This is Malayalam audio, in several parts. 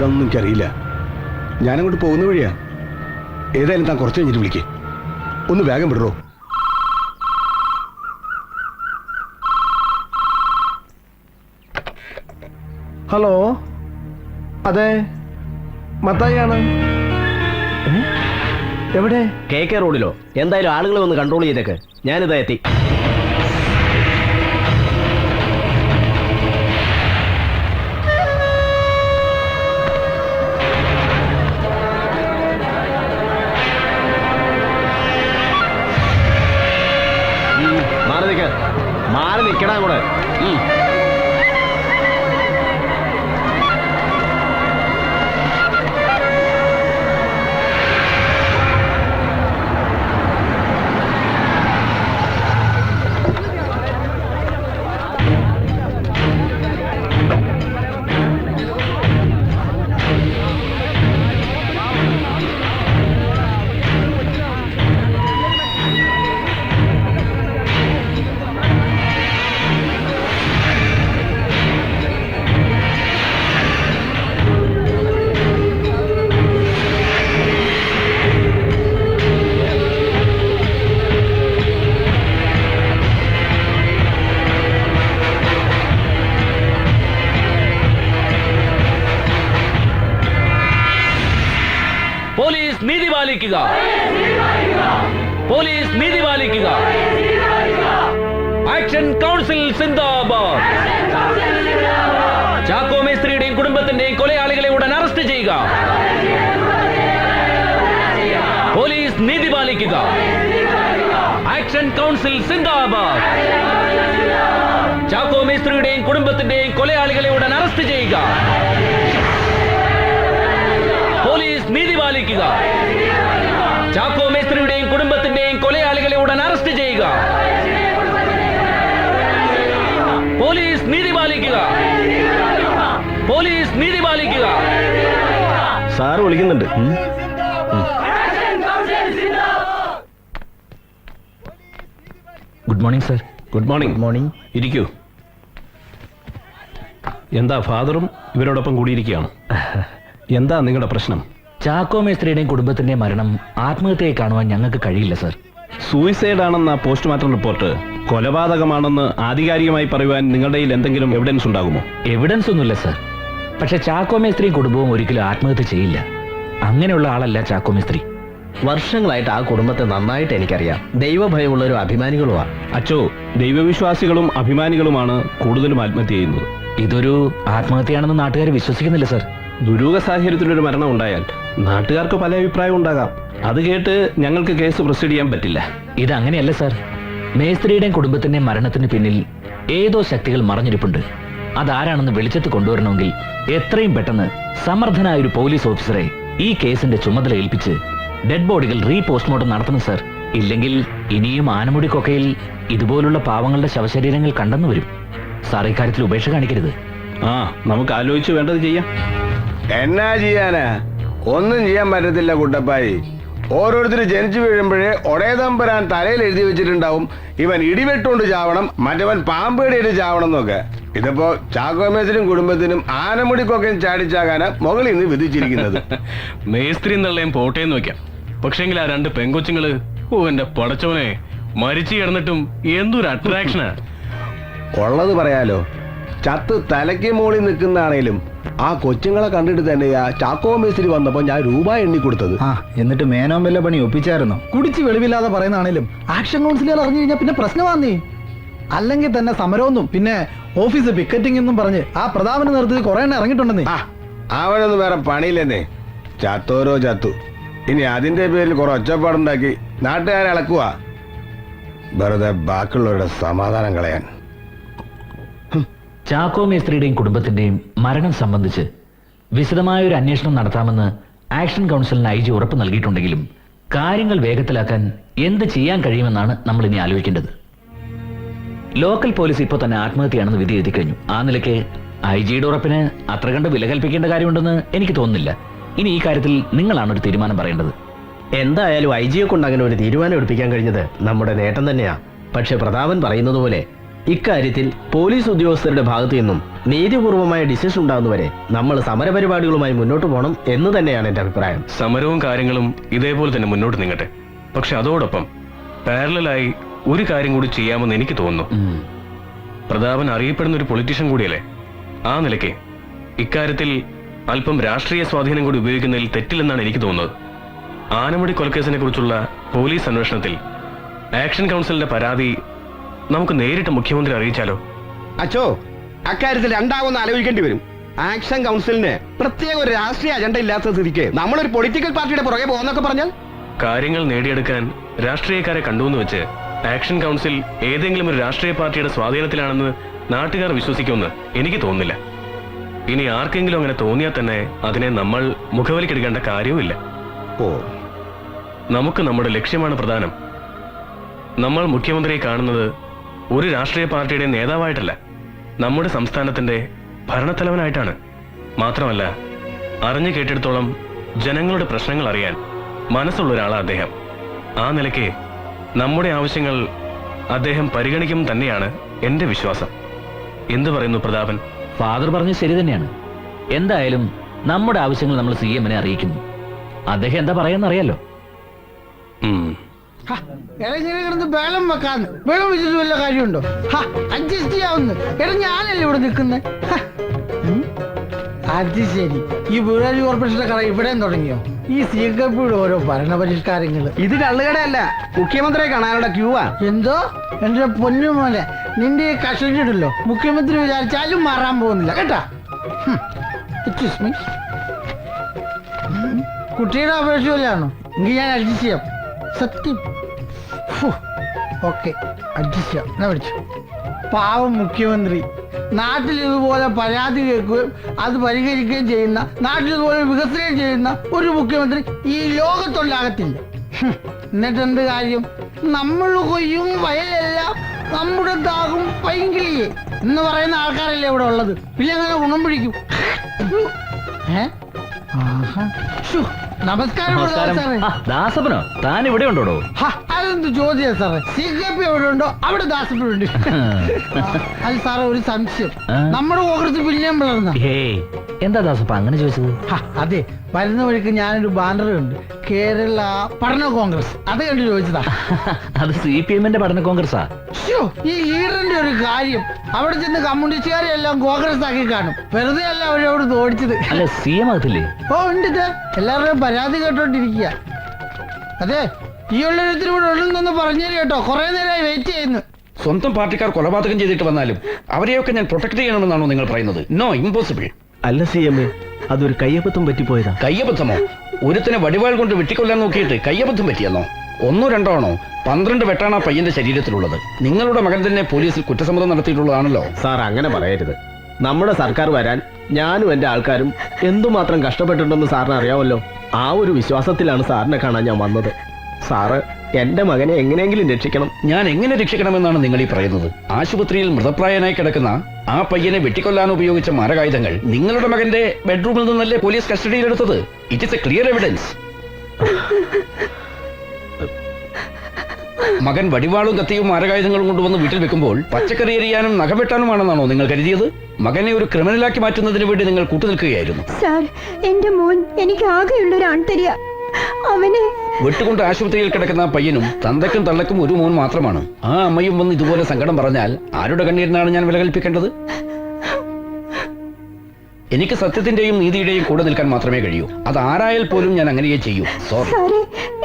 ഏതാണെന്ന് എനിക്കറിയില്ല. ഞാനങ്ങോട്ട് പോകുന്ന വഴിയാ. ഏതായാലും താൻ കുറച്ച് കഴിഞ്ഞിട്ട് വിളിക്കേ. ഒന്ന് വേഗം വിടറോ. ഹലോ, അതെ, മത്തായിയാണ്. എവിടെ? KK റോഡിലോ? എന്തായാലും ആളുകളെ ഒന്ന് കൺട്രോൾ ചെയ്തേക്ക്. ഞാനിതാ എത്തി. മാറി നിൽക്കടാ കൂടെ. പോലീസ് നീതി പാലിക്കുക, പോലീസ് നീതി പാലിക്കുക. ആക്ഷൻ കൗൺസിൽ സിന്ദാബാദ്. ചാക്കോ മേസ്ത്രിയുടെയും കുടുംബത്തിന്റെയും കൊലയാളികളെ ഉടൻ അറസ്റ്റ് ചെയ്യുക. പോലീസ് നീതി പാലിക്കുക. ആക്ഷൻ കൗൺസിൽ സിന്ദാബാദ്. ചാക്കോ മേസ്ത്രിയുടെയും കുടുംബത്തിന്റെയും കൊലയാളികളെ ഉടൻ അറസ്റ്റ് ചെയ്യുക. പോലീസ് നീതി പാലിക്കുക. ചാക്കോ മേസ്ത്രിയുടെയും കുടുംബത്തിന്റെയും കൊലയാളികളെ ഉടൻ അറസ്റ്റ് ചെയ്യുക. പോലീസ് നീതി പാലിക്കുക. പോലീസ് നീതി പാലിക്കുക. സാർ വിളിക്കുന്നുണ്ട്. Good morning sir. Good morning. Morning. ഇരിക്കൂ. എന്താ ഫാദറും ഇവരോടൊപ്പം കൂടിയിരിക്കുകയാണ്? എന്താ നിങ്ങളുടെ പ്രശ്നം? ചാക്കോ മേസ്ത്രിയുടെയും കുടുംബത്തിന്റെയും മരണം ആത്മഹത്യയായി കാണുവാൻ ഞങ്ങൾക്ക് കഴിയില്ല സർ. സൂയിസൈഡ് ആണെന്ന പോസ്റ്റ്മോർട്ടം റിപ്പോർട്ട് കൊലപാതകമാണെന്ന് ആധികാരികമായി പറയുവാൻ നിങ്ങളുടെ കയ്യിൽ എന്തെങ്കിലും എവിഡൻസ് ഉണ്ടാകുമോ? എവിഡൻസ് ഒന്നുമില്ല സർ. പക്ഷെ ചാക്കോ മേസ്ത്രിയും കുടുംബവും ഒരിക്കലും ആത്മഹത്യ ചെയ്യില്ല. അങ്ങനെയുള്ള ആളല്ല ചാക്കോ മേസ്ത്രി. വർഷങ്ങളായിട്ട് ആ കുടുംബത്തെ നന്നായിട്ട് എനിക്കറിയാം. ദൈവഭയമുള്ളൊരു അഭിമാനികളുമാണ്. അച്ചോ, ദൈവവിശ്വാസികളും അഭിമാനികളുമാണ് കൂടുതലും ആത്മഹത്യ ചെയ്യുന്നത്. ഇതൊരു ആത്മഹത്യയാണെന്ന് നാട്ടുകാർ വിശ്വസിക്കുന്നില്ല സർ. ദുരൂഹ സാഹചര്യത്തിലൊരു മരണം ഉണ്ടായാൽ നാട്ടുകാർക്ക് പല അഭിപ്രായം ഉണ്ടാകാം. അത് കേട്ട് ഞങ്ങൾക്ക് കേസ് പ്രൊസീഡ് ചെയ്യാൻ പറ്റില്ല. ഇതങ്ങനെയല്ല സർ. മേസ്ത്രിയുടെയും കുടുംബത്തിന്റെയും മരണത്തിന് പിന്നിൽ ഏതോ ശക്തികൾ മറഞ്ഞിരിപ്പുണ്ട്. അതാരാണെന്ന് വെളിച്ചത്ത് കൊണ്ടുവരണമെങ്കിൽ എത്രയും പെട്ടെന്ന് സമർത്ഥനായ ഒരു പോലീസ് ഓഫീസറെ ഈ കേസിന്റെ ചുമതല ഏൽപ്പിച്ച് ഡെഡ് ബോഡികൾ പോസ്റ്റ്മോർട്ടം നടത്തണം സർ. ഇല്ലെങ്കിൽ ഇനിയും ആനമുടി കൊക്കയിൽ ഇതുപോലുള്ള പാവങ്ങളുടെ ശവശരീരങ്ങൾ കണ്ടെന്നു വരും. സാർ ഇക്കാര്യത്തിൽ ഉപേക്ഷ കാണിക്കരുത്. നമുക്ക് ആലോചിച്ച് വേണ്ടത് ചെയ്യാം. എന്നാ ചെയ്യാനാ? ഒന്നും ചെയ്യാൻ പറ്റത്തില്ല കുട്ടപ്പായി. ഓരോരുത്തർ ജനിച്ചു വീഴുമ്പോഴേ ഒടേതമ്പരാൻ തലയിൽ എഴുതി വെച്ചിട്ടുണ്ടാവും ഇവൻ ഇടിവെട്ടുകൊണ്ട് ചാവണം, മറ്റവൻ പാമ്പേടിയിട്ട് ചാവണം എന്നൊക്കെ. ഇതിപ്പോ ചാക്കോ മേസ്ത്രിയും കുടുംബത്തിനും ആനമുടിക്കൊക്കെ ചാടിച്ചാകാനാ മുകളിൽ നിന്ന് വിധിച്ചിരിക്കുന്നത്. മേസ്ത്രി എന്നുള്ളയും പോട്ടേന്ന് വെക്കാം. പക്ഷെങ്കിൽ ആ രണ്ട് പെങ്കൊച്ചുങ്ങള്, എന്റെ പടച്ചോനെ, മരിച്ചു കിടന്നിട്ടും എന്തൊരു അട്രാക്ഷനാ. ഉള്ളത് പറയാലോ, ചത്ത് തലയ്ക്ക് മോളിൽ നിൽക്കുന്നതാണേലും ആ കൊച്ചുങ്ങളെ കണ്ടിട്ട് തന്നെയാ ചാക്കോ മേസ്ത്രി വന്നപ്പോ ഞാൻ രൂപ എണ്ണി കൊടുത്തത്. എന്നിട്ട് മേനോൻ വല്ല പണി ഒപ്പിച്ചായിരുന്നു. കുടിച്ച് വെളിവില്ലാതെ പറയുന്നതാണേലും ആക്ഷൻ കൗൺസിലുകൾ അറിഞ്ഞു കഴിഞ്ഞാൽ പിന്നെ പ്രശ്നമാന്നേ. അല്ലെങ്കിൽ തന്നെ സമരമൊന്നും പിന്നെ ഓഫീസ് പിക്കറ്റിംഗ് എന്നും പറഞ്ഞ് ആ പ്രതാപന് നേതൃത്വത്തിൽ കുറെ എണ്ണം ഇറങ്ങിയിട്ടുണ്ടെന്നേ. അവനൊന്നും വേറെ പണിയില്ലെന്നേ. ചത്തോരോ ചത്തു. ഇനി അതിന്റെ പേരിൽ കുറെ ഒച്ചപ്പാടുണ്ടാക്കി നാട്ടുകാരെ ഇളക്കുക. വെറുതെ ബാക്കിയുള്ളവരുടെ സമാധാനം കളയാൻ. ചാക്കോ മേസ്ത്രിയുടെയും കുടുംബത്തിന്റെയും മരണം സംബന്ധിച്ച് വിശദമായ ഒരു അന്വേഷണം നടത്താമെന്ന് ആക്ഷൻ കൗൺസിലിന് IG ഉറപ്പ് നൽകിയിട്ടുണ്ടെങ്കിലും കാര്യങ്ങൾ വേഗത്തിലാക്കാൻ എന്ത് ചെയ്യാൻ കഴിയുമെന്നാണ് നമ്മൾ ഇനി ആലോചിക്കേണ്ടത്. ലോക്കൽ പോലീസ് ഇപ്പോൾ തന്നെ ആത്മഹത്യയാണെന്ന് വിധി എഴുതി കഴിഞ്ഞു. ആ നിലയ്ക്ക് IG-യുടെ ഉറപ്പിന് അത്ര കണ്ട് വില കൽപ്പിക്കേണ്ട കാര്യമുണ്ടെന്ന് എനിക്ക് തോന്നുന്നില്ല. ഇനി ഈ കാര്യത്തിൽ നിങ്ങളാണ് ഒരു തീരുമാനം പറയേണ്ടത്. എന്തായാലും IG യെ കൊണ്ട് അങ്ങനെ ഒരു തീരുമാനം എടുപ്പിക്കാൻ കഴിഞ്ഞത് നമ്മുടെ നേട്ടം തന്നെയാ. പക്ഷെ പ്രതാപൻ പറയുന്നത് പോലെ ഇക്കാര്യത്തിൽ പോലീസ് ഉദ്യോഗസ്ഥരുടെ ഭാഗത്തു നിന്നും നീതിപൂർവമായ ഡിസിഷൻ ഉണ്ടാകുന്നവരെ നമ്മൾ സമരപരിപാടികളുമായി മുന്നോട്ട് പോകണം എന്ന് തന്നെയാണ് എന്റെ അഭിപ്രായം. സമരവും കാര്യങ്ങളും ഇതേപോലെ തന്നെ മുന്നോട്ട് നീങ്ങട്ടെ. പക്ഷെ അതോടൊപ്പം പാരലായി ഒരു കാര്യം കൂടി ചെയ്യാമെന്ന് എനിക്ക് തോന്നുന്നു. പ്രതാപൻ അറിയപ്പെടുന്ന ഒരു പൊളിറ്റീഷ്യൻ കൂടിയല്ലേ. ആ നിലയ്ക്ക് ഇക്കാര്യത്തിൽ അല്പം രാഷ്ട്രീയ സ്വാധീനം കൂടി ഉപയോഗിക്കുന്നതിൽ തെറ്റില്ലെന്നാണ് എനിക്ക് തോന്നുന്നത്. ആനമുടി കൊലക്കേസിനെ കുറിച്ചുള്ള പോലീസ് അന്വേഷണത്തിൽ ആക്ഷൻ കൗൺസിലിന്റെ പരാതി നമുക്ക് നേരിട്ട് മുഖ്യമന്ത്രി അറിയിച്ചാലോ? അച്ചോ, അക്കാര്യത്തിൽ രണ്ടാമൊന്ന് ആലോചിക്കേണ്ടി വരും. ആക്ഷൻ കൗൺസിലിന് പ്രത്യേക ഒരു രാഷ്ട്രീയ അജണ്ട ഇല്ലാത്ത സ്ഥിതിക്ക് നമ്മളൊരു പൊളിറ്റിക്കൽ പാർട്ടിയുടെ പുറകെ പോകുന്നൊക്കെ പറഞ്ഞാൽ കാര്യങ്ങൾ നേടിയെടുക്കാൻ രാഷ്ട്രീയക്കാരെ കണ്ടുവെന്ന് വെച്ച് ആക്ഷൻ കൗൺസിൽ ഏതെങ്കിലും ഒരു രാഷ്ട്രീയ പാർട്ടിയുടെ സ്വാധീനത്തിലാണെന്ന് നാട്ടുകാർ വിശ്വസിക്കുമെന്ന് എനിക്ക് തോന്നുന്നില്ല. ഇനി ആർക്കെങ്കിലും അങ്ങനെ തോന്നിയാൽ തന്നെ അതിനെ നമ്മൾ മുഖവിലക്കെടുക്കേണ്ട കാര്യവുമില്ല. ഓ, നമുക്ക് നമ്മുടെ ലക്ഷ്യമാണ് പ്രധാനം. നമ്മൾ മുഖ്യമന്ത്രിയെ കാണുന്നത് ഒരു രാഷ്ട്രീയ പാർട്ടിയുടെ നേതാവായിട്ടല്ല, നമ്മുടെ സംസ്ഥാനത്തിന്റെ ഭരണത്തലവനായിട്ടാണ്. മാത്രമല്ല, അറിഞ്ഞു കേട്ടിടത്തോളം ജനങ്ങളുടെ പ്രശ്നങ്ങൾ അറിയാൻ മനസ്സുള്ള ഒരാളാണ് അദ്ദേഹം. ആ നിലയ്ക്ക് നമ്മുടെ ആവശ്യങ്ങൾ അദ്ദേഹം പരിഗണിക്കും തന്നെയാണ് എന്റെ വിശ്വാസം. എന്തു പറയുന്നു പ്രതാപൻ? ഫാദർ പറഞ്ഞത് ശരി തന്നെയാണ്. എന്തായാലും നമ്മുടെ ആവശ്യങ്ങൾ നമ്മൾ CM-നെ അറിയിക്കുന്നു. അദ്ദേഹം എന്താ പറയാന്നറിയാലോ. ഇങ്ങനെ കിടന്ന് ബേളം വെക്കാന്ന് ബേളം വെച്ചിട്ട് വല്ല കാര്യമുണ്ടോ? അഡ്ജസ്റ്റ് ചെയ്യാവുന്ന എടാ, ഞാനല്ലേ ഇവിടെ നിൽക്കുന്നത്. അത് ശരി, ഈ വീടാജ് കോർപ്പറേഷന്റെ കട ഇവിടെയും തുടങ്ങിയോ? ഈ CKPയുടെ ഓരോ ഭരണപരിഷ്കാരങ്ങള്. ഇത് കള്ളുകടയല്ല, മുഖ്യമന്ത്രിയെ കാണാനുള്ള ക്യൂവാ. എന്തോ എന്റെ പൊന്നു മോനെ, നിന്റെ ഈ കഷണ്ടിട്ടല്ലോ മുഖ്യമന്ത്രി വിചാരിച്ചാലും മാറാൻ പോകുന്നില്ല കേട്ടാ. Excuse me. കുട്ടിയുടെ അപേക്ഷ പോലെയാണോ? എങ്കിൽ ഞാൻ അഡ്ജസ്റ്റ് ചെയ്യാം. സത്യം. ഓക്കെ, അഡ്ജസ്റ്റ് ചെയ്യാം. എന്നാ വിളിച്ചു. പാവം മുഖ്യമന്ത്രി നാട്ടിൽ ഇതുപോലെ പരാതി കേൾക്കുകയും അത് പരിഹരിക്കുകയും ചെയ്യുന്ന, നാട്ടിൽ ഇതുപോലെ വികസനം ചെയ്യുന്ന ഒരു മുഖ്യമന്ത്രി ഈ ലോകത്തുണ്ടാകത്തില്ല. എന്നിട്ട് എന്ത് കാര്യം? നമ്മൾ കൊയ്യും വയലെല്ലാം നമ്മുടെ ദാഹം പൈങ്കിളിയെ എന്ന് പറയുന്ന ആൾക്കാരല്ലേ ഇവിടെ ഉള്ളത്. പിന്നെ അങ്ങനെ ഗുണം പിടിക്കും. നമസ്കാരം സാറേ. ദാസപ്പനോ? താൻ ഇവിടെ ഉണ്ടോ? അതെന്ത് ചോദ്യം സാറേ? CKP എവിടെ ഉണ്ടോ അവിടെ ദാസപ്പനുണ്ട്. അത് സാറേ, ഒരു സംശയം. നമ്മുടെ കോൺഗ്രസ് പിന്നെയും വളർന്ന. എന്താ ദാസപ്പ അങ്ങനെ ചോദിച്ചത്? അതെ, വരുന്ന വഴിക്ക് ഞാനൊരു ബാനർ ഉണ്ട്, കേരള പഠന കോൺഗ്രസ്. അത് കണ്ടു ചോദിച്ചതാ. അത് CPM-ന്റെ പഠന കോൺഗ്രസ്സാ. ഈ ലീഡറിന്റെ ഒരു കാര്യം, അവിടെ ചെന്ന് കമ്മ്യൂണിസ്റ്റുകാരെ എല്ലാം കോൺഗ്രസ് ആക്കി കാണും. വെറുതെ അല്ല അവരവിടെ ഓടിച്ചത്. അല്ല, CM ആകത്തില്ലേ? ഓ ഉണ്ട്, എല്ലാവരുടെയും പരാതി കേട്ടോണ്ടിരിക്കുക. അതെ, ഈ ഉള്ളൊരുത്തിരി ഇവിടെ ഉള്ളെന്നൊന്ന് പറഞ്ഞു കേട്ടോ. കുറെ നേരമായി വെയിറ്റ് ചെയ്യുന്നു. സ്വന്തം പാർട്ടിക്കാർ കൊലപാതകം ചെയ്തിട്ട് വന്നാലും അവരെയൊക്കെ ഞാൻ പ്രൊട്ടക്ട് ചെയ്യണമെന്നാണോ നിങ്ങൾ പറയുന്നത്? No, impossible. അല്ല CM, അതൊരു കയ്യബദ്ധം പറ്റിപ്പോയതാ. കയ്യബദ്ധമോ? ഒരുത്തനെ വടിവാൾ കൊണ്ട് വെട്ടിക്കൊല്ലാൻ നോക്കിയിട്ട് കയ്യബദ്ധം പറ്റിയെന്നോ? 1 2 ആണോ? 12 വെട്ടാണ് ആ പയ്യന്റെ ശരീരത്തിലുള്ളത്. നിങ്ങളുടെ മകൻ തന്നെ പോലീസിൽ കുറ്റസമ്മതം നടത്തിയിട്ടുള്ളതാണല്ലോ. സാർ, അങ്ങനെ പറയരുത്. നമ്മുടെ സർക്കാർ വരാൻ ഞാനും എന്റെ ആൾക്കാരും എന്തുമാത്രം കഷ്ടപ്പെട്ടിട്ടുണ്ടെന്ന് സാറിന് അറിയാമല്ലോ. ആ ഒരു വിശ്വാസത്തിലാണ് സാറിനെ കാണാൻ ഞാൻ വന്നത്. സാറ് എന്റെ മകനെ എങ്ങനെയെങ്കിലും രക്ഷിക്കണം. ഞാൻ എങ്ങനെ രക്ഷിക്കണമെന്നാണ് നിങ്ങൾ ഈ പറയുന്നത്? ആശുപത്രിയിൽ മൃതപ്രായനായി കിടക്കുന്ന ആ പയ്യനെ വെട്ടിക്കൊല്ലാൻ ഉപയോഗിച്ച മാരകായുധങ്ങൾ നിങ്ങളുടെ മകന്റെ ബെഡ്റൂമിൽ നിന്നല്ലേ പോലീസ് കസ്റ്റഡിയിലെടുത്തത്? It is A clear evidence. മകൻ വടിവാളും കത്തിയും മാരകായുധങ്ങളും കൊണ്ടുവന്ന് വീട്ടിൽ വെക്കുമ്പോൾ പച്ചക്കറി എറിയാനും നഖവെട്ടാനുമാണെന്നാണോ നിങ്ങൾ കരുതിയത്? മകനെ ഒരു ക്രിമിനലാക്കി മാറ്റുന്നതിന് വേണ്ടി നിങ്ങൾ കൂട്ടുനിൽക്കുകയായിരുന്നു. സാർ, എന്റെ മോൻ എനിക്ക് ആകെയുള്ളൊരു ആൺതരിക. അവനെ വെട്ടുകൊണ്ട് ആശുപത്രിയിൽ കിടക്കുന്ന പയ്യനും തന്തയ്ക്കും തള്ളക്കും ഒരു മോൻ മാത്രമാണ്. ആ അമ്മയും വന്ന് ഇതുപോലെ സങ്കടം പറഞ്ഞാൽ ആരുടെ കണ്ണീരിനാണ് ഞാൻ വില കൽപ്പിക്കേണ്ടത്? എനിക്ക് സത്യത്തിന്റെയും നീതിയുടെയും കൂടെ നിൽക്കാൻ മാത്രമേ കഴിയൂ. അത് ആരായാൽ പോലും ഞാൻ അങ്ങനെയേ ചെയ്യൂ. സോറി.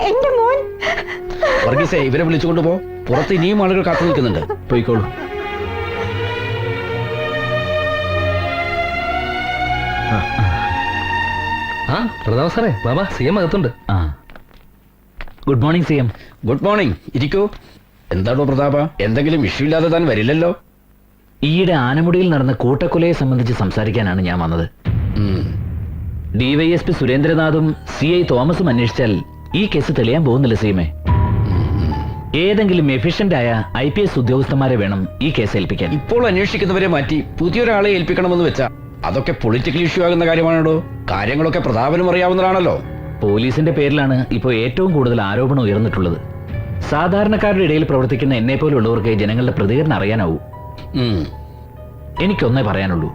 എന്റെ മോൻ. വർഗീസേ, ഇവരെ വിളിച്ചുകൊണ്ടുപോ. പുറത്ത് ഇനിയും ആളുകൾ കാത്തു നിൽക്കുന്നുണ്ട്. പോയിക്കോളൂ. പ്രതാപ് സാറേ, ബാബാ CM അകത്തുണ്ട്. Good morning CM. Good morning. ഇരിക്കൂ. എന്താണോ പ്രതാപ, എന്തെങ്കിലും ഇഷ്യൂ ഇല്ലാതെ താൻ വരില്ലല്ലോ? ഈയിടെ ആനമുടിയിൽ നടന്ന കൂട്ടക്കൊലയെ സംബന്ധിച്ച് സംസാരിക്കാനാണ് ഞാൻ വന്നത്. DYSP സുരേന്ദ്രനാഥും CI തോമസും അന്വേഷിച്ചാൽ ഈ കേസ് തെളിയാൻ പോകുന്നില്ല CM. ഏതെങ്കിലും എഫിഷ്യന്റ് ആയ IPS ഉദ്യോഗസ്ഥന്മാരെ വേണം ഈ കേസ് ഏൽപ്പിക്കാൻ. ഇപ്പോൾ അന്വേഷിക്കുന്നവരെ മാറ്റി പുതിയൊരാളെ ഏൽപ്പിക്കണമെന്ന് വെച്ചാ അതൊക്കെ പൊളിറ്റിക്കൽ ഇഷ്യൂ ആകുന്ന കാര്യമാണോ? കാര്യങ്ങളൊക്കെ പ്രതാപനും അറിയാവുന്നതാണല്ലോ. പോലീസിന്റെ പേരിലാണ് ഇപ്പോൾ ഏറ്റവും കൂടുതൽ ആരോപണം ഉയർന്നിട്ടുള്ളത്. സാധാരണക്കാരുടെ ഇടയിൽ പ്രവർത്തിക്കുന്ന എന്നെ പോലുള്ളവർക്ക് ജനങ്ങളുടെ പ്രതികരണം അറിയാനാവൂ. എനിക്കൊന്നേ പറയാനുള്ളൂ,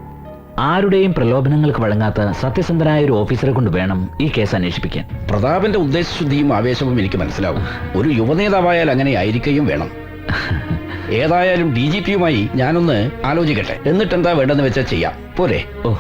ആരുടെയും പ്രലോഭനങ്ങൾക്ക് വഴങ്ങാത്ത സത്യസന്ധനായ ഒരു ഓഫീസറെ കൊണ്ട് വേണം ഈ കേസ് അന്വേഷിപ്പിക്കാൻ. പ്രതാപന്റെ ഉദ്ദേശശുദ്ധിയും ആവേശവും എനിക്ക് മനസ്സിലാവും. ഒരു യുവനേതാവായാൽ അങ്ങനെ ആയിരിക്കുകയും വേണം. ഏതായാലും DGPയുമായി ഞാനൊന്ന് ആലോചിക്കട്ടെ. എന്നിട്ടെന്താ വേണ്ടെന്ന് വെച്ചാൽ ചെയ്യാം. പോരെ? ഓ,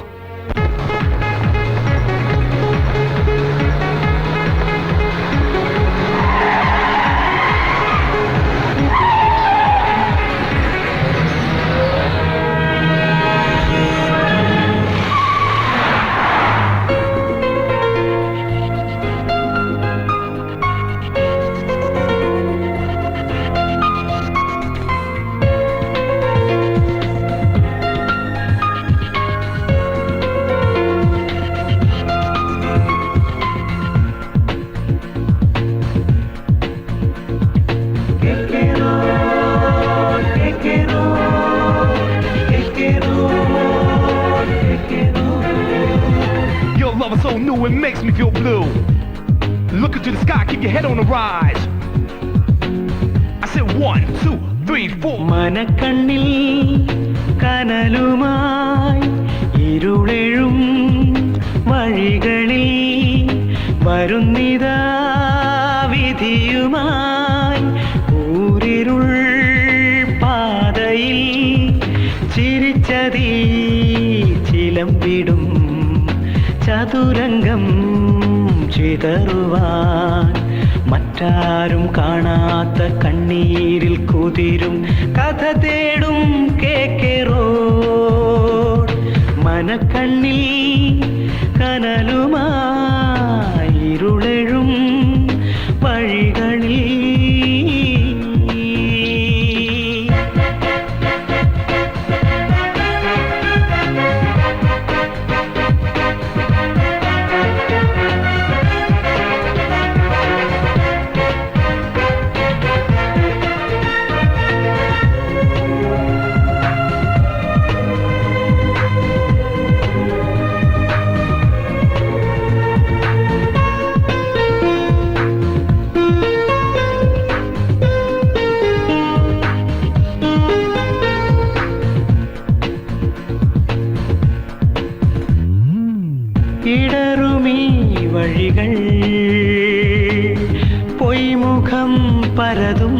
Your love is so new, it makes me feel blue. Look into the sky, keep your head on the rise. I said 1, 2, 3, 4. മനക്കണ്ണിൽ കനലുമായി ഇരുളെഴും വഴികളിൽ വരുന്നിതാ വിധിയുമായി ഊരിരുൾ പാതയിൽ ചിരിച്ചതീ ചിലമ്പിടും ചതുരംഗം ചിതറുവാൻ മറ്റാരും കാണാത്ത കണ്ണീരിൽ കുതിരും കഥ തേടും KK റോഡ്. മനക്കണ്ണിൽ കനലുമായി ഇരുളെഴും വഴികളിൽ ഇടറുമീ വഴികൾ പൊയ്മുഖം പരതും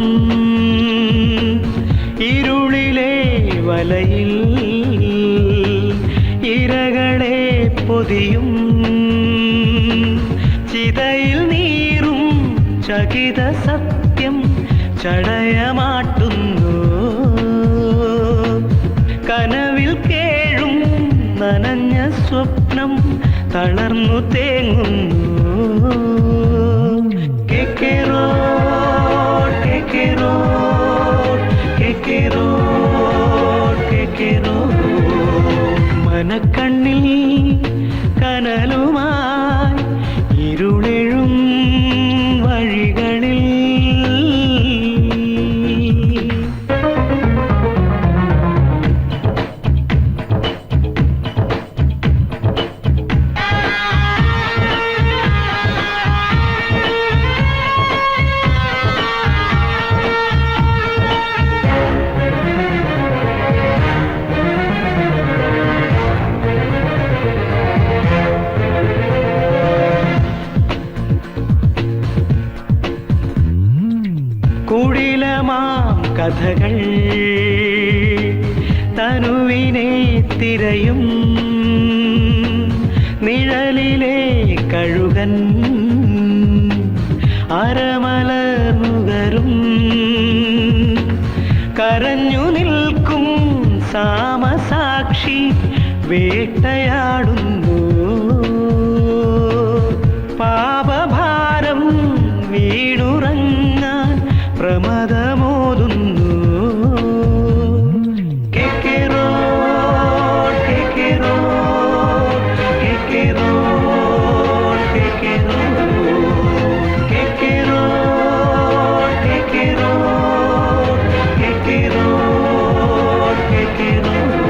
ഇരുളിലെ വലയിൽ ഇരകളെ പൊതിയും ചിതയിൽ നീറും ചകിത സത്യം ചടയമാട്ടുന്നു കനവിൽ കേഴും നനഞ്ഞ സ്വപ്നം തളർന്നു തേങ്ങുന്നു KK road KK road KK road KK road. മനക്കണ്ണിൽ കനലുമായി ഇരുളെഴും വഴികളിൽ കുടിലമാം കഥകൾ തനുവിനെ തിരയും നിഴലിലെ കഴുകൻ അരമലർന്നുകരും കരഞ്ഞു നിൽക്കും സാമസാക്ഷി വേട്ടയാടുന്നു പാപഭാരം വീടുറങ്ങാൻ പ്രമദമോതുന്നു KK road KK road KK road KK road KK road KK road KK road KK road.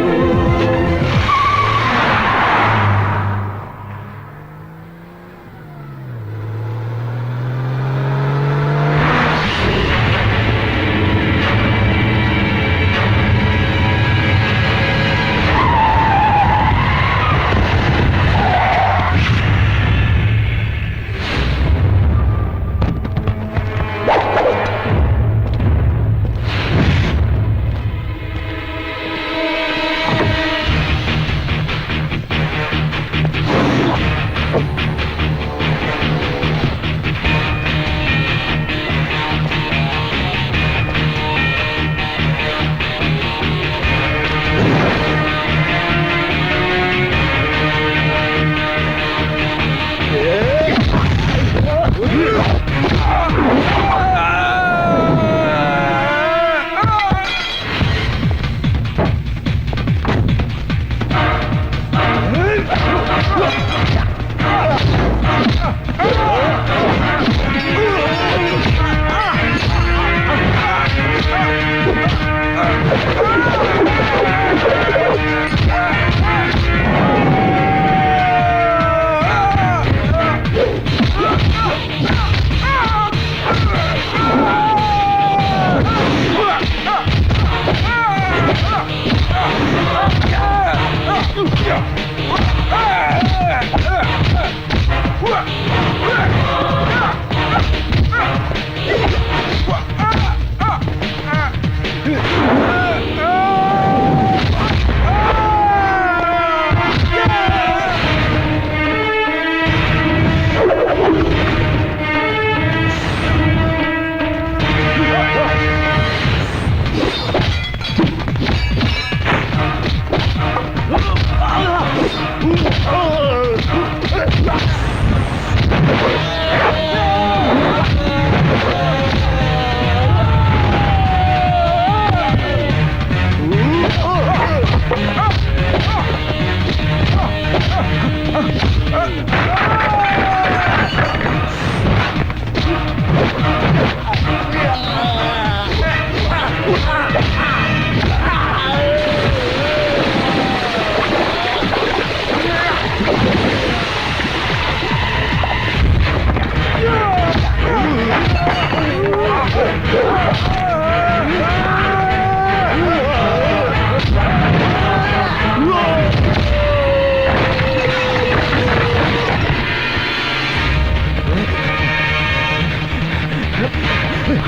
ഈ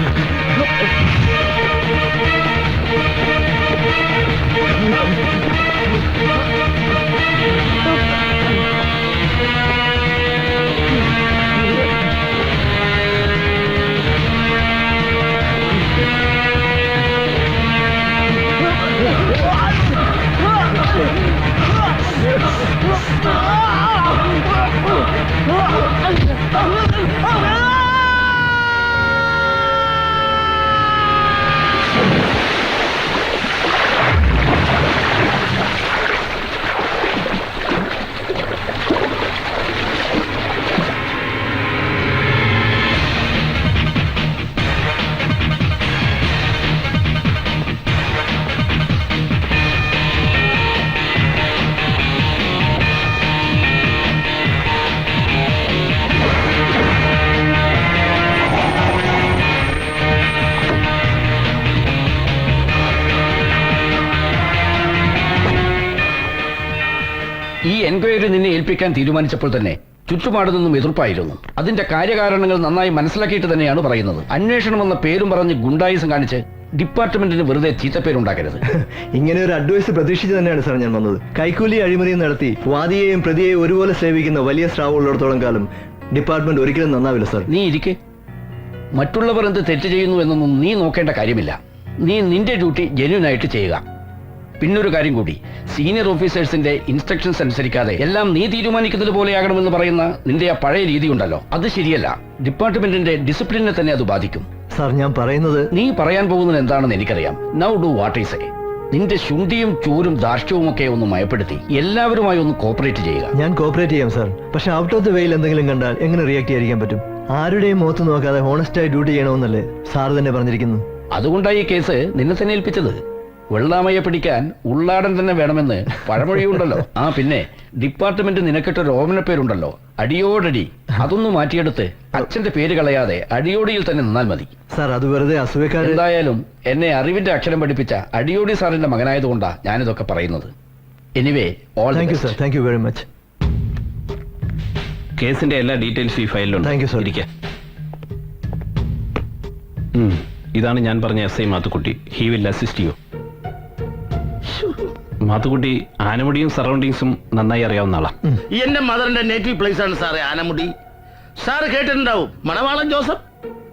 എൻക്വയറി നിന്നെ ഏൽപ്പിക്കാൻ തീരുമാനിച്ചപ്പോൾ തന്നെ ചുറ്റുപാടു നിന്നും എതിർപ്പായിരുന്നു. അതിന്റെ കാര്യകാരണങ്ങൾ നന്നായി മനസ്സിലാക്കിയിട്ട് തന്നെയാണ് പറയുന്നത്. അന്വേഷണം എന്ന പേരും പറഞ്ഞ് ഗുണ്ടായിസം കാണിച്ച് ഡിപ്പാർട്ട്മെന്റിന് വെറുതെ ചീത്തപ്പേരുണ്ടാക്കരുത്. ഇങ്ങനെ ഒരു അഡ്വൈസ് പ്രതീക്ഷിച്ച് തന്നെയാണ് സാർ ഞാൻ വന്നത്. കൈക്കൂലി അഴിമതിയും നടത്തി വാദിയെയും പ്രതിയെയും ഒരുപോലെ സേവിക്കുന്ന വലിയ സ്റ്റാഫ് ഉള്ളിടത്തോളം കാലം ഡിപ്പാർട്ട്മെന്റ് ഒരിക്കലും നന്നാവില്ല സാർ. നീ ഇരിക്കെ. മറ്റുള്ളവർ എന്ത് തെറ്റ് ചെയ്യുന്നു എന്നൊന്നും നീ നോക്കേണ്ട കാര്യമില്ല. നീ നിന്റെ ഡ്യൂട്ടി ജെന്യൂനായിട്ട് ചെയ്യുക. പിന്നൊരു കാര്യം കൂടി, സീനിയർ ഓഫീസേഴ്സിന്റെ ഇൻസ്ട്രക്ഷൻസ് അനുസരിക്കാതെ എല്ലാം നീ തീരുമാനിക്കുന്നത് പോലെയാകണമെന്ന് പറയുന്ന നിന്റെ ആ പഴയ രീതി ഉണ്ടല്ലോ, അത് ശരിയല്ല. ഡിപ്പാർട്ട്മെന്റിന്റെ ഡിസിപ്ലിനെ തന്നെ അത് ബാധിക്കും. സാർ ഞാൻ പറയുന്നത്, നീ പറയാൻ പോകുന്നത് എന്താണെന്ന് എനിക്കറിയാം. Now do what I say. നിന്റെ ശുണ്ഠിയും ചൂരും ധാർഷ്ട്യവും ഒക്കെ ഒന്ന് മയപ്പെടുത്തി എല്ലാവരുമായി ഒന്ന് കോപ്പറേറ്റ് ചെയ്യുക. ഞാൻ കോപ്പറേറ്റ് ചെയ്യാം സാർ. പക്ഷെ ഔട്ട് ഓഫ് ദ വേയിൽ എന്തെങ്കിലും കണ്ടാൽ എങ്ങനെ റിയാക്ട് ചെയ്യാതിരിക്കാൻ പറ്റും? ആരുടെയും മുഖത്ത് നോക്കാതെ ഹോണസ്റ്റായി ഡ്യൂട്ടി ചെയ്യണമെന്നല്ലേ സാർ തന്നെ പറഞ്ഞിരിക്കുന്നു. അതുകൊണ്ടായി ഈ കേസ് നിന്നെ തന്നെ ഏൽപ്പിച്ചത്. വെള്ളാമയെ പിടിക്കാൻ ഉള്ളാടൻ തന്നെ വേണമെന്ന് പഴമൊഴിയുണ്ടല്ലോ. പിന്നെ ഡിപ്പാർട്ട്മെന്റ് നിനക്കിട്ടൊരു ഓമന പേരുണ്ടല്ലോ, അടിയോടടി. അതൊന്ന് മാറ്റിയെടുത്ത് അച്ഛന്റെ പേര് കളയാതെ അടിയോടിയിൽ തന്നെ നിന്നാൽ മതി. സാർ അത് വെറുതെ അസൂയക്കാരൻ. എന്തായാലും എന്നെ അറിവിന്റെ അക്ഷരം പഠിപ്പിച്ച അടിയോടി സാറിന്റെ മകനായതുകൊണ്ടാ ഞാനിതൊക്കെ പറയുന്നത്. Anyway all thank you sir. Thank you very much. കേസിന്റെ എല്ലാ ഡീറ്റെയിൽസും ഈ ഫയലിലുണ്ട്. Thank you sir. ഇരിക്കുക. ഇതാണ് ഞാൻ പറഞ്ഞ SI Mathukutty. He will assist you. Mathukutty ആനമുടിയും സറൗണ്ടിങ്സും നന്നായി അറിയാവുന്ന ആളാ. എന്റെ മദറിന്റെ നേറ്റീവ് പ്ലേസ് ആണ് സാറേ ആനമുടി. സാറ് കേട്ടിട്ടുണ്ടാവും മണവാളൻ ജോസഫ്.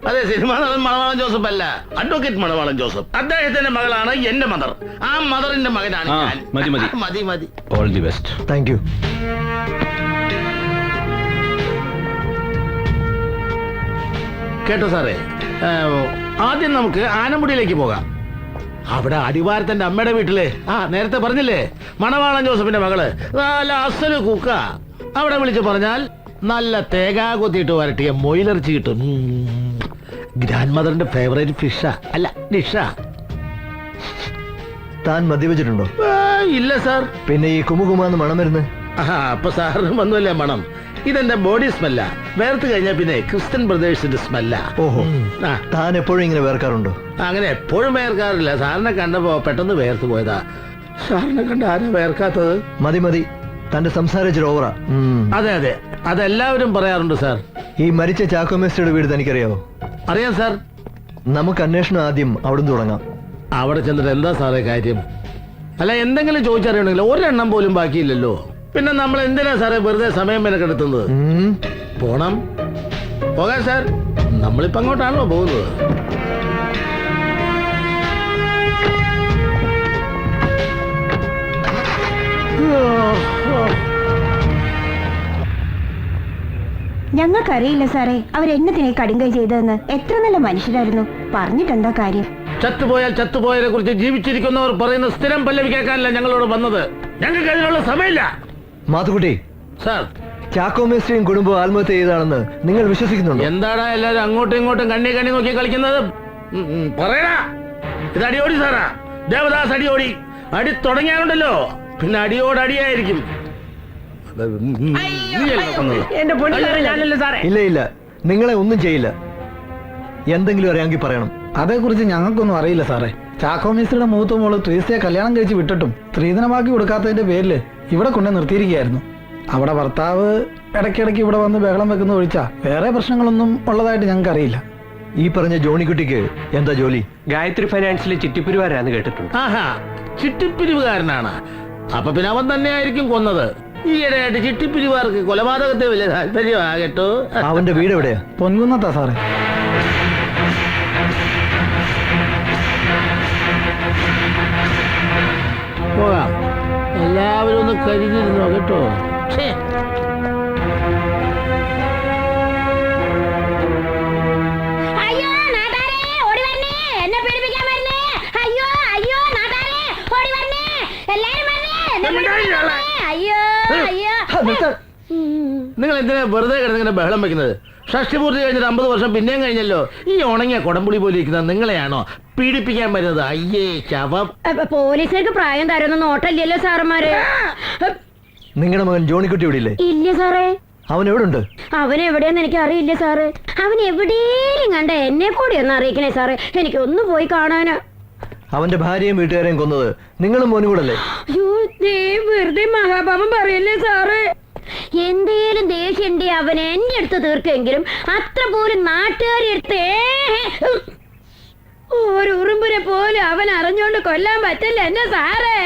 അതെ, സിനിമാ നടൻ മണവാളൻ ജോസഫ് അല്ല, അഡ്വക്കേറ്റ് മണവാളൻ ജോസഫ്. അദ്ദേഹത്തിന്റെ മകളാണ് എന്റെ മദർ. ആ മദറിന്റെ മകനാണ് ഞാൻ. മതി മതി മതി മതി. All the best. Thank you. കേട്ടോ സാറേ, ആദ്യം നമുക്ക് ആനമുടിയിലേക്ക് പോകാം. അവിടെ അടിവാരത്തിന്റെ അമ്മയുടെ വീട്ടില് നേരത്തെ പറഞ്ഞില്ലേ മണവാളൻ ജോസഫിന്റെ മകള് നല്ല അസല് കുക്ക. അവിടെ വിളിച്ചു പറഞ്ഞാൽ നല്ല തേങ്ങ കൊത്തിയിട്ട് വരട്ടിയ മൊയിലിറച്ചി കിട്ടും. ഗ്രാൻഡ് മദറിന്റെ ഫേവറേറ്റ് ഫിഷാ, അല്ല ഡിഷാ. താൻ മദ്യപിച്ചിട്ടുണ്ടോ? ഇല്ല സാർ. പിന്നെ ഈ കുമുകുമാന്ന് മണം വരുന്നത്? അപ്പൊ സാറിന് വന്നുമല്ലേ മണം? ഇതെന്റെ ബോഡി സ്മെല്ല. വേർത്ത് കഴിഞ്ഞാൽ പിന്നെ ക്രിസ്ത്യൻ ബ്രദേഴ്സിന്റെ സ്മെല്ല. ഓഹോ, താൻ എപ്പോഴും ഇങ്ങനെ വേർക്കാറുണ്ടോ? അങ്ങനെ എപ്പോഴും വേർക്കാറില്ല. സാറിനെ കണ്ടപ്പോ പെട്ടെന്ന് വേർത്ത് പോയതാ. സാറിനെ കണ്ട ആരാ വേർക്കാത്തത്? മതി മതി, തന്റെ സംസാരിച്ചൊരു ഓവറാ. അതെ അതെ, അതെല്ലാവരും പറയാറുണ്ട് സാർ. ഈ മരിച്ച ചാക്കോ മേസ്റ്ററുടെ വീട് തനിക്കറിയാവോ? അറിയാം സാർ. നമുക്ക് അന്വേഷണം ആദ്യം അവിടുന്ന് തുടങ്ങാം. അവിടെ ചെന്നിട്ട് എന്താ സാറേ കാര്യം? അല്ല, എന്തെങ്കിലും ചോദിച്ചറിയണമെങ്കിൽ ഒരെണ്ണം പോലും ബാക്കിയില്ലല്ലോ. പിന്നെ നമ്മൾ എന്തിനാ സാറേ വെറുതെ സമയം മെനക്കെടുത്തുന്നത്? പോണം, പോകാം സാർ. നമ്മളിപ്പോ അങ്ങോട്ടാണല്ലോ പോകുന്നത്. ഞങ്ങൾക്കറിയില്ല സാറേ അവരെന്നതിനെ കടുങ്കൈ ചെയ്തതെന്ന്. എത്ര നല്ല മനുഷ്യരായിരുന്നു. പറഞ്ഞിട്ടെന്താ കാര്യം? ചത്തുപോയാൽ ചത്തുപോയതിനെ കുറിച്ച് ജീവിച്ചിരിക്കുന്നവർ പറയുന്ന സ്ഥിരം പല്ലവി കേൾക്കാനല്ല ഞങ്ങളോട് വന്നത്. ഞങ്ങൾക്ക് അതിനുള്ള സമയമില്ല. മാത്തുക്കുട്ടി സാർ, ചാക്കോ മേസ്റ്ററും കുടുംബം ആത്മഹത്യ ചെയ്താണെന്ന് നിങ്ങൾ വിശ്വസിക്കുന്നുണ്ടോ? എന്താടാ എല്ലാരും അങ്ങോട്ടും ഇങ്ങോട്ടും കണ്ണി നോക്കി കളിക്കുന്നത്? പറയടാ. ഇത് അടിയോടി സാറാ, ദേവദാസ് അടിയോടി. അടി തുടങ്ങിയാലുണ്ടല്ലോ പിന്നെ അടിയോടടിയായിരിക്കും. ഇല്ല ഇല്ല, നിങ്ങളെ ഒന്നും ചെയ്യില്ല. എന്തെങ്കിലും അറിയാമെങ്കിൽ പറയണം. അതേക്കുറിച്ച് ഞങ്ങൾക്കൊന്നും അറിയില്ല സാറേ. ചാക്കോ മിസ്ത്രിയുടെ മൂത്ത മോള് ട്രീസയെ കല്യാണം കഴിച്ച് വിട്ടിട്ടും സ്ത്രീധനമാക്കി കൊടുക്കാത്തതിന്റെ പേരില് ഇവിടെ കൊണ്ട് നിർത്തിയിരിക്കുകയായിരുന്നു. അവിടെ ഭർത്താവ് ഇടയ്ക്കിടയ്ക്ക് ഇവിടെ വന്ന് ബഹളം വെക്കുന്ന ഒഴിച്ചാ വേറെ പ്രശ്നങ്ങളൊന്നും ഉള്ളതായിട്ട് ഞങ്ങൾക്ക് അറിയില്ല. ഈ പറഞ്ഞ ജോണിക്കുട്ടിക്ക് എന്താ ജോലി? ഗായത്രി ഫൈനാൻസിലെ ചിറ്റിപ്പിരിവാരാന്ന് കേട്ടിട്ടുണ്ട്. ആഹാ, ചിട്ടിപ്പിരിവുകാരനാണ്. അപ്പൊ പിന്നെ അവൻ തന്നെ ആയിരിക്കും കൊന്നത്. ഈയിടെയായിട്ട് ചിട്ടിപ്പിരിവാർക്ക് കൊലപാതകത്തെ വലിയ താല്പര്യമാകട്ടോ. അവന്റെ വീട് എവിടെയാ? പൊൻകുന്നത്താ സാറേ. പോകാം, എല്ലാവരും ഒന്ന് കരുതിയിരുന്നോ കേട്ടോ. ഛേ. അയ്യോ നാട്ടാരേ ഓടി വരണേ, എന്നെ പേടിപ്പിക്കാൻ വരണേ. അയ്യോ അയ്യോ നാട്ടാരേ ഓടി വരണേ, എല്ലാരും വരണേ, എന്നെ പേടിപ്പിക്കാൻ വരണേ. അയ്യോ അയ്യോ. നിങ്ങൾ എന്തിനാ വെറുതെ കിടന്നിങ്ങനെ ബഹളം വെക്കുന്നത്? ഷഷ്ടിപൂർത്തി കഴിഞ്ഞിട്ട് 50 വർഷം പിന്നെയും കഴിഞ്ഞല്ലോ. ഈ ഉണങ്ങിയ കൊടംപുളി പോലെ ഇരിക്കുന്നത് നിങ്ങളെയാണോ പീഡിപ്പിക്കാൻ വരുന്നത്? അയ്യേ ശവം. പോലീസുകാർക്ക് പ്രായം തരുന്ന നോട്ടല്ലല്ലോ സാറന്മാര്. നിങ്ങളുടെ മകൻ ജോണിക്കുട്ടി ഇവിടെ ഇല്ലേ? ഇല്ല സാറേ. അവൻ എവിടെ ഉണ്ട്? അവൻ എവിടെയെന്ന് എനിക്ക് അറിയില്ല സാറ്. അവൻ എവിടെയും കണ്ട എന്നെ കൂടി ഒന്ന് അറിയിക്കണേ സാറേ, എനിക്ക് ഒന്ന് പോയി കാണാനാ. അവന്റെ ഭാര്യയും വീട്ടുകാരെയും കൊന്നത് നിങ്ങളും മോനും കൂടല്ലേ? അയ്യോ ദേ വെറുതെ മഹാപാപം പറയല്ലേ സാറ്. എന്തേലും ദേഷ്യണ്ടേ അവൻ എന്റെ അടുത്ത് തീർക്കെങ്കിലും അത്ര പോലും നാട്ടുകാരി എടുത്ത് ഒരു ഉറുമ്പിനെ പോലും അവൻ അറിഞ്ഞോണ്ട് കൊല്ലാൻ പറ്റില്ല എന്നെ സാറേ.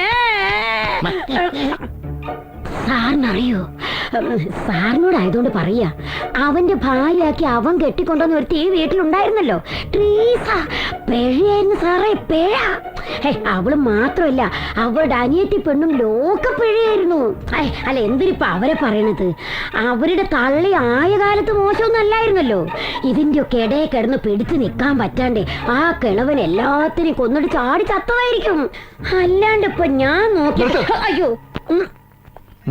സാറിനറിയോ, സാറിനോടായതുകൊണ്ട് പറയാ, അവന്റെ ഭാര്യയാക്കി അവൻ കെട്ടിക്കൊണ്ടുവന്ന ഒരു തീ വീട്ടിലുണ്ടായിരുന്നല്ലോ, ട്രീസ. പിഴയായിരുന്നു സാറേ, പിഴ. അവള് മാത്രമല്ല, അവളുടെ അനിയത്തി പെണ്ണും ലോക പിഴയായിരുന്നു. അല്ല എന്തിനിപ്പ അവരെ പറയണത്, അവരുടെ തള്ളി ആയ കാലത്ത് മോശമൊന്നല്ലായിരുന്നല്ലോ. ഇതിന്റെയൊക്കെ ഇടയെ കിടന്ന് പിടിച്ചു നിൽക്കാൻ പറ്റാണ്ടേ ആ കിളവൻ എല്ലാത്തിനെയും കൊന്നിട്ട് ചാടി ചത്തതായിരിക്കും. അല്ലാണ്ട് ഇപ്പൊ ഞാൻ നോക്കി. അയ്യോ,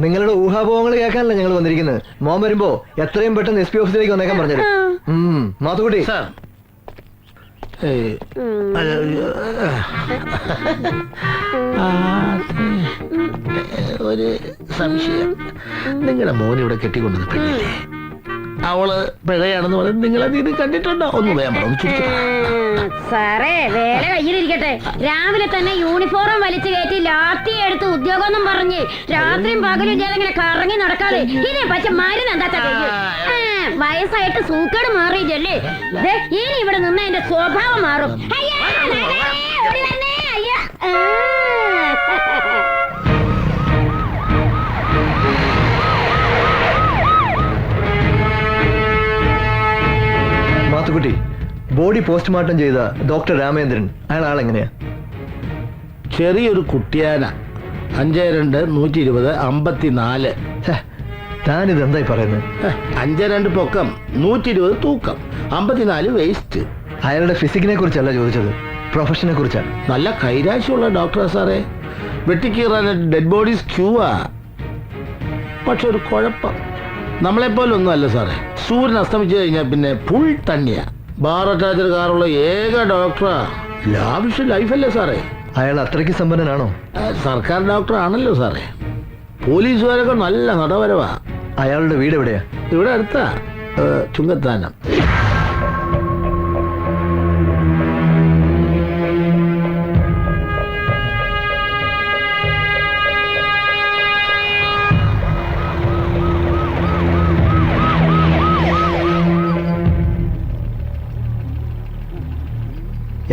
നിങ്ങളുടെ ഊഹാപോഹങ്ങൾ കേൾക്കാനല്ല ഞങ്ങൾ വന്നിരിക്കുന്നത്. മോൻ വരുമ്പോ എത്രയും പെട്ടെന്ന് SP ഓഫീസിലേക്ക് വന്നേക്കാൻ പറഞ്ഞത്. മാത്തുക്കുട്ടി, ഒരു സംശയം. നിങ്ങളുടെ മോൻ ഇവിടെ കെട്ടിക്കൊണ്ടത് പെണ്ണില്ലേ? അവള് പിഴയാണെന്ന് പറഞ്ഞ് നിങ്ങളത് ഇത് കണ്ടിട്ടുണ്ടോ? ഒന്ന് വേഗം പറഞ്ഞു. സാറേ വേല കയ്യിലിരിക്കട്ടെ. രാവിലെ തന്നെ യൂണിഫോം വലിച്ചു കയറ്റി ലാത്തി എടുത്ത് ഉദ്യോഗം എന്നും പറഞ്ഞ് രാത്രിയും പകലും ഇങ്ങനെ കറങ്ങി നടക്കാതെ ഇതേ പച്ച മരുന്ന് എന്താ വയസ്സായിട്ട് സൂക്കേട് മാറിയില്ലേ. ഇനി ഇവിടെ നിന്ന് എന്റെ സ്വഭാവം മാറും. മാത്തുക്കുട്ടി, ബോഡി പോസ്റ്റ്മോർട്ടം ചെയ്ത ഡോക്ടർ രാമേന്ദ്രൻ അയാൾ ആളെങ്ങനെയാ? ചെറിയൊരു കുട്ടിയാന, 52, 120, 54. താനിത് എന്തായി പറയുന്നത്? 52 പൊക്കം, 120 തൂക്കം, 54 വേസ്റ്റ്. അയാളുടെ ഫിസിക്കിനെ കുറിച്ചല്ല ചോദിച്ചത്, പ്രൊഫഷനെ കുറിച്ചാണ്. നല്ല കൈരാശ്യമുള്ള ഡോക്ടറാ സാറേ. വെട്ടിക്കീറാൻ ഡെഡ് ബോഡീസ് ക്യൂവാ. പക്ഷെ ഒരു കുഴപ്പം, നമ്മളെപ്പോലൊന്നും അല്ല സാറേ. സൂര്യൻ അസ്തമിച്ചു കഴിഞ്ഞാൽ പിന്നെ ഫുൾ തണ്ണിയാ. ബാർ അറ്റാച്ചഡ് കാറുള്ള ഏക ഡോക്ടറാ. ലാവിഷ് ലൈഫല്ലേ സാറേ. അയാൾ അത്രയ്ക്ക് സമ്പന്നനാണോ? സർക്കാർ ഡോക്ടർ ആണല്ലോ സാറേ. പോലീസുകാരൊക്കെ നല്ല നടവരവാ. അയാളുടെ വീട് എവിടെയാ? ഇവിടെ അടുത്താ, ചുങ്കത്താനം.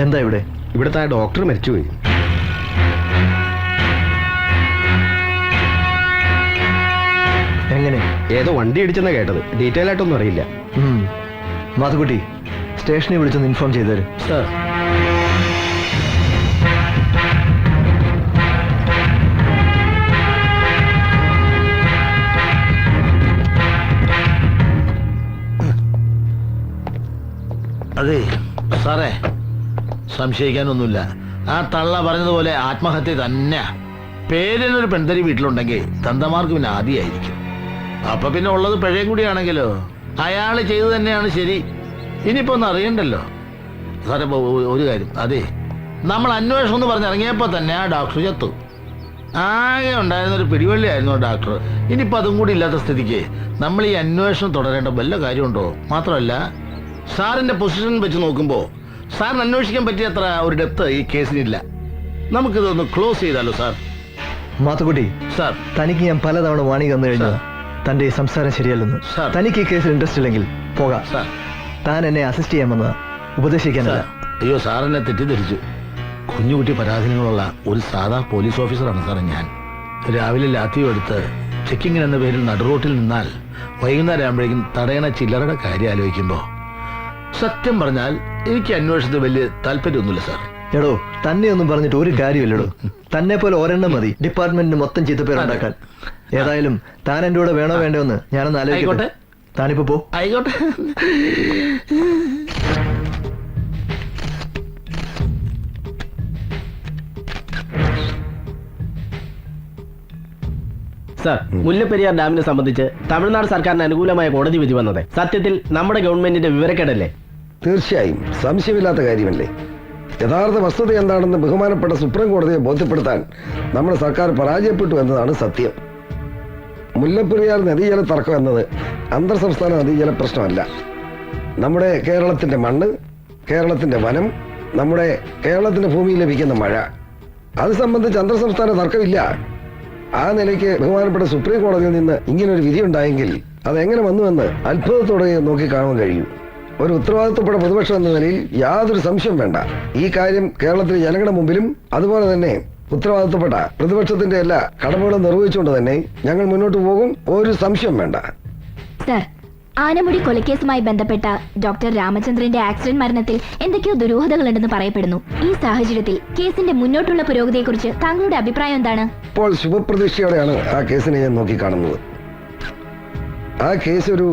എന്താ ഇവിടെ? ഇവിടുത്തെ ആ ഡോക്ടർ മരിച്ചുപോയി. എങ്ങനെ? ഏതോ വണ്ടി ഇടിച്ചെന്നാ കേട്ടത്. ഡീറ്റെയിൽ ആയിട്ടൊന്നും അറിയില്ല. മാത്തുക്കുട്ടി, സ്റ്റേഷനിൽ വിളിച്ചൊന്ന് ഇൻഫോം ചെയ്തു തരും. സാർ, അതെ സാറേ, സംശയിക്കാനൊന്നുമില്ല. ആ തള്ള പറഞ്ഞതുപോലെ ആത്മഹത്യ തന്നെ. പേരിനൊരു പെൺതരി വീട്ടിലുണ്ടെങ്കിൽ തന്തമാർക്ക് പിന്നെ ആദ്യമായിരിക്കും. അപ്പൊ പിന്നെ ഉള്ളത് പിഴയും കൂടിയാണെങ്കിലോ അയാൾ ചെയ്തു തന്നെയാണ് ശരി. ഇനിയിപ്പോ ഒന്നും അറിയണ്ടല്ലോ സാറേ. ഒരു കാര്യം, അതെ, നമ്മൾ അന്വേഷണം എന്ന് പറഞ്ഞിറങ്ങിയപ്പോ തന്നെ ആ ഡോക്ടർ ചത്തു. ആകെ ഉണ്ടായിരുന്നൊരു പിടിവള്ളിയായിരുന്നു ഡോക്ടർ. ഇനിയിപ്പോ അതും കൂടി ഇല്ലാത്ത സ്ഥിതിക്ക് നമ്മൾ ഈ അന്വേഷണം തുടരേണ്ട വല്ല കാര്യമുണ്ടോ? മാത്രമല്ല സാറിന്റെ പൊസിഷൻ വെച്ച് നോക്കുമ്പോ സാറിന് അന്വേഷിക്കാൻ പറ്റിയ അത്ര ഒരു ഡെപ്ത് ഈ കേസിനില്ല. നമുക്കിതൊന്ന് ക്ലോസ് ചെയ്താലോ സാർ? മാത്തുക്കുട്ടി സാർ, തനിക്ക് ഞാൻ പലതവണ വാണി തന്നു കഴിഞ്ഞാൽ തന്റെ ഈ സംസാരം ശരിയല്ലെന്ന്. തനിക്ക് ഈ കേസിൽ ഇൻട്രസ്റ്റ് ഇല്ലെങ്കിൽ പോകാം. താൻ എന്നെ അസിസ്റ്റ് ചെയ്യാൻ വന്നതാ. ഉപദേശിക്കാനല്ല. അയ്യോ സാറെന്നെ തെറ്റിദ്ധരിച്ചു. കുഞ്ഞുകുട്ടി പരാധീനങ്ങളുള്ള ഒരു സാധാ പോലീസ് ഓഫീസറാണ് സാറേ ഞാൻ. രാവിലെ ലാത്തിയും എടുത്ത് ചെക്കിങ്ങിന് എന്ന പേരിൽ നടുറോട്ടിൽ നിന്നാൽ വൈകുന്നേരം ആകുമ്പോഴേക്കും തടയണ ചില്ലറയുടെ കാര്യം ആലോചിക്കുമ്പോൾ സത്യം പറഞ്ഞാൽ എനിക്ക് അന്വേഷണത്തിൽ വലിയ താല്പര്യമൊന്നുമില്ല സാർ. എടോ, തന്നെ ഒന്നും പറഞ്ഞിട്ട് ഒരു കാര്യമില്ലടോ. തന്നെ പോലെ ഒരെണ്ണം മതി ഡിപ്പാർട്ട്മെന്റിന് മൊത്തം ചീത്തപ്പേരുണ്ടാക്കാൻ. ഏതായാലും താൻ എൻ്റെ കൂടെ വേണോ വേണ്ടോ എന്ന് ഞാനൊന്ന് ആലോചിക്കട്ടെ. താനിപ്പോ പോ. ആയിക്കോട്ടെ. സർ, മുല്ലപ്പെരിയാർ ഡാമിനെ സംബന്ധിച്ച് തമിഴ്നാട് സർക്കാരിന് അനുകൂലമായ കോടതി വിധി വന്നത് സത്യത്തിൽ നമ്മുടെ ഗവൺമെന്റിന്റെ വിവരക്കേടല്ലേ? തീർച്ചയായും സംശയമില്ലാത്ത കാര്യമല്ലേ. യഥാർത്ഥ വസ്തുത എന്താണെന്ന് ബഹുമാനപ്പെട്ട സുപ്രീം കോടതിയെ ബോധ്യപ്പെടുത്താൻ നമ്മുടെ സർക്കാർ പരാജയപ്പെട്ടു എന്നതാണ് സത്യം. മുല്ലപ്പെരിയാർ നദീജല തർക്കം എന്നത് അന്തർ സംസ്ഥാന നദീജല പ്രശ്നമല്ല. നമ്മുടെ കേരളത്തിന്റെ മണ്ണ്, കേരളത്തിന്റെ വനം, നമ്മുടെ കേരളത്തിന്റെ ഭൂമിയിൽ ലഭിക്കുന്ന മഴ, അത് സംബന്ധിച്ച് അന്തർ സംസ്ഥാന തർക്കമില്ല. ആ നിലയ്ക്ക് ബഹുമാനപ്പെട്ട സുപ്രീം കോടതിയിൽ നിന്ന് ഇങ്ങനൊരു വിധി ഉണ്ടായെങ്കിൽ അതെങ്ങനെ വന്നുവെന്ന് അത്ഭുതത്തോടെ നോക്കി കാണാൻ കഴിയും. ഒരു ഉത്തരവാദിത്വപ്പെട്ട പ്രതിപക്ഷം എന്ന നിലയിൽ യാതൊരു സംശയം വേണ്ട. ഈ കാര്യം കേരളത്തിലെ ജനങ്ങളുടെ മുമ്പിലും അതുപോലെ തന്നെ ഉത്തരവാദിത്വപ്പെട്ട പ്രതിപക്ഷത്തിന്റെ എല്ലാ കടമകളും നിർവഹിച്ചുകൊണ്ട് തന്നെ ഞങ്ങൾ മുന്നോട്ട് പോകും. ഒരു സംശയം വേണ്ട. സർ, ആനമുടി കൊലക്കേസുമായി ബന്ധപ്പെട്ട ഡോക്ടർ രാമചന്ദ്രന്റെ ആക്സിഡന്റ് മരണത്തിൽ എന്തൊക്കെയോ ദുരൂഹതകളുണ്ടെന്ന് പറയപ്പെടുന്നു. ഈ സാഹചര്യത്തിൽ കേസിന്റെ മുന്നോട്ടുള്ള പുരോഗതിയെക്കുറിച്ച് താങ്കളുടെ അഭിപ്രായം എന്താണ്? ഇപ്പോൾ ശുഭപ്രതീക്ഷയോടെയാണ് ആ കേസിനെ ഞാൻ നോക്കിക്കാണുന്നത്. ആ കേസ് ഒരു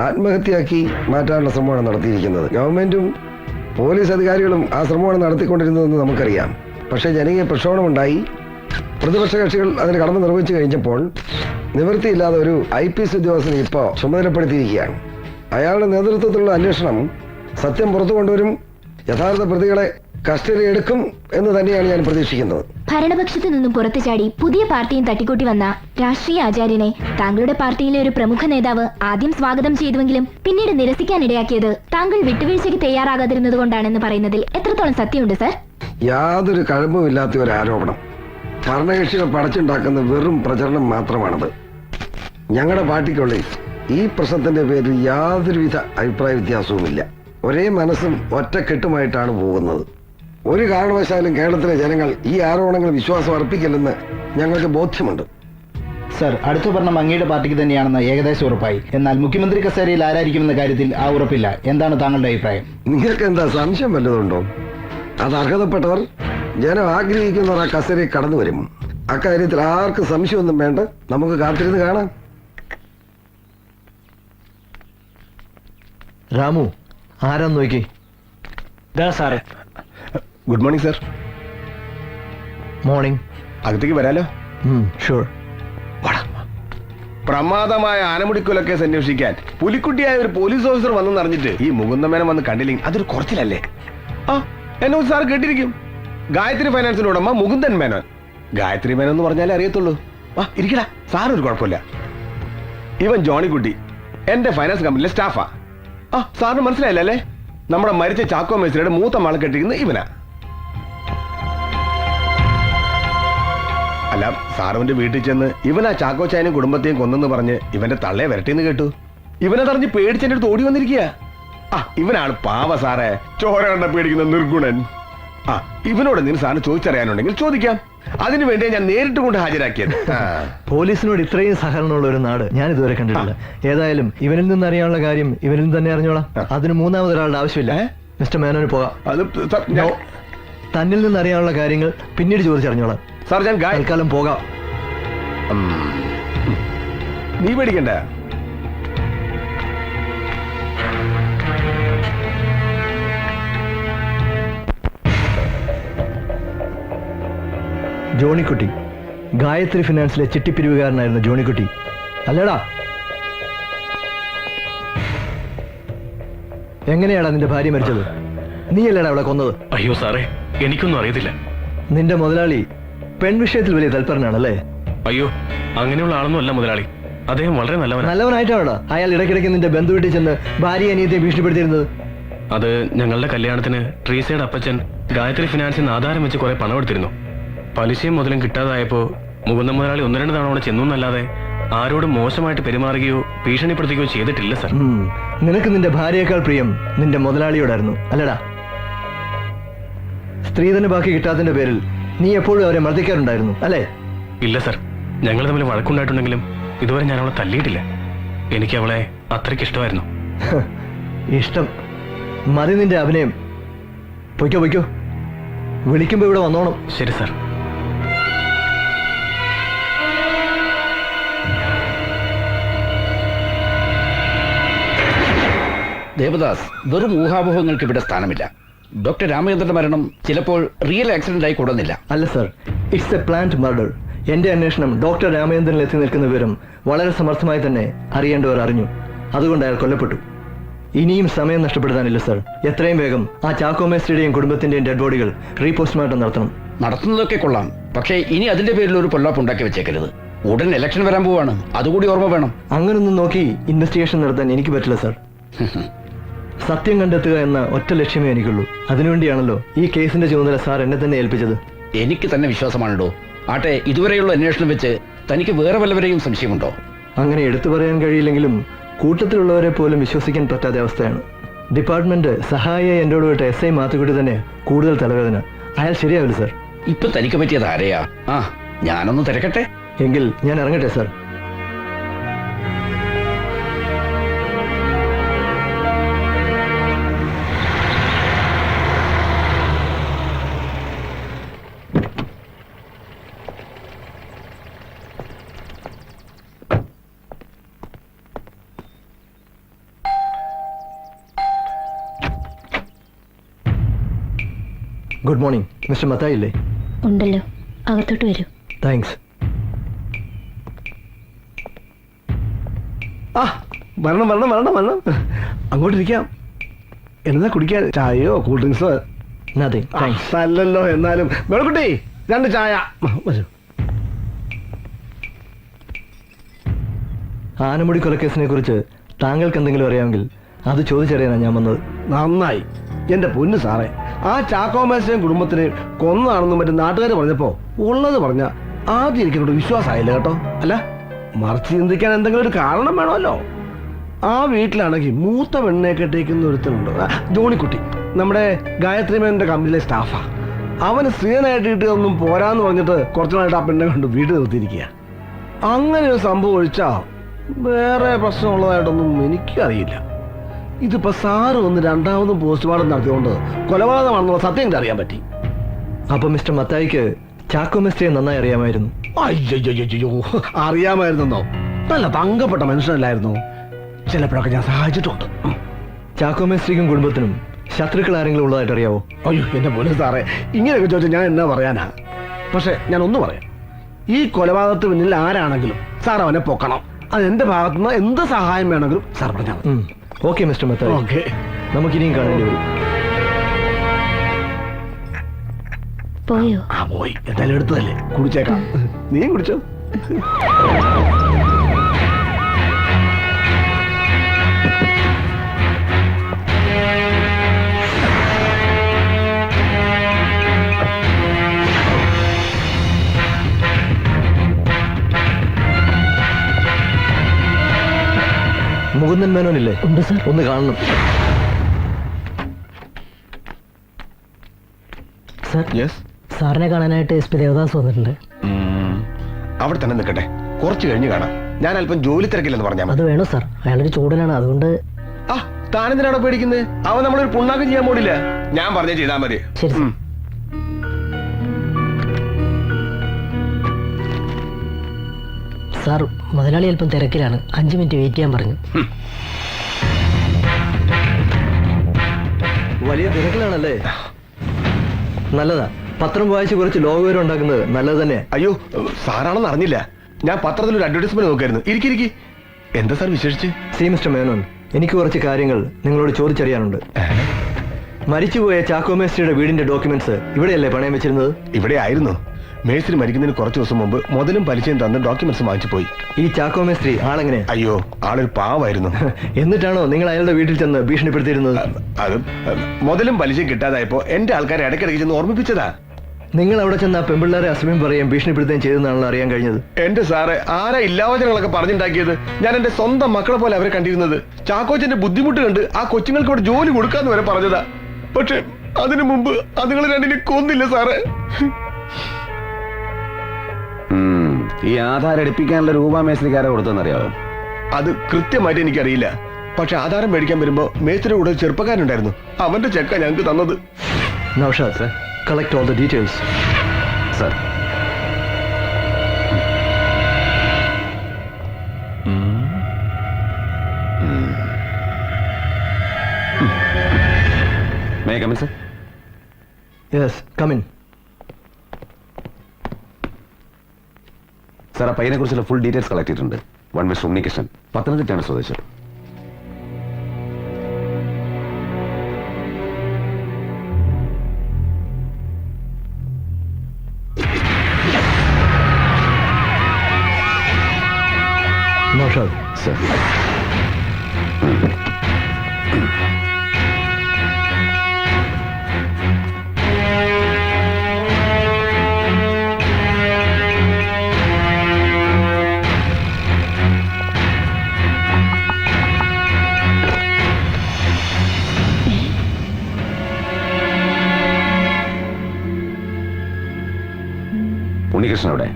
ആത്മഹത്യയാക്കി മാറ്റാനുള്ള ശ്രമമാണ് നടത്തിയിരിക്കുന്നത്. ഗവൺമെന്റും പോലീസ് അധികാരികളും ആ ശ്രമമാണ് നടത്തിക്കൊണ്ടിരുന്നതെന്ന് നമുക്കറിയാം. പക്ഷേ ജനകീയ പ്രക്ഷോഭമുണ്ടായി. പ്രതിപക്ഷ കക്ഷികൾ അതിന് കടമ നിർവഹിച്ചു കഴിഞ്ഞപ്പോൾ നിവൃത്തിയില്ലാതെ ഒരു IPS ഉദ്യോഗസ്ഥനെ ഇപ്പോൾ ചുമതലപ്പെടുത്തിയിരിക്കുകയാണ്. അയാളുടെ നേതൃത്വത്തിലുള്ള അന്വേഷണം സത്യം പുറത്തു കൊണ്ടുവരും, യഥാർത്ഥ പ്രതികളെ കസ്റ്റഡി എടുക്കും എന്ന് തന്നെയാണ് ഞാൻ പ്രതീക്ഷിക്കുന്നത്. ഭരണപക്ഷത്തു നിന്നും പുറത്തു ചാടി പുതിയ പാർട്ടിയും തട്ടിക്കൂട്ടി വന്ന രാഷ്ട്രീയ ആചാര്യനെ താങ്കളുടെ പാർട്ടിയിലെ ഒരു പ്രമുഖ നേതാവ് ആദ്യം സ്വാഗതം ചെയ്തുവെങ്കിലും പിന്നീട് നിരസിക്കാനിടയാക്കിയത് താങ്കൾ വിട്ടുവീഴ്ചയ്ക്ക് തയ്യാറാകാതിരുന്നത് കൊണ്ടാണെന്ന് പറയുന്നതിൽ എത്രത്തോളം സത്യമുണ്ട് സർ? യാതൊരു കഴമ്പുമില്ലാത്ത ഒരു ആരോപണം. ഭരണകക്ഷികൾ പടച്ചുണ്ടാക്കുന്ന വെറും പ്രചരണം മാത്രമാണത്. ഞങ്ങളുടെ പാർട്ടിക്കുള്ളിൽ ഈ പ്രശ്നത്തിന്റെ പേരിൽ യാതൊരുവിധ അഭിപ്രായ വ്യത്യാസവുമില്ല. ഒരേ മനസ്സും ഒറ്റക്കെട്ടുമായിട്ടാണ് പോകുന്നത്. ഒരു കാരണവശാലും കേരളത്തിലെ ജനങ്ങൾ ഈ ആരോപണങ്ങൾ വിശ്വാസം അർപ്പിക്കില്ലെന്ന് ഞങ്ങൾക്ക് ബോധ്യമുണ്ട്. സർ, അടുത്ത ഭരണം അങ്ങയുടെ പാർട്ടിക്ക് തന്നെയാണെന്ന് ഏകദേശം ഉറപ്പായി. എന്നാൽ മുഖ്യമന്ത്രി കസേരയിൽ ആരായിരിക്കുമെന്ന കാര്യത്തിൽ ആ ഉറപ്പില്ല. എന്താണ് താങ്കളുടെ അഭിപ്രായം? നിങ്ങൾക്ക് എന്താ സംശയം വല്ലതുണ്ടോ? അത് അർഹതപ്പെട്ടവർ, ജനം ആഗ്രഹിക്കുന്നവർ ആ കസേരയിൽ കടന്നു വരും. അക്കാര്യത്തിൽ ആർക്കും സംശയമൊന്നും വേണ്ട. നമുക്ക് കാത്തിരുന്ന് കാണാം. രാമു, ആരാന്ന് നോക്കി. സാറേ, ഗുഡ് മോർണിംഗ് സർ. മോർണിംഗ്. അകത്തേക്ക് വരാലോ? ഷുവർ. പ്രമാദമായ ആനമുടിക്കൊല കേസ് അന്വേഷിക്കാൻ പുലിക്കുട്ടിയായ ഒരു പോലീസ് ഓഫീസർ വന്നെന്ന് അറിഞ്ഞിട്ട് ഈ മുകുന്ദമേനൻ വന്ന് കണ്ടില്ലെങ്കിൽ അതൊരു കുറച്ചിലല്ലേ? ആ, എന്നെ സാർ കേട്ടിരിക്കും. ഗായത്രി ഫൈനാൻസിന്റെ ഉടമ മുകുന്ദൻ മേനോൻ. ഗായത്രി മേനോൻ എന്ന് പറഞ്ഞാലേ അറിയത്തുള്ളൂ. ആ, ഇരിക്കടാ, സാറൊരു കുഴപ്പമില്ല. ഇവൻ ജോണിക്കുട്ടി എന്റെ ഫൈനാൻസ് കമ്പനിയിലെ സ്റ്റാഫാ. ആ, സാറിന് മനസ്സിലായില്ലേ? നമ്മുടെ മരിച്ച ചാക്കോ മേസ്ത്രിയുടെ മൂത്ത മകളെ കെട്ടിയിരിക്കുന്നത് ഇവനാ. അല്ല, സാറുവിന്റെ വീട്ടിൽ ചെന്ന് ഇവനാ ചാക്കോ ചായനും കുടുംബത്തെയും കൊന്നെന്ന് പറഞ്ഞ് ഇവന്റെ തള്ളയെ വരട്ടിന്ന് കേട്ടു. ഇവനതറിഞ്ഞ് പേടിച്ചെന്റെ അടുത്ത് ഓടി വന്നിരിക്കുക. ആ, ഇവനാണ് പാവ സാറേ, ചോര കണ്ട പേടിക്കുന്ന നിർഗുണൻ. ആ, ഇവനോട് എന്തെങ്കിലും സാറിന് ചോദിച്ചറിയാനുണ്ടെങ്കിൽ ചോദിക്കാം. അതിനുവേണ്ടി ഞാൻ നേരിട്ട് കൊണ്ട് ഹാജരാക്കിയത്. പോലീസിനോട് ഇത്രയും സഹകരണമുള്ള ഒരു നാട് ഞാൻ ഇതുവരെ കണ്ടിട്ടില്ല. ഏതായാലും ഇവനിൽ നിന്ന് അറിയാനുള്ള കാര്യം ഇവനിൽ തന്നെ അറിഞ്ഞോളാം. അതിന് മൂന്നാമതൊരാളുടെ ആവശ്യമില്ല. മിസ്റ്റർ മേനോന് പോകാം. അത് തന്നിൽ നിന്ന് അറിയാനുള്ള കാര്യങ്ങൾ പിന്നീട് ചോദിച്ചറിഞ്ഞോളാം. സാർ, ഞാൻ തൽക്കാലം പോകാം. നീ പേടിക്കണ്ട. ജോണിക്കുട്ടി, ഗായത്രി ഫിനാൻസിലെ ചിട്ടിപ്പിരിവുകാരനായിരുന്ന ജോണിക്കുട്ടി അല്ലേടാ? എങ്ങനെയാടാ നിന്റെ ഭാര്യ മരിച്ചത്? നീയല്ലേടാ അവളെ കൊന്നത്? അയ്യോ സാറേ, എനിക്കൊന്നും അറിയത്തില്ല. നിന്റെ മുതലാളി പെൺവിഷയത്തിൽ വലിയ തൽപരനാണല്ലേ? അയ്യോ, അങ്ങനെയുള്ള ആളൊന്നും അല്ല മുതലാളി. അദ്ദേഹം വളരെ നല്ലവനായിട്ടാണോടാ അയാൾ ഇടയ്ക്കിടയ്ക്ക് നിന്റെ ബന്ധു വീട്ടിൽ ചെന്ന് ഭാര്യ അനിയത്തെ ഭീഷണിപ്പെടുത്തിയിരുന്നത്? അത് ഞങ്ങളുടെ കല്യാണത്തിന് ട്രീസയുടെ അപ്പച്ചൻ ഗായത്രി ഫിനാൻസിൽ നിന്ന് ആധാരം വെച്ച് കുറെ പണം എടുത്തിരുന്നു. പലിശയും മുതലും കിട്ടാതായപ്പോ മുകുന്ദ മുതലാളി 1-2 തവണ അവിടെ ചെന്നു എന്നല്ലാതെ ആരോടും മോശമായിട്ട് പെരുമാറുകയോ ഭീഷണിപ്പെടുത്തുകയോ ചെയ്തിട്ടില്ല സർ. നിനക്ക് നിന്റെ ഭാര്യയേക്കാൾ പ്രിയം നിന്റെ മുതലാളിയോടായിരുന്നു അല്ലടാ? സ്ത്രീധന ബാക്കി കിട്ടാത്തതിന്റെ പേരിൽ നീ എപ്പോഴും അവരെ മർദ്ദിക്കാറുണ്ടായിരുന്നു അല്ലേ? ഇല്ല സർ, ഞങ്ങൾ തമ്മിൽ വഴക്കുണ്ടായിട്ടുണ്ടെങ്കിലും ഇതുവരെ ഞാൻ അവളെ തല്ലിയിട്ടില്ല. എനിക്ക് അവളെ അത്രയ്ക്ക് ഇഷ്ടമായിരുന്നു. ഇഷ്ടം മതി നിന്റെ അഭിനയം. പൊയ്ക്കോ പൊയ്ക്കോ, വിളിക്കുമ്പോ ഇവിടെ വന്നോണം. ശരി സർ. ദേവദാസ്, വെറും ഊഹാപോഹങ്ങൾക്ക് ഇവിടെ സ്ഥാനമില്ല. ഡോക്ടർ രാമചന്ദ്രന്റെ മരണം ചിലപ്പോൾ റിയൽ ആക്സിഡന്റ് ആയി കൂടുന്നില്ല. അല്ല sir, it's A plant murder. എന്റെ അന്വേഷണം ഡോക്ടർ രാമചന്ദ്രനിൽ എത്തി നിൽക്കുന്ന വിവരം വളരെ സമർത്ഥമായി തന്നെ അറിയേണ്ടവർ അറിഞ്ഞു. അതുകൊണ്ട് അയാൾ കൊല്ലപ്പെട്ടു. ഇനിയും സമയം നഷ്ടപ്പെടുത്താനില്ല സർ. എത്രയും വേഗം ആ ചാക്കോ മേസ്ത്രിയുടെയും കുടുംബത്തിന്റെയും ഡെഡ് ബോഡികൾ റീപോസ്റ്റ്മോർട്ടം നടത്തണം. നടത്തുന്നതൊക്കെ കൊള്ളാം, പക്ഷേ ഇനി അതിന്റെ പേരിൽ ഒരു പൊല്ലാപ്പ് ഉണ്ടാക്കി വെച്ചേക്കരുത്. ഉടൻ ഇലക്ഷൻ വരാൻ പോവാണ്, അതുകൂടി ഓർമ്മ വേണം. അങ്ങനൊന്നും നോക്കി ഇൻവെസ്റ്റിഗേഷൻ നടത്താൻ എനിക്ക് പറ്റില്ല സർ. സത്യം കണ്ടെത്തുക എന്ന ഒറ്റ ലക്ഷ്യമേ എനിക്കുള്ളൂ. അതിനുവേണ്ടിയാണല്ലോ ഈ കേസിന്റെ ചുമതല സാർ എന്നെ തന്നെ ഏൽപ്പിച്ചത്. എനിക്ക് തന്നെ വിശ്വാസമാണല്ലോ. ആട്ടെ, ഇതുവരെയുള്ള അന്വേഷണം വെച്ച് തനിക്ക് വേറെ വല്ലവരെയും സംശയമുണ്ടോ? അങ്ങനെ എടുത്തു പറയാൻ കഴിയില്ലെങ്കിലും കൂട്ടത്തിലുള്ളവരെ പോലും വിശ്വസിക്കാൻ പറ്റാത്ത അവസ്ഥയാണ്. ഡിപ്പാർട്ട്മെന്റ് സഹായിയായി എന്നോട് വിട്ട SI മാത്തുക്കുട്ടി തന്നെ കൂടുതൽ തലവേദന. അയാൾ ശരിയാവില്ല സർ. ഇപ്പൊ തനിക്ക് പറ്റിയത് ആരെയാ? ആ, ഞാനൊന്ന് തിരക്കട്ടെ. എങ്കിൽ ഞാൻ ഇറങ്ങട്ടെ sir. Good morning. Mister Mathai ഇല്ലേ? ഉണ്ടല്ലോ, അകത്തോട്ട് വരൂ. താങ്ക്സ്. ആ, വരണം വരണം വരണം വരണം. അങ്ങോട്ടിരിക്കാം. എന്താ കുടിക്കാൻ? ചായയോ കൂൾ ഡ്രിങ്ക്സോ? Nothing thanks. അല്ലല്ലോ. എന്നാലും മേളക്കുട്ടി 2 ചായ. വരൂ. ആനമുടി കൊലക്കേസിനെ കുറിച്ച് താങ്കൾക്ക് എന്തെങ്കിലും അറിയാമെങ്കിൽ അത് ചോദിച്ചറിയാനാണ് ഞാൻ വന്നത്. നന്നായി. എന്റെ പൊന്നു സാറേ, ആ ചാക്കോ മേസ്ത്രിയും കുടുംബത്തിന് കൊന്നാണെന്നും മറ്റും നാട്ടുകാർ പറഞ്ഞപ്പോ ഉള്ളത് പറഞ്ഞ ആദ്യം എനിക്കോട് വിശ്വാസമായില്ല കേട്ടോ. അല്ല, മറിച്ച് ചിന്തിക്കാൻ എന്തെങ്കിലും ഒരു കാരണം വേണമല്ലോ. ആ വീട്ടിലാണെങ്കിൽ മൂത്ത പെണ്ണെ കെട്ടിക്കുന്ന ഒരുത്തനുണ്ട്, ജോണിക്കുട്ടി. നമ്മുടെ ഗായത്രി മേനന്റെ കമ്പനിയിലെ സ്റ്റാഫാ. അവന് സ്ത്രീനായിട്ട് കിട്ടിയതൊന്നും പോരാന്ന് പറഞ്ഞിട്ട് കുറച്ചു നാളായിട്ട് ആ പെണ്ണെ കൊണ്ട് വീട്ടിൽ നിർത്തിയിരിക്കുക. അങ്ങനെ ഒരു സംഭവം ഒഴിച്ചാ വേറെ പ്രശ്നമുള്ളതായിട്ടൊന്നും എനിക്കറിയില്ല. ഇതിപ്പോ സാറ് വന്ന് രണ്ടാമതും പോസ്റ്റ്മോർട്ടം നടത്തിയോണ്ട് കൊലപാതകമാണെന്നുള്ള സത്യം എനിക്ക് അറിയാൻ പറ്റി. അപ്പൊ മിസ്റ്റർ മത്തായിക്ക് ചാക്കോ മേസ്ത്രിയെ നന്നായി അറിയാമായിരുന്നു? അയ്യോ, അറിയാമായിരുന്നോ? നല്ല തങ്കപ്പെട്ട മനുഷ്യനല്ലായിരുന്നു. ചിലപ്പോഴൊക്കെ ഞാൻ സഹായിച്ചിട്ടുണ്ട്. ചാക്കോ മേസ്ത്രിക്കും കുടുംബത്തിനും ശത്രുക്കൾ ആരെങ്കിലും ഉള്ളതായിട്ട് അറിയാവോ? അയ്യോ എന്റെ പൊന്നു സാറേ, ഇങ്ങനെയൊക്കെ ചോദിച്ചാൽ ഞാൻ എന്നാ പറയാനാ? പക്ഷെ ഞാൻ ഒന്ന് പറയാം. ഈ കൊലപാതകത്തിന് പിന്നിൽ ആരാണെങ്കിലും സാർ അവനെ പൊക്കണം. അത് എന്റെ ഭാഗത്തുനിന്ന് എന്ത് സഹായം വേണമെങ്കിലും സാർ പറഞ്ഞാൽ മതി. Okay mister Mathai, okay. നമുക്കിനിയും കാണേണ്ടി വരും. പോയോ? ആ പോയി. എന്തായാലും എടുത്തതല്ലേ, കുടിച്ചേക്കാം. നീ കുടിച്ചോ. മുകുന്ദൻ മേനോനില്ലേ? ഉണ്ട് സർ. ഒന്ന് കാണണം. സർ, സാറിനെ കാണാനായിട്ട് SP ദേവദാസ് വന്നിട്ടുണ്ട്. അവിടെ തന്നെ നിൽക്കട്ടെ, കുറച്ച് കഴിഞ്ഞ് കാണാം. ഞാൻ അല്പം ജോലി തിരക്കില്ലെന്ന് പറഞ്ഞാൽ മതി. അത് വേണോ സാർ? അയാളൊരു ചൂടനാണ്, അതുകൊണ്ട്. ആ, താനെന്തിനാണോ പേടിക്കുന്നത്? അവൻ നമ്മളൊരു പുണ്ണാക്കം ചെയ്യാൻ പോടില്ല. ഞാൻ പറഞ്ഞേ ചെയ്താൽ മതി. ശരി സർ. സാർ, മുതലാളി അല്പം തിരക്കിലാണ്, 5 മിനിറ്റ് വെയിറ്റ് ചെയ്യാൻ പറഞ്ഞു. വലിയ തിരക്കിലാണല്ലേ? നല്ലതാ. പത്രം വായിച്ച് കുറച്ച് ലോകവിവരം ഉണ്ടാക്കുന്നത് നല്ലത് തന്നെ. അയ്യോ, സാറാണെന്ന് അറിഞ്ഞില്ല. ഞാൻ പത്രത്തിൽ ഒരു അഡ്വർടൈസ്മെന്റ് നോക്കായിരുന്നു. ഇരിക്കിരിക്കി. എന്താ സാർ വിശേഷിച്ച്? സി മിസ്റ്റർ മേനോൻ, എനിക്ക് കുറച്ച് കാര്യങ്ങൾ നിങ്ങളോട് ചോദിച്ചറിയാനുണ്ട്. മരിച്ചുപോയ ചാക്കോ മേസ്ത്രിയുടെ വീടിന്റെ ഡോക്യുമെന്റ്സ് ഇവിടെയല്ലേ പണയം വെച്ചിരുന്നത്? ഇവിടെ ആയിരുന്നു. മേസ്ത്രി മരിക്കുന്നതിന് കുറച്ച് ദിവസം മുമ്പ് മുതലും പലിശയും തന്ന് ഡോക്യുമെന്റ്സ് വാങ്ങിച്ചു പോയി. ഈ ചാക്കോ മേസ്ത്രി ആളെങ്ങനെ? അയ്യോ, ആളൊരു പാവായിരുന്നു. എന്നിട്ടാണോ നിങ്ങൾ അയാളുടെ വീട്ടിൽ ചെന്ന് ഭീഷണിപ്പെടുത്തിയിരുന്നത്? അത് മുതലും പലിശയും കിട്ടാതായപ്പോ എന്റെ ആൾക്കാരെ ഇടയ്ക്കിടയ്ക്ക് ചെന്ന് ഓർമ്മിപ്പിച്ചതാ. നിങ്ങൾ അവിടെ ചെന്ന് ആ പെമ്പിള്ളേരെ അസമയം പറയുകയും ഭീഷണിപ്പെടുത്തുകയും ചെയ്തെന്നാണല്ലോ അറിയാൻ കഴിഞ്ഞത്. എന്റെ സാറേ, ആരാ ഇല്ലാവചനങ്ങളൊക്കെ പറഞ്ഞുണ്ടാക്കിയത്? ഞാൻ എന്റെ സ്വന്തം മക്കളെ പോലെ അവരെ കണ്ടിരുന്നത്. ചാക്കോച്ചന്റെ ബുദ്ധിമുട്ട് കണ്ട് ആ കൊച്ചുങ്ങൾക്ക് ഇവിടെ ജോലി കൊടുക്കാന്ന് വരെ പറഞ്ഞതാ. പക്ഷെ അതിനു മുമ്പ് അതുങ്ങൾ രണ്ടിനെ കൊന്നില്ല സാറേ. ഈ ആധാരം എടുപ്പിക്കാനുള്ള രൂപ മേസ്ത്രിക്കാരെ കൊടുത്തെന്നറിയാവോ? അത് കൃത്യമായിട്ട് എനിക്കറിയില്ല. പക്ഷെ ആധാരം മേടിക്കാൻ വരുമ്പോ മേസ്ത്രി കൂടെ ചെറുപ്പക്കാരുണ്ടായിരുന്നു. അവന്റെ ചെക്ക ഞങ്ങൾക്ക് തന്നത്. Naushad sir, collect all the details. Sir, may come in sir? Yes, come in. Sir, ആ പയ്യനെ കുറിച്ചുള്ള ഫുൾ ഡീറ്റെയിൽസ് കളക്ട് ചെയ്തിട്ടുണ്ട്. വൺ മിസ്റ്റർ ഉണ്ണികൃഷ്ണൻ, പത്തനംതിട്ടയാണ് സ്വദേശം. നൗഷാദ് സർ, ഉണ്ണികൃഷ്ണൻ അവിടെ?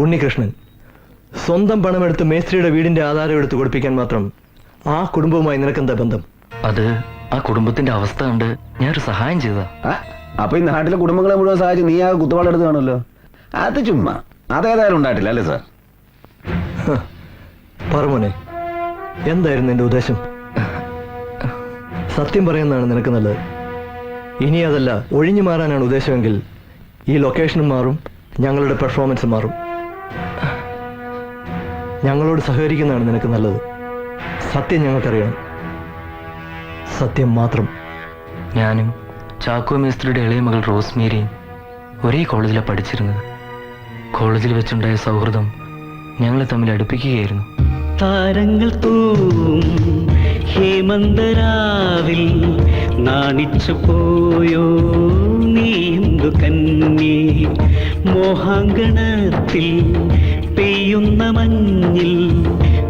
ഉണ്ണികൃഷ്ണൻ സ്വന്തം പണമെടുത്ത് മേസ്ത്രിയുടെ വീടിന്റെ ആധാരം എടുത്ത് കൊടുപ്പിക്കാൻ മാത്രം ആ കുടുംബവുമായി നിനക്കെന്താ ബന്ധം? അത് ആ കുടുംബത്തിന്റെ അവസ്ഥ കണ്ട് ഞാനൊരു സഹായം ചെയ്തതാ. അപ്പൊ ഈ നാട്ടിലെ കുടുംബങ്ങളെ മുഴുവൻ സഹായിച്ച് നീ ആ കുത്തുവാളെടുത്ത് കാണുമല്ലോ. അത് ചുമ്മാ, അതേതായാലും ഉണ്ടായിട്ടില്ല അല്ലേ സാർ? പറമോനെ, എന്തായിരുന്നു എന്റെ ഉദ്ദേശം? സത്യം പറയുന്നതാണ് നിനക്ക് നല്ലത്. ഇനി അതല്ല, ഒഴിഞ്ഞു മാറാനാണ് ഉദ്ദേശമെങ്കിൽ ഈ ലൊക്കേഷനും മാറും, ഞങ്ങളുടെ പെർഫോമൻസ് മാറും. ഞങ്ങളോട് സഹകരിക്കുന്നതാണ് നിനക്ക് നല്ലത്. സത്യം ഞങ്ങൾക്കറിയണം, സത്യം മാത്രം. ഞാനും ചാക്കോ മേസ്ത്രിയുടെ ഇളയ മകൾ റോസ്മേരിയും ഒരേ കോളേജിലാണ് പഠിച്ചിരുന്നത്. കോളേജിൽ വെച്ചുണ്ടായ സൗഹൃദം ഞങ്ങളെ തമ്മിൽ അടുപ്പിക്കുകയായിരുന്നു. താരങ്ങൾ തൂവും ഹേമന്തരാവിൽ നാണിച്ചു പോയോ നീ എന്തു കന്യേ, മോഹാങ്കണത്തിൽ പെയ്യുന്ന മഞ്ഞിൽ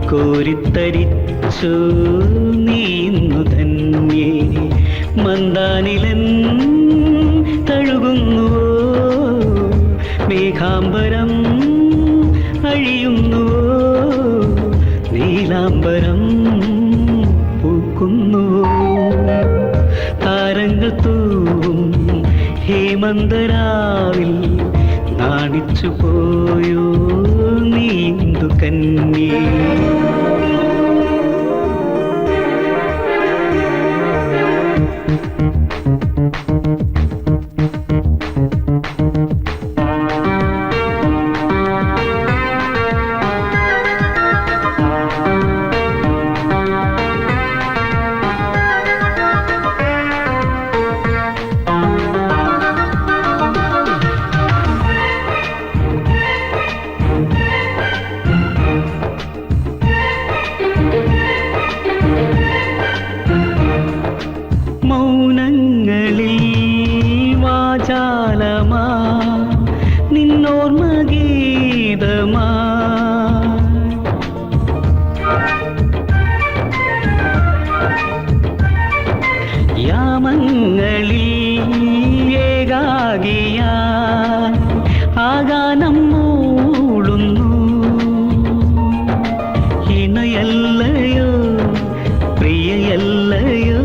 കോരിത്തരിച്ചു നീ ഇന്നു ധന്യേ, മന്ദാനിലൻ തഴുകുന്നുവോ മേഘാംബരം അഴിയുന്നുവോ നീലാംബരം പൂക്കുന്നുവോ, താരങ്ങൾ തൂവും ഹേമന്തരാവിൽ നാണിച്ചു പോയോ നീ എന്തു കന്യേ. മൗനങ്ങളിൽ വാചാലമാ നിന്നോർമ്മ ഗീതമാ, യാമങ്ങളിൽ ഏകാകിയാ ആഗാനം മൂളുന്നു, ഇണയല്ലയോ പ്രിയയല്ലയോ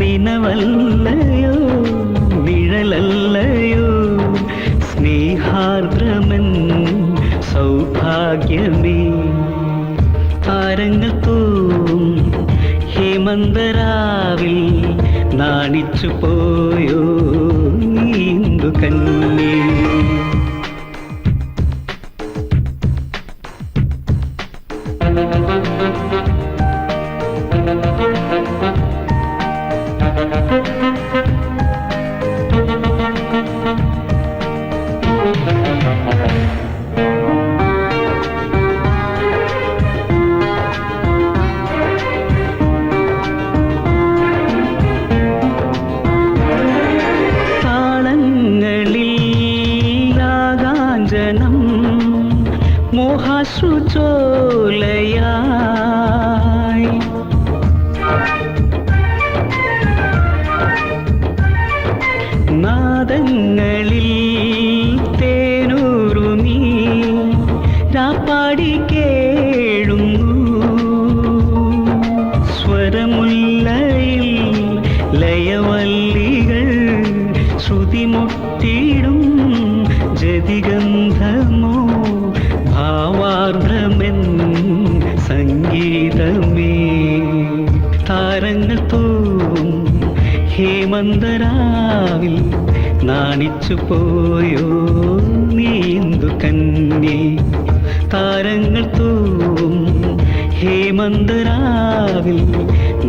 നിനവല്ലയോ നിഴലല്ലയോ സ്നേഹാർദ്രമൻ സൗഭാഗ്യമേ, താരങ്ങൾ തൂവും ഹേമന്തരാവിൽ നാണിച്ചു പോയോ നീ എന്തു കന്യേ. നാദങ്ങളിൽ തേനൂറുമീ രാപ്പാടി കേഴുന്നു സ്വരമുല്ലയിൽ ലയവല്ലികൾ ശ്രുതിമുട്ടിടും ജതിഗന്ധമോ ഭാവാർദ്രമെൻ സംഗീതമേ താരങ്ങൾ തോറും ഹേമന്തരാവിൽ നാണിച്ചു പോയോ നീന്തു കന്യേ താരങ്ങൾ തോറും ഹേമന്തരാവിൽ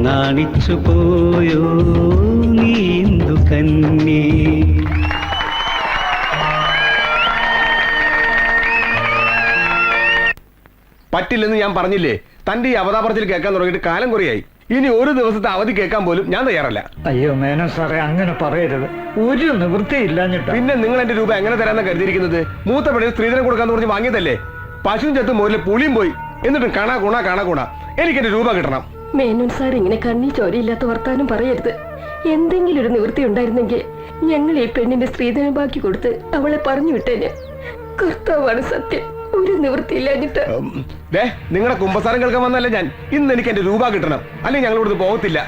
നാണിച്ചു പോയോ നീന്തു കന്യേ. പറ്റില്ലെന്ന് ഞാൻ പറഞ്ഞില്ലേ? തന്റെ ഈ അവതാപറച്ചിൽ കേൾക്കാൻ തുടങ്ങിയിട്ട് കാലം കുറയായി. ഇനി ഒരു ദിവസത്തെ അവധി കേൾക്കാൻ പോലും ഞാൻ തയ്യാറല്ല. അയ്യോ മേനോൻ സാറേ, അങ്ങനെ പറയരുത്. ഒരു നിവൃത്തിയില്ലാഞ്ഞിട്ട്. പിന്നെ നിങ്ങൾ എന്റെ രൂപ എങ്ങനെ തരാന്ന് കരുതിയിരിക്കുന്നത്? മൂത്ത പെണ്ണിന് സ്ത്രീധനം കൊടുക്കാന്ന് പറഞ്ഞ് വാങ്ങിയതല്ലേ? പശുവും ചത്തും മോരിലെ പുളിയും പോയി. എന്നിട്ടും കാണാ ഗുണ എനിക്ക് എന്റെ രൂപ കിട്ടണം. മേനോൻ സാർ ഇങ്ങനെ കണ്ണി ചോരയില്ലാത്ത വർത്താനം പറയരുത്. എന്തെങ്കിലും ഒരു നിവൃത്തി ഉണ്ടായിരുന്നെങ്കിൽ ഞങ്ങൾ ഈ പെണ്ണിന്റെ സ്ത്രീധനം ബാക്കി കൊടുത്ത് അവളെ പറഞ്ഞു വിട്ടേനെ. കർത്താവാണ് സത്യം, ഒരു നിവൃത്തിയില്ലാഞ്ഞിട്ട്. നിങ്ങളുടെ കുമ്പസാരം കേൾക്കാൻ വന്നല്ല ഞാൻ. ഇന്ന് എനിക്ക് എന്റെ രൂപ കിട്ടണം, അല്ലെങ്കിൽ ഞങ്ങൾ ഇവിടുന്ന് പോകത്തില്ല.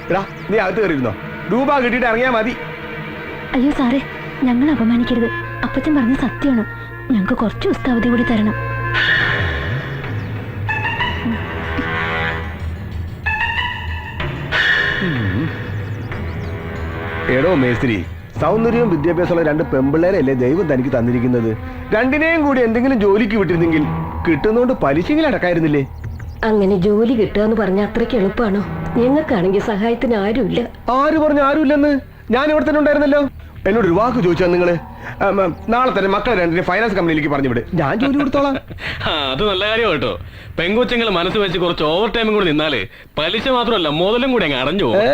എടാ, നീ അകത്ത് കയറിയിരുന്നോ? രൂപ കിട്ടിയിട്ട് ഇറങ്ങിയാ മതി. അയ്യോ സാറേ, ഞങ്ങൾ അപമാനിക്കരുത്. അപ്പച്ചൻ പറഞ്ഞ സത്യമാണ്. ഞങ്ങൾക്ക് കുറച്ച് ദിവസത്തെ അവധി കൂടി തരണം. എടോ മേസ്ത്രി, സൗന്ദര്യവും വിദ്യാഭ്യാസമുള്ള രണ്ട് പെമ്പിള്ളേരല്ലേ ദൈവം തനിക്ക് തന്നിരിക്കുന്നത്. രണ്ടിനെയും കൂടി എന്തെങ്കിലും ജോലിക്ക് വിട്ടിരുന്നെങ്കിൽ കിട്ടുന്നോണ്ട് പലിശയെങ്കിലും അടക്കായിരുന്നില്ലേ? അങ്ങനെ ജോലി കിട്ടുക എന്ന് പറഞ്ഞ അത്രയ്ക്ക് എളുപ്പമാണോ? ഞങ്ങൾക്കാണെങ്കിൽ സഹായത്തിന് ആരുമില്ല. ആര് പറഞ്ഞു ആരുമില്ലെന്ന്? ഞാൻ ഇവിടെ തന്നെ ഉണ്ടായിരുന്നല്ലോ. എന്നോട് ഒരു വാക്ക് ചോദിച്ചാൽ നിങ്ങള് നാളെ തന്നെ മക്കളെ രണ്ടിനെ ഫൈനാൻസ് കമ്പനിയിലേക്ക് പറഞ്ഞു വിട്, ഞാൻ ജോലി കൊടുത്തോളാം. അത് നല്ല കാര്യം കേട്ടോ. പെങ്കൊച്ചങ്ങൾ മനസ്സ് വെച്ച് കുറച്ച് ഓവർ ടൈമും കൂടി നിന്നാല് പലിശ മാത്രമല്ല മുതലും കൂടി അങ്ങ് അടഞ്ഞു പോകും.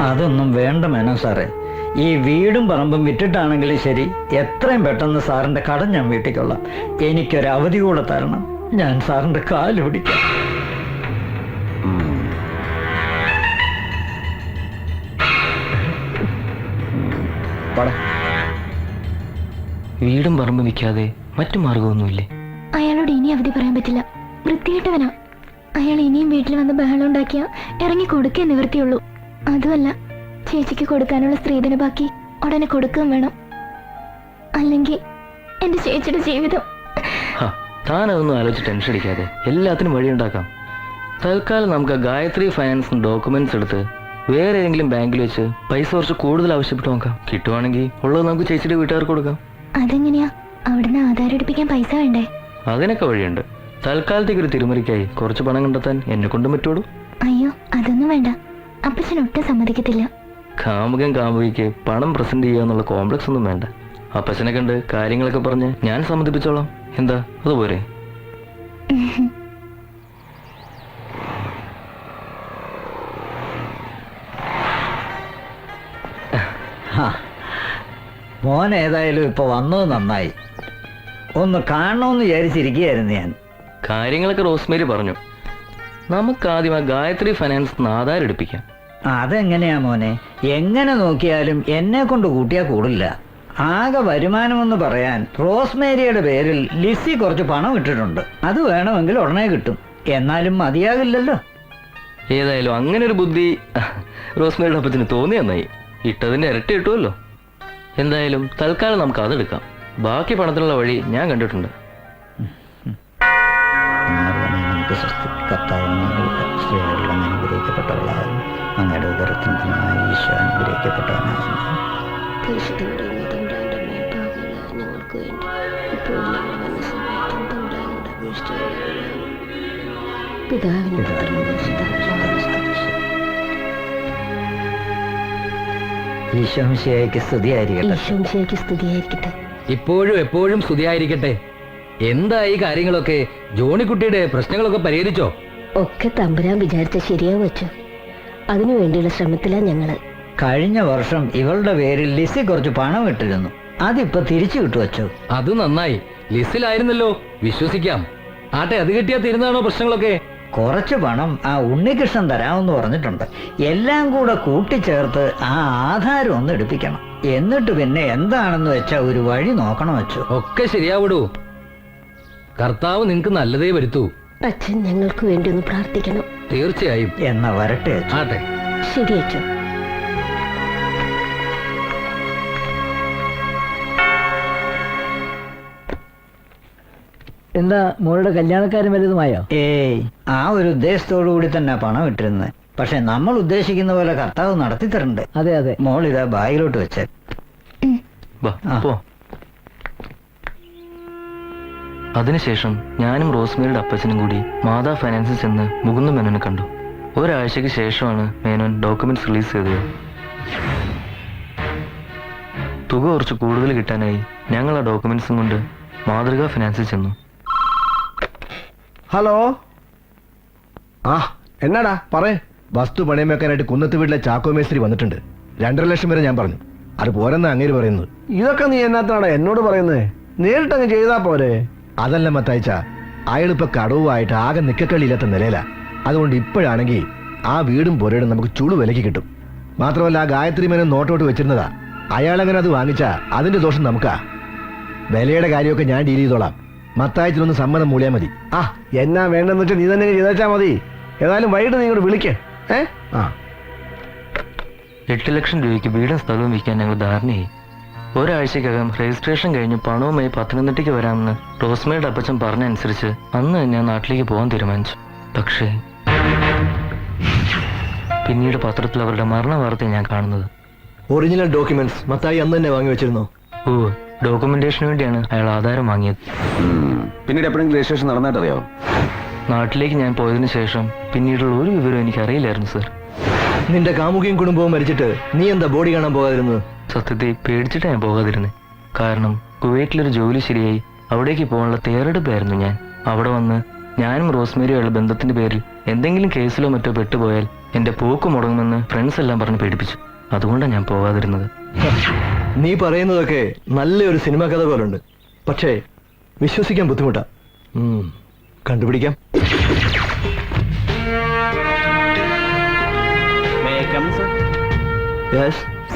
അതൊന്നും വേണ്ട മേനോൻ സാറേ. ഈ വീടും പറമ്പും വിറ്റിട്ടാണെങ്കിലും ശരി, എത്രയും പെട്ടെന്ന് സാറിന്റെ കടം ഞാൻ വീട്ടിക്കൊള്ളാം. എനിക്കൊരു അവധി കൂടെ തരണം. ഞാൻ സാറിന്റെ കാല് പിടിക്കാം. വീടും പറമ്പും വിൽക്കാതെ മറ്റു മാർഗമൊന്നുമില്ലേ? അയാളോട് ഇനി അവധി പറയാൻ പറ്റില്ല. വൃത്തികെട്ടവനാ അയാൾ. ഇനിയും വീട്ടിൽ വന്ന് ബഹളം ഉണ്ടാക്കിയാ ഇറങ്ങി കൊടുക്കേ നിവൃത്തിയുള്ളൂ. അതുമല്ല, ചേച്ചിക്ക് കൊടുക്കാനുള്ള സ്ത്രീധന ബാക്കി ഉടനെ കൊടുക്കുകയും വേണം. അല്ലെങ്കിൽ എന്റെ ചേച്ചിയുടെ ജീവിതം. താനതൊന്നും ആലോചിച്ച് ടെൻഷൻ അടിക്കാതെ, എല്ലാത്തിനും വഴിയുണ്ടാക്കാം. തൽക്കാലം നമുക്ക് ഗായത്രി ഫൈനാൻസ് ഡോക്യുമെന്റ്സ് എടുത്ത് വേറെ ഏതെങ്കിലും ബാങ്കിൽ വെച്ച് പൈസ കുറച്ച് കൂടുതൽ ആവശ്യപ്പെട്ട് നോക്കാം. കിട്ടുവാണെങ്കിൽ ഉള്ളത് നമുക്ക് ചേച്ചിയുടെ വീട്ടുകാർക്ക് കൊടുക്കാം. അതെങ്ങനെയാ? അവിടുന്ന് ആധാരം എടുപ്പിക്കാൻ പൈസ വേണ്ടേ? അതിനൊക്കെ വഴിയുണ്ട്. തൽക്കാലത്തേക്ക് ഒരു തിരുമറിക്കായി കുറച്ച് പണം കണ്ടെത്താൻ എന്നെ കൊണ്ടും പറ്റുള്ളൂ. അയ്യോ, അതൊന്നും വേണ്ട. അപ്പച്ചൻ ഒട്ടും സമ്മതിക്കത്തില്ല. കാമുകൻ കാമുകിക്ക് പണം പ്രസന്റ് ചെയ്യുക എന്നുള്ള കോംപ്ലക്സ് ഒന്നും വേണ്ട. അപ്പച്ചനെ കണ്ട് കാര്യങ്ങളൊക്കെ പറഞ്ഞ് ഞാൻ സമ്മതിപ്പിച്ചോളാം. എന്താ, അതുപോലെ? മോൻ ഏതായാലും ഇപ്പൊ വന്നത് നന്നായി. ഒന്ന് കാണണമെന്ന് വിചാരിച്ചിരിക്കുകയായിരുന്നു ഞാൻ. കാര്യങ്ങളൊക്കെ റോസ്മേരി പറഞ്ഞു. നമുക്ക് ആദ്യം ആ ഗായത്രി ഫൈനാൻസ് ആധാരം എടുപ്പിക്കാം. അതെങ്ങനെയാ മോനെ? എങ്ങനെ നോക്കിയാലും എന്നെ കൊണ്ട് കൂട്ടിയാൽ കൂടില്ല. ആകെ വരുമാനമെന്ന് പറയാൻ റോസ്മേരിയുടെ പേരിൽ ലിസി കുറച്ച് പണം ഇട്ടിട്ടുണ്ട്. അത് വേണമെങ്കിൽ ഉടനെ കിട്ടും. എന്നാലും മതിയാകില്ലല്ലോ. ഏതായാലും അങ്ങനെ ഒരു ബുദ്ധി റോസ്മേരിയുടെ അപ്പത്തിന് തോന്നി നന്നായി. ഇട്ടതിന്റെ ഇരട്ടി കിട്ടുമല്ലോ. എന്തായാലും തൽക്കാലം നമുക്ക് അതെടുക്കാം. ബാക്കി പണത്തിനുള്ള വഴി ഞാൻ കണ്ടിട്ടുണ്ട്. സ്ത്രീകളിലും അനുഗ്രഹിക്കപ്പെട്ടവളാകുന്നു. അങ്ങയുടെ ഉദരത്തിന് ഈശോ അനുഗ്രഹിക്കപ്പെട്ടവനാകുന്നു. ഞങ്ങൾക്ക് വേണ്ടി ഇപ്പോൾ പിതാവിനും ഈശോമിശിഹായ്ക്ക് സ്തുതിയായിരിക്കട്ടെ. ഈശോമിശിഹായ്ക്ക് സ്തുതിയായിരിക്കട്ടെ. ഇപ്പോഴും എപ്പോഴും സ്തുതിയായിരിക്കട്ടെ. എന്തായി കാര്യങ്ങളൊക്കെ? ജോണിക്കുട്ടിയുടെ പ്രശ്നങ്ങളൊക്കെ പരിഹരിച്ചോ? ഒക്കെ തമ്പുരാൻ വിചാരിച്ച ശരിയാവും വെച്ചു. അതിനു വേണ്ടിയുള്ള ശ്രമത്തിലാ ഞങ്ങള്. കഴിഞ്ഞ വർഷം ഇവളുടെ പേരിൽ ലിസി കുറച്ച് പണം ഇട്ടിരുന്നു. അതിപ്പോ തിരിച്ചു കിട്ടു വച്ചോ. അത് നന്നായി. ലിസ്റ്റിലായിരുന്നല്ലോ, വിശ്വസിക്കാം. ആട്ടെ, അത് കിട്ടിയാ തീരുന്നതാണോ പ്രശ്നങ്ങളൊക്കെ? കുറച്ച് പണം ആ ഉണ്ണികൃഷ്ണൻ തരാമെന്ന് പറഞ്ഞിട്ടുണ്ട്. എല്ലാം കൂടെ കൂട്ടിച്ചേർത്ത് ആ ആധാരം ഒന്ന് എടുപ്പിക്കണം. എന്നിട്ട് പിന്നെ എന്താണെന്ന് വെച്ചാ ഒരു വഴി നോക്കണം വെച്ചു. ഒക്കെ ശരിയാവിടൂ. കർത്താവ് നിനക്ക് നല്ലതേ വരുത്തൂ. അച്ഛൻ ഞങ്ങൾക്ക് വേണ്ടി ഒന്ന് പ്രാർത്ഥിക്കണം. തീർച്ചയായും. എന്നാ വരട്ടെ. ആട്ടെ. ശരി അച്ഛൻ. എന്താ മോളുടെ കല്യാണക്കാരും വലുതുമായോ? ഏയ്, ആ ഒരു ഉദ്ദേശത്തോടു കൂടി തന്നെ പണം ഇട്ടിരുന്നത്. പക്ഷെ നമ്മൾ ഉദ്ദേശിക്കുന്ന പോലെ കർത്താവ് നടത്തി തരണ്ട്. അതെ അതെ. മോൾ ഇതാ ബാഗിലോട്ട് വെച്ചേ. അതിനുശേഷം ഞാനും റോസ്മേരിയുടെ അപ്പച്ചനും കൂടി മാതാ ഫൈനാൻസിൽ ചെന്ന് മുകുന്ദ മേനോനെ കണ്ടു. ഒരാഴ്ചയ്ക്ക് ശേഷമാണ് മേനോൻ ഡോക്യുമെന്റ്സ് റിലീസ് ചെയ്തത്. തുക കുറച്ച് കൂടുതൽ കിട്ടാനായി ഞങ്ങൾ ആ ഡോക്യുമെന്റ്സും കൊണ്ട് മാതൃകാ ഫിനാൻസിൽ ചെന്നു. ഹലോ. ആ എന്നാടാ പറയേ. വസ്തു പണയം വെക്കാനായിട്ട് കുന്നത്ത് വീട്ടിലെ ചാക്കോ മേസ്ത്രി വന്നിട്ടുണ്ട്. 2.5 ലക്ഷം വരെ ഞാൻ പറഞ്ഞു. അത് പോരെന്നാ അങ്ങേര് പറയുന്നത്. ഇതൊക്കെ നീ എന്നാത്താടാ എന്നോട് പറയുന്നത്? നേരിട്ടങ്ങ് ചെയ്താ പോരെ. അതല്ല മത്തായിച്ച, അയാളിപ്പോ കടവുമായിട്ട് ആകെ നിക്കക്കളിയില്ലാത്ത നിലയിലാ. അതുകൊണ്ട് ഇപ്പോഴാണെങ്കിൽ ആ വീടും പുരയിടും നമുക്ക് ചുളു വിലക്ക് കിട്ടും. മാത്രമല്ല ആ ഗായത്രി മേനോൻ നോട്ടോട്ട് വെച്ചിരുന്നതാ. അയാളങ്ങനെ അത് വാങ്ങിച്ചാ അതിന്റെ ദോഷം നമുക്കാ. വിലയുടെ കാര്യമൊക്കെ ഞാൻ ഡീൽ ചെയ്തോളാം. മത്തായത്തിനൊന്ന് സമ്മതം മൂളിയാൽ മതി. ആ എന്നാ വേണ്ടെന്ന് വെച്ചാൽ നീ തന്നെ ചെയ്താച്ചാ മതി. ഏതായാലും വൈകിട്ട് നീ ഇങ്ങോട്ട് വിളിക്കേ. 8 ലക്ഷം രൂപയ്ക്ക് വീടും സ്ഥലവും വിൽക്കാൻ ഞങ്ങൾ ധാരണയായി. ഒരാഴ്ചക്കകം രജിസ്ട്രേഷൻ കഴിഞ്ഞ് പണവുമായി പത്തനംതിട്ടയ്ക്ക് വരാമെന്ന് റോസ്മേയുടെ അപ്പച്ചൻ പറഞ്ഞനുസരിച്ച് അന്ന് തന്നെ നാട്ടിലേക്ക് പോകാൻ തീരുമാനിച്ചു. പക്ഷേ പിന്നീട് പത്രത്തിൽ അവരുടെ മരണ വാർത്ത ഞാൻ കാണുന്നത്. ഒറിജിനൽ ഡോക്യുമെന്റ്സ് മത്തായി അന്ന് തന്നെ വാങ്ങി വെച്ചിരുന്നു. ഓ, ഡോക്യുമെന്റേഷന് വേണ്ടിയാണ് അയാൾ ആധാരം വാങ്ങിയത്. പിന്നീട് എപ്പോഴെങ്കിലും രജിസ്ട്രേഷൻ നടന്നായിട്ടറിയാവോ? നാട്ടിലേക്ക് ഞാൻ പോയതിനു ശേഷം പിന്നീടുള്ള ഒരു വിവരം എനിക്ക് അറിയില്ലായിരുന്നു സർ. നിന്റെ കാമുകിയും കുടുംബവും മരിച്ചിട്ട് നീ എന്താ ബോഡി കാണാൻ പോകാതിരുന്നത്? സത്യത്തെ പേടിച്ചിട്ടാണ് ഞാൻ പോകാതിരുന്നത്. കാരണം കുവൈറ്റിലൊരു ജോലി ശരിയായി അവിടേക്ക് പോകാനുള്ള തയ്യാറെടുപ്പായിരുന്നു ഞാൻ. അവിടെ വന്ന് ഞാനും റോസ്മേരിയുള്ള ബന്ധത്തിന്റെ പേരിൽ എന്തെങ്കിലും കേസിലോ മറ്റോ പെട്ടുപോയാൽ എന്റെ പോക്ക് മുടങ്ങുമെന്ന് ഫ്രണ്ട്സ് എല്ലാം പറഞ്ഞ് പേടിപ്പിച്ചു. അതുകൊണ്ടാണ് ഞാൻ പോകാതിരുന്നത്. നീ പറയുന്നതൊക്കെ നല്ലൊരു സിനിമ കഥ പോലുണ്ട്. പക്ഷേ വിശ്വസിക്കാൻ ബുദ്ധിമുട്ടാ. കണ്ടുപിടിക്കാം.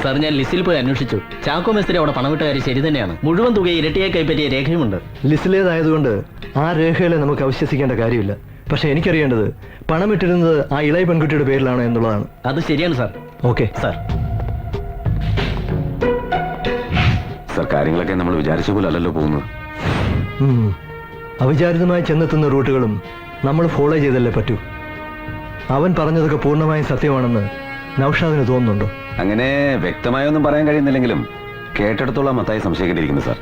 സാർ, ഞാൻ ലിസ്റ്റിൽ പോയി അന്വേഷിച്ചു. ചാക്കോ മേസ്ത്രി അവിടെ പണമിട്ട കാര്യം ശരി തന്നെയാണ്. മുഴുവൻ തുക ഇരട്ടിയായി കൈപ്പറ്റിയ രേഖയുമുണ്ട്. ലിസ്റ്റിലേതായതുകൊണ്ട് ആ രേഖകളെ നമുക്ക് അവിശ്വസിക്കേണ്ട കാര്യമില്ല. പക്ഷെ എനിക്കറിയേണ്ടത് പണമിട്ടിരുന്നത് ആ ഇളയ പെൺകുട്ടിയുടെ പേരിലാണോ എന്നുള്ളതാണ്. അത് ശരിയാണ് സാർ. Okay sir. സർ, കാര്യങ്ങളൊക്കെ നമ്മൾ വിചാരിച്ച പോലെ അല്ലല്ലോ പോകുന്നത്. അവിചാരിതമായി ചെന്നെത്തുന്ന റൂട്ടുകളും നമ്മൾ ഫോളോ ചെയ്തല്ലേ പറ്റൂ. അവൻ പറഞ്ഞതൊക്കെ പൂർണ്ണമായും സത്യമാണെന്ന് നൗഷാദിന് തോന്നുന്നുണ്ടോ? അങ്ങനെ വ്യക്തമായൊന്നും പറയാൻ കഴിയുന്നില്ലെങ്കിലും കേട്ടെടുത്തോളം മത്തായി സംശയിക്കേണ്ടിയിരിക്കുന്നു സാർ.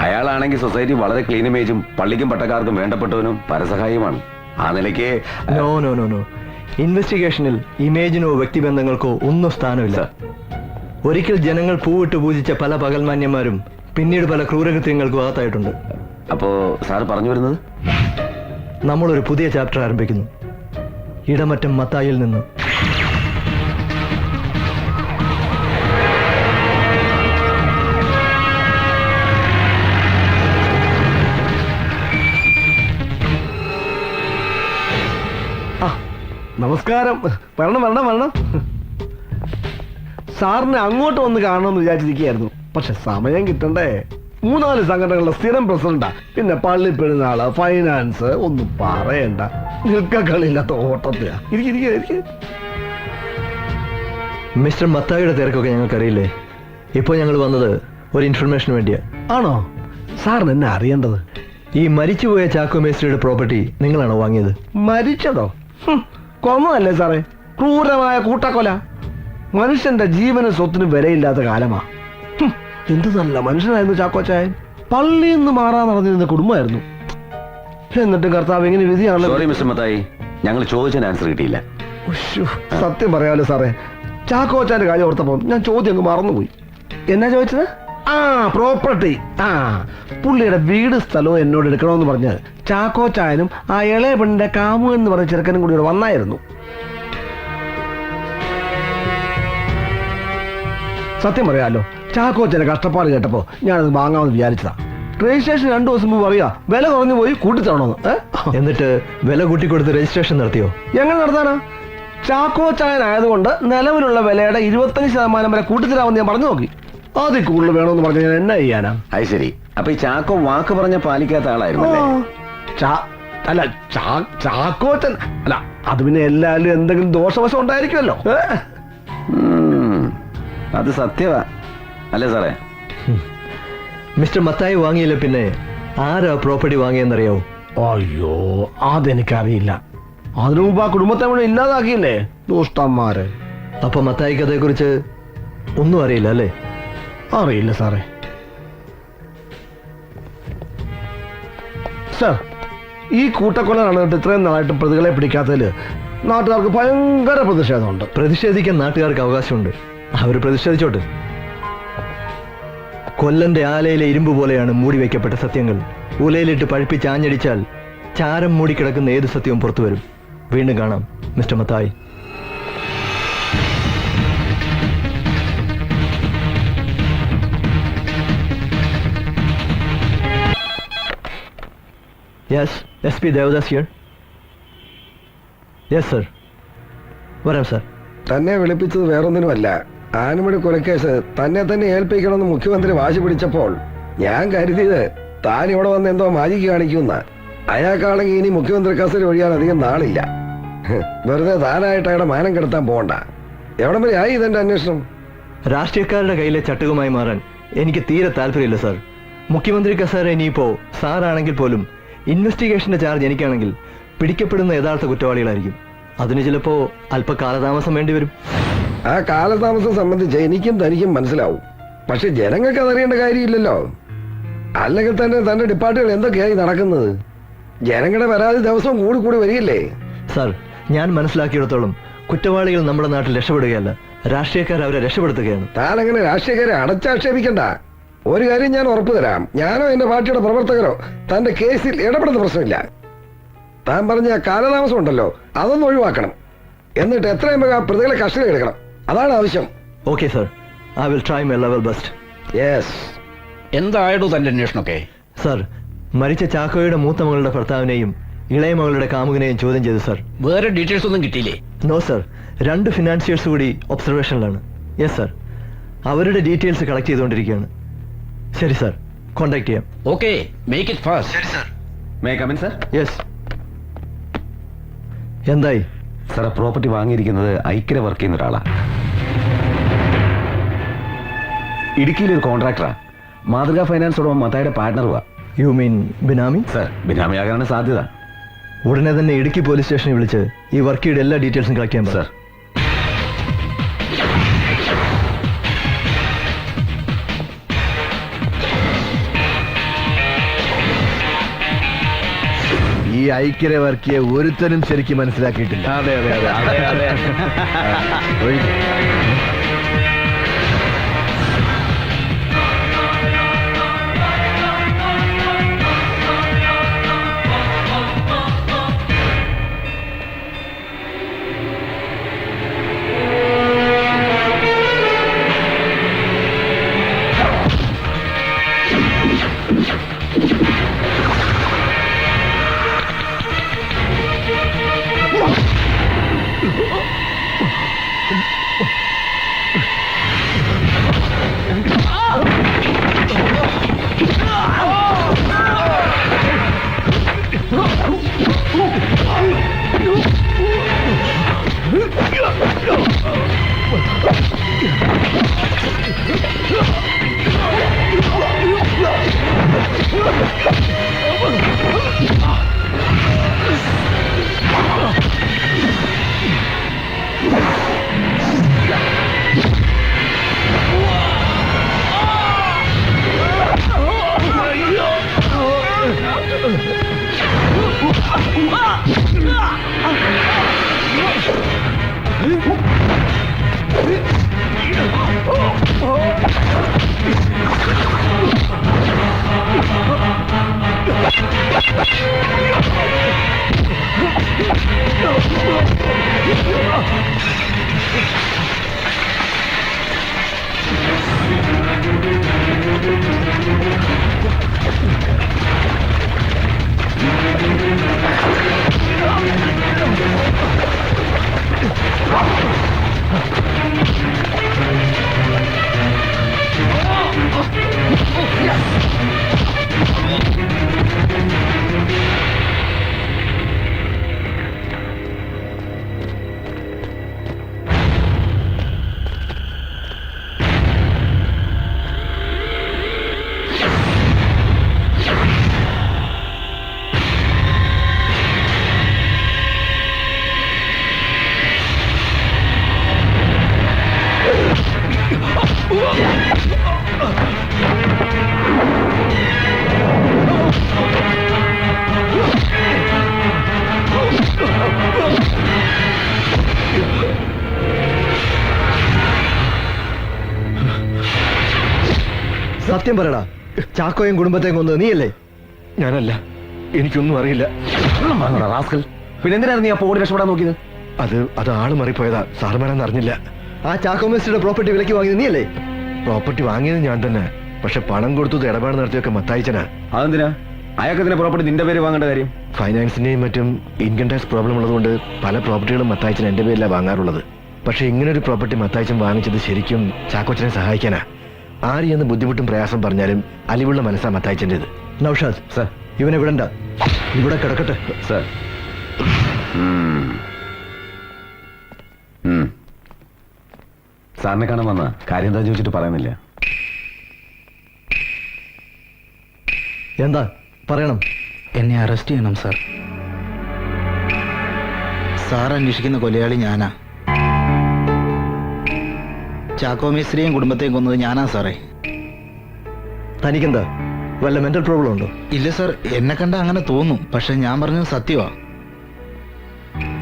അയാളാണെങ്കിൽ സൊസൈറ്റി വളരെ ക്ലീൻ ഇമേജും പള്ളിക്കും പട്ടക്കാർക്കും വേണ്ടപ്പെട്ടവനും പരസഹായിയുമാണ്. ആ നിലയ്ക്ക് നോ നോ നോ നോ ഇൻവെസ്റ്റിഗേഷനിൽ ഇമേജിനോ വ്യക്തിബന്ധങ്ങൾക്കോ ഒന്നും സ്ഥാനമില്ല. ഒരിക്കൽ ജനങ്ങൾ പൂവിട്ട് പൂജിച്ച പല പകൽമാന്യന്മാരും പിന്നീട് പല ക്രൂരകൃത്യങ്ങൾക്കും അകത്തായിട്ടുണ്ട്. അപ്പോ സാർ പറഞ്ഞു വരുന്നത് നമ്മളൊരു പുതിയ ചാപ്റ്റർ ആരംഭിക്കുന്നു. ഇടമറ്റം മത്തായിൽ നിന്ന്. നമസ്കാരം. വരണം വരണം വരണം. സാറിനെ അങ്ങോട്ട് വന്ന് കാണണമെന്ന് വിചാരിച്ചിരിക്കുകയായിരുന്നു. പക്ഷെ സമയം കിട്ടണ്ടേ. 3-4 സംഘടനകളുടെ സ്ഥിരം പ്രസിഡന്റാ. പിന്നെ പള്ളി പെരുന്നാള്, ഫൈനാൻസ്, ഒന്നും പറയണ്ട. നിൽക്കളില്ലാത്ത ഓട്ടത്തിലാ. മിസ്റ്റർ മത്തായിയുടെ തിരക്കൊക്കെ ഞങ്ങൾക്കറിയില്ലേ. ഇപ്പോൾ ഞങ്ങൾ വന്നത് ഒരു ഇൻഫർമേഷന് വേണ്ടിയാ. ആണോ? സാറിന് എന്നെ അറിയേണ്ടത്. ഈ മരിച്ചുപോയ ചാക്കോ മേസ്ത്രിയുടെ പ്രോപ്പർട്ടി നിങ്ങളാണോ വാങ്ങിയത്? മരിച്ചതോ? കൊന്നതല്ലേ സാറേ. ക്രൂരമായ കൂട്ടക്കൊല. മനുഷ്യന്റെ ജീവനും സ്വത്തിനും വിലയില്ലാത്ത കാലമാ. എന്ത് നല്ല മനുഷ്യനായിരുന്നു ചാക്കോച്ചായൻ. പള്ളിയിൽ നിന്ന് മാറാൻ നടന്നിരുന്ന കുടുംബമായിരുന്നു. എന്നിട്ടും കർത്താവ് എങ്ങനെ വിധിയാണല്ലോ. സോറി മിസ്റ്റർ മത്തായി, ഞങ്ങൾ ചോദിച്ചതിന് ആൻസർ കിട്ടിയില്ല. സത്യം പറയാലോ സാറേ, ചാക്കോച്ചാന്റെ കാര്യം ഓർത്തപ്പോ ഞാൻ ചോദ്യം അങ്ങ് മറന്നുപോയി. എന്നാ ചോദിച്ചത്? പ്രോപ്പർട്ടി. പുള്ളിയുടെ വീട് സ്ഥലവും എന്നോട് എടുക്കണമെന്ന് പറഞ്ഞ് ചാക്കോച്ചായനും ആ ഇളയ പെണ്ണിന്റെ കാമു എന്ന് പറഞ്ഞ ചെറുക്കനും കൂടി ഇവിടെ വന്നായിരുന്നു. സത്യം പറയാലോ, ചാക്കോച്ചന്റെ കഷ്ടപ്പാട് കേട്ടപ്പോ ഞാനത് വാങ്ങാമെന്ന് വിചാരിച്ചതാ. രജിസ്ട്രേഷൻ 2 ദിവസം മുമ്പ് പറയാ വില കുറഞ്ഞു പോയി കൂട്ടിത്തരണമെന്ന്. എന്നിട്ട് വില കൂട്ടിക്കൊടുത്ത് രജിസ്ട്രേഷൻ നടത്തിയോ? എങ്ങനെ നടത്താനാ? ചാക്കോ ചായനായതുകൊണ്ട് നിലവിലുള്ള വിലയുടെ 25% വരെ കൂട്ടിത്തരാമെന്ന് ഞാൻ പറഞ്ഞു നോക്കി. അതിൽ കൂടുതൽ വേണമെന്ന് പറഞ്ഞു ഞാൻ എന്നാ ചെയ്യാനാ? അത് ശരി. അപ്പൊ ഈ ചാക്കോ വാക്ക് പറഞ്ഞ പാലിക്കാത്ത ആളായിരുന്നു. അല്ല ചാക്കോച്ചൻ അല്ല, അത് പിന്നെ എല്ലാവരും എന്തെങ്കിലും ദോഷവശം ഉണ്ടായിരിക്കുമല്ലോ. അത് സത്യവാ അല്ലേ സാറേ? മിസ്റ്റർ മത്തായി വാങ്ങിയില്ല പിന്നെ ആരാ പ്രോപ്പർട്ടി വാങ്ങിയെന്നറിയാവോ? അയ്യോ, അതെനിക്കറിയില്ല. അതിനു മുമ്പ് ആ കുടുംബത്തെ മുഴുവൻ ഇല്ലാതാക്കിയില്ലേ ദുഷ്ടന്മാര്. അപ്പൊ മത്തായിക്ക് അതേക്കുറിച്ച് ഒന്നും അറിയില്ല അല്ലേ? അറിയില്ല സാറേ. സാർ, ഈ കൂട്ടക്കൊല നടന്നിട്ട് ഇത്രയും നാളായിട്ട് പ്രതികളെ പിടിക്കാത്തതിൽ നാട്ടുകാർക്ക് ഭയങ്കര പ്രതിഷേധമുണ്ട്. പ്രതിഷേധിക്കാൻ നാട്ടുകാർക്ക് അവകാശമുണ്ട്. അവർ പ്രതിഷേധിച്ചോട്ട്. കൊല്ലന്റെ ആലയിലെ ഇരുമ്പ് പോലെയാണ് മൂടി വയ്ക്കപ്പെട്ട സത്യങ്ങൾ. ഉലയിലിട്ട് പഴുപ്പിച്ച് ആഞ്ഞടിച്ചാൽ ചാരം മൂടിക്കിടക്കുന്ന ഏത് സത്യവും പുറത്തു വരും. വീണ്ടും കാണാം mister Mathai. Yes, SP Devadas here. Yes, sir. വരാം സാർ. തന്നെ വിളിപ്പിച്ചത് വേറൊന്നിനുമല്ല. ആനമണി കൊലക്കേസ് തന്നെ ഏൽപ്പിക്കണമെന്ന് മുഖ്യമന്ത്രി വാശി പിടിച്ചപ്പോൾ ഞാൻ കരുതിയത് താൻ ഇവിടെ വന്ന് എന്തോ മാജിക്ക് കാണിക്കുന്ന. അയാൾക്കാണെങ്കിൽ ഇനി മുഖ്യമന്ത്രി കസേര ഒഴിയാൻ അധികം നാളില്ല. വെറുതെ താനായിട്ട് അയാളുടെ മാനം കെടുത്താൻ പോകണ്ട. എവിടം വരെ ആയി ഇതെന്റെ അന്വേഷണം? രാഷ്ട്രീയക്കാരുടെ കയ്യിലെ ചട്ടുകമായി മാറാൻ എനിക്ക് തീരെ താല്പര്യമില്ല സാർ. മുഖ്യമന്ത്രി കസേര ഇനിയിപ്പോ സാറാണെങ്കിൽ പോലും ഇൻവെസ്റ്റിഗേഷന്റെ ചാർജ് എനിക്കാണെങ്കിൽ പിടിക്കപ്പെടുന്ന യഥാർത്ഥ കുറ്റവാളികളായിരിക്കും. അതിന് ചിലപ്പോ അല്പ കാലതാമസം വേണ്ടി വരും. ആ കാലതാമസം സംബന്ധിച്ച് എനിക്കും തനിക്കും മനസ്സിലാവും. പക്ഷെ ജനങ്ങൾക്ക് അതറിയേണ്ട കാര്യമില്ലല്ലോ. അല്ലെങ്കിൽ തന്നെ തന്റെ ഡിപ്പാർട്ടുകൾ എന്തൊക്കെയായി നടക്കുന്നത്? ജനങ്ങളുടെ പരാതി ദിവസവും കൂടി വരികയില്ലേ? സാർ, ഞാൻ മനസ്സിലാക്കിയിടത്തോളം കുറ്റവാളികൾ നമ്മുടെ നാട്ടിൽ രക്ഷപ്പെടുകയല്ല, രാഷ്ട്രീയക്കാർ അവരെ രക്ഷപ്പെടുത്തുകയാണ്. താൻ അങ്ങനെ രാഷ്ട്രീയക്കാരെ അടച്ചാക്ഷേപിക്കണ്ട. ഒരു കാര്യം ഞാൻ ഉറപ്പു തരാം, ഞാനോ എന്റെ പാർട്ടിയുടെ പ്രവർത്തകരോ തന്റെ കേസിൽ ഇടപെടുന്ന പ്രശ്നമില്ല. താൻ പറഞ്ഞ കാലതാമസം ഉണ്ടല്ലോ, അതൊന്നും ഒഴിവാക്കണം. എന്നിട്ട് എത്രയും വേഗം ആ പ്രതികളെ കസ്റ്റഡി എടുക്കണം. അതാണ് ആവശ്യം. Okay sir, I will try my level best. Yes. എന്തായിരുന്നു തന്റെ അന്വേഷണമൊക്കെ? സർ, മരിച്ച ചാക്കോയുടെ മൂത്ത മകളുടെ ഭർത്താവിനെയും ഇളയ മകളുടെ കാമുകനെയും ചോദ്യം ചെയ്തു സർ. വേറെ ഡീറ്റെയിൽസ് ഒന്നും കിട്ടിയില്ലേ? നോ സർ, 2 ഫിനാൻഷ്യൽസ് കൂടി ഒബ്സർവേഷനിലാണ്. യെസ് സർ, അവരുടെ ഡീറ്റെയിൽസ് കളക്ട് ചെയ്തുകൊണ്ടിരിക്കുകയാണ്. ശരി സർ, കോണ്ടാക്ട് ചെയ്യാം. Okay, make it fast. ശരി sir. May I come in sir? Yes. എന്തായി സാർ? പ്രോപ്പർട്ടി വാങ്ങിയിരിക്കുന്നത് ഐക്യര വർക്ക് ചെയ്യുന്ന ഒരാളാ. ഇടുക്കിയിലൊരു കോൺട്രാക്ടറാ. മാതൃകാ ഫൈനാൻസ് ഉടമ മത്തായിയുടെ പാർട്ണറുവാ. You mean benami? സർ, ബിനാമിയാകാനാണ് സാധ്യത. ഉടനെ തന്നെ ഇടുക്കി പോലീസ് സ്റ്റേഷനിൽ വിളിച്ച് ഈ വർക്കിയുടെ എല്ലാ ഡീറ്റെയിൽസും കളക്ട് ചെയ്യാം സർ. ഈ ഐക്യര വർക്കിയെ ഒരുത്തനും ശരിക്കും മനസ്സിലാക്കിയിട്ടില്ല. അതെ അതെ അതെ അതെ അതെ. സത്യം പറയടാ, ചാക്കോയും കുടുംബത്തെയും കൊന്നത് നീയല്ലേ? ഞാനല്ല, എനിക്കൊന്നും അറിയില്ല. റാസ്കൽ, പിന്നെ എന്തിനാണ് നീ അപ്പോൾ ഓടി രക്ഷപ്പെടാൻ നോക്കിയത്? അത് ആള് മാറിപ്പോയതാ, സാറുമാരാന്ന് അറിഞ്ഞില്ല. ആ ചാക്കോ മേസ്ത്രിയുടെ പ്രോപ്പർട്ടി വിലക്ക് വാങ്ങിയത് നീയല്ലേ? പ്രോപ്പർട്ടി വാങ്ങിയത് ഞാൻ തന്നെ, പക്ഷെ പണം കൊടുത്തത് ഇടപാട് നടത്തിയൊക്കെ മത്തായിച്ചനാ. അതെന്തിനാ അയാൾക്ക് ഇതിന്റെ പ്രോപ്പർട്ടി നിന്റെ പേര് വാങ്ങേണ്ട കാര്യം? ഫൈനാൻസിന്റെയും മറ്റും ഇൻകം ടാക്സ് പ്രോബ്ലം ഉള്ളതുകൊണ്ട് പല പ്രോപ്പർട്ടികളും മത്തായിച്ചൻ എന്റെ പേരിലാണ് വാങ്ങാറുള്ളത്. പക്ഷെ ഇങ്ങനൊരു പ്രോപ്പർട്ടി മത്തായിച്ചൻ വാങ്ങിച്ചത് ശരിക്കും ചാക്കോച്ചനെ സഹായിക്കാനാ. ആര് എന്ന് ബുദ്ധിമുട്ടും പ്രയാസം പറഞ്ഞാലും അലിവുള്ള മനസ്സാ മത്തായിച്ചൻ്റെത്. നൗഷാദ് സർ, ഇവനെ വിടണ്ട, ഇവിടെ കിടക്കട്ടെ സർ. സാറിനെ കാണാൻ വന്ന കാര്യം എന്താ ചോദിച്ചിട്ട് പറയുന്നില്ല. എന്താ പറയണം? എന്നെ അറസ്റ്റ് ചെയ്യണം സാർ. സാർ അന്വേഷിക്കുന്ന കൊലയാളി ഞാനാ. ചാക്കോ മേസ്ത്രിയെയും കുടുംബത്തെയും കൊന്നത് ഞാനാ സാറേ. തനിക്കെന്താ വല്ല മെന്റൽ പ്രോബ്ലം ഉണ്ടോ? ഇല്ല സാർ, എന്നെ കണ്ട അങ്ങനെ തോന്നും, പക്ഷെ ഞാൻ പറഞ്ഞത് സത്യമാ.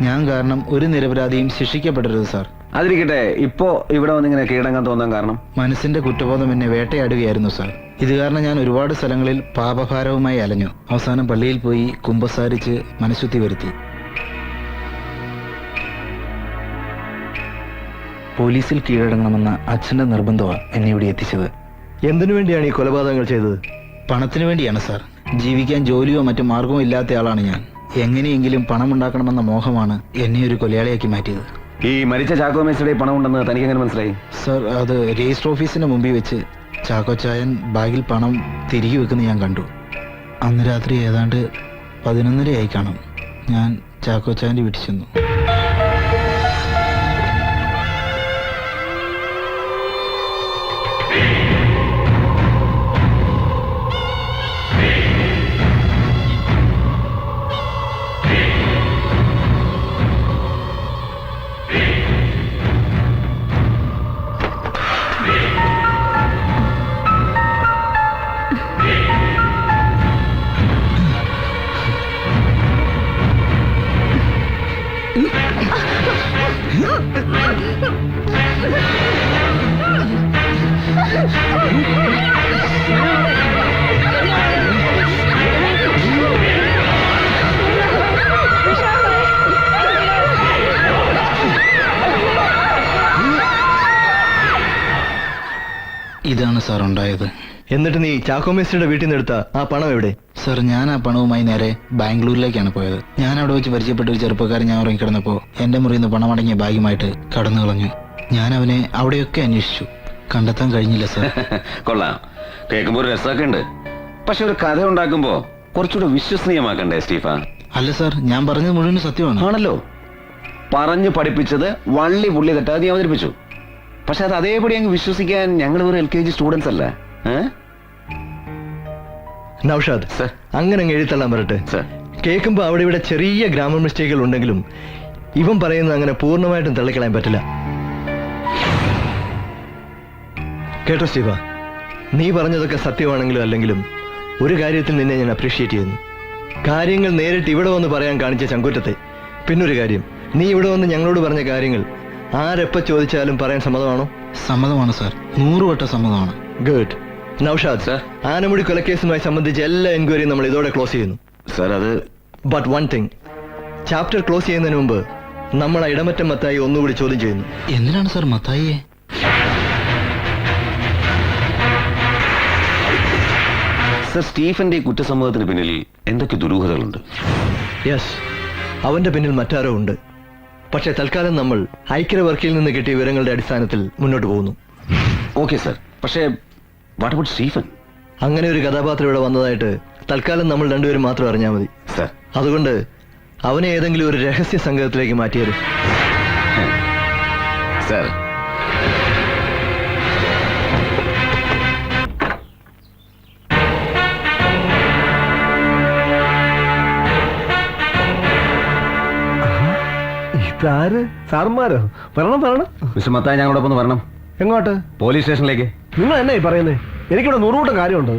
ഞാൻ കാരണം ഒരു നിരപരാധിയും ശിക്ഷിക്കപ്പെടരുത് സാർ. അതിരിക്കട്ടെ, ഇപ്പോ ഇവിടെ വന്നിങ്ങനെ കീഴടങ്ങാൻ തോന്നാൻ കാരണം? മനസ്സിന്റെ കുറ്റബോധം എന്നെ വേട്ടയാടുകയായിരുന്നു സാർ. ഇത് കാരണം ഞാൻ ഒരുപാട് സ്ഥലങ്ങളിൽ പാപഭാരവുമായി അലഞ്ഞു. അവസാനം പള്ളിയിൽ പോയി കുമ്പസാരിച്ച് മനഃശുദ്ധി വരുത്തി. പോലീസിൽ കീഴടങ്ങണമെന്ന അച്ഛന്റെ നിർബന്ധമാണ് എന്നെ ഇവിടെ എത്തിച്ചത്. എന്തിനു വേണ്ടിയാണ് ഈ കൊലപാതകങ്ങൾ ചെയ്തത്? പണത്തിനു വേണ്ടിയാണ് സാർ. ജീവിക്കാൻ ജോലിയോ മറ്റു മാർഗമോ ഇല്ലാത്ത ആളാണ് ഞാൻ. എങ്ങനെയെങ്കിലും പണമുണ്ടാക്കണമെന്ന മോഹമാണ് എന്നെ ഒരു കൊലയാളിയാക്കി മാറ്റിയത്. ഈ മരിച്ച ചാക്കോ മേസ്ത്രിയുടെ പണം ഉണ്ടെന്ന് തനിക്ക് എങ്ങനെ മനസ്സിലായി? സർ, അത് രജിസ്റ്റർ ഓഫീസിന്റെ മുമ്പിൽ വെച്ച് ചാക്കോച്ചായൻ ബാഗിൽ പണം തിരികെ വെക്കുന്ന ഞാൻ കണ്ടു. അന്ന് രാത്രി ഏതാണ്ട് 11:30 കാണും. ഞാൻ ചാക്കോച്ചായന്റെ വീട്ടിൽ ചെന്നു. ഇതാണ് സാർ ഉണ്ടായത്. എന്നിട്ട് നീ ചാക്കോ മേസ്ത്രിയുടെ വീട്ടിൽ നിന്ന് എടുത്ത ആ പണം എവിടെ? സാർ, ഞാൻ ആ പണവുമായി നേരെ ബാംഗ്ലൂരിലേക്കാണ് പോയത്. ഞാൻ അവിടെ വെച്ച് പരിചയപ്പെട്ട ഒരു ചെറുപ്പക്കാരൻ ഞാൻ ഉറങ്ങിക്കിടന്നപ്പോൾ എന്റെ മുറിയിൽ നിന്ന് പണമടങ്ങിയ ബാഗുമായിട്ട് കടന്നു കളഞ്ഞു. ഞാൻ അവനെ അവിടെയൊക്കെ അന്വേഷിച്ചു, കണ്ടെത്താൻ കഴിഞ്ഞില്ല സാർ. കൊള്ളാം, കേൾക്കുമ്പോൾ ഒരു രസമൊക്കെ ഉണ്ട്. പക്ഷെ ഒരു കഥ ഉണ്ടാക്കുമ്പോ കുറച്ചുകൂടെ വിശ്വസനീയമാക്കണ്ടേ സ്റ്റീഫ? അല്ല സാർ, ഞാൻ പറഞ്ഞത് മുഴുവൻ സത്യമാണ്. ആണല്ലോ, പറഞ്ഞു പഠിപ്പിച്ചത് വള്ളി പുള്ളി തെറ്റാതെ നീ അവതരിപ്പിച്ചു. പക്ഷെ അത് അതേപടി അങ്ങ് വിശ്വസിക്കാൻ ഞങ്ങൾ ഒരു LKG സ്റ്റുഡൻസ് അല്ല. നൗഷാദ്, അങ്ങനെ അങ്ങ് എഴുത്തള്ളാൻ പറട്ടെ. കേൾക്കുമ്പോ അവിടെ ഇവിടെ ചെറിയ ഗ്രാമർ മിസ്റ്റേക്കുകൾ ഉണ്ടെങ്കിലും ഇവൻ പറയുന്നത് അങ്ങനെ പൂർണ്ണമായിട്ടും തള്ളിക്കളയാൻ പറ്റില്ല. കേട്ടോ സ്റ്റീഫ, നീ പറഞ്ഞതൊക്കെ സത്യമാണെങ്കിലും അല്ലെങ്കിലും ഒരു കാര്യത്തിൽ നിന്നെ ഞാൻ അപ്രീഷിയേറ്റ് ചെയ്യുന്നു. കാര്യങ്ങൾ നേരിട്ട് ഇവിടെ വന്ന് പറയാൻ കാണിച്ച ചങ്കൂറ്റത്തെ. പിന്നൊരു കാര്യം, നീ ഇവിടെ വന്ന് ഞങ്ങളോട് പറഞ്ഞ കാര്യങ്ങൾ ആരെപ്പ ചോദിച്ചാലും പറയാൻ സമ്മതമാണോ? സമ്മതമാണ് സാർ, 100 വട്ടം സമ്മതമാണ്. ഗുഡ്. നൗഷാദ്, ആനമുടി കൊലക്കേസുമായി സംബന്ധിച്ച് എല്ലാ എൻക്വയറിയും നമ്മൾ ഇതോടെ ക്ലോസ് ചെയ്യുന്നു. സാർ, അത് but one thing, chapter close ചെയ്യുന്നതിന് മുമ്പ് നമ്മൾ ആ ഇടമറ്റം മത്തായി ഒന്നുകൂടി ചോദ്യം ചെയ്യുന്നു. എന്തിനാണ് സാർ മത്തായിയെ? സർ, സ്റ്റീഫന്റെ ഈ കുറ്റസമ്മതത്തിന് പിന്നിൽ എന്തൊക്കെ ദുരൂഹതകളുണ്ട്? യെസ്, അവന്റെ പിന്നിൽ മറ്റാരോ ഉണ്ട്. പക്ഷെ തൽക്കാലം നമ്മൾ ഐക്യവർക്കിൽ നിന്ന് കിട്ടിയ വിവരങ്ങളുടെ അടിസ്ഥാനത്തിൽ മുന്നോട്ട് പോകുന്നു. ഓക്കെ സർ, പക്ഷേ വാട്ട് അബൌട്ട് സ്റ്റീഫൻ? അങ്ങനെ ഒരു കഥാപാത്രം ഇവിടെ വന്നതായിട്ട് തൽക്കാലം നമ്മൾ രണ്ടുപേരും മാത്രം അറിഞ്ഞാൽ മതി. സർ, അതുകൊണ്ട് അവനെ ഏതെങ്കിലും ഒരു രഹസ്യ സംഘത്തിലേക്ക് മാറ്റിയത്. സർ, ഇതാര്? സാർമാരോ? വരണം വരണം. മിസ്റ്റർ മത്തായി, ഞങ്ങളോടൊപ്പം ഒന്ന് വരണം. എങ്ങോട്ട്? പോലീസ് സ്റ്റേഷനിലേക്ക്. നിങ്ങൾ എന്നായി പറയുന്നേ? എനിക്കിവിടെ 100 കൂട്ടം കാര്യമുണ്ട്.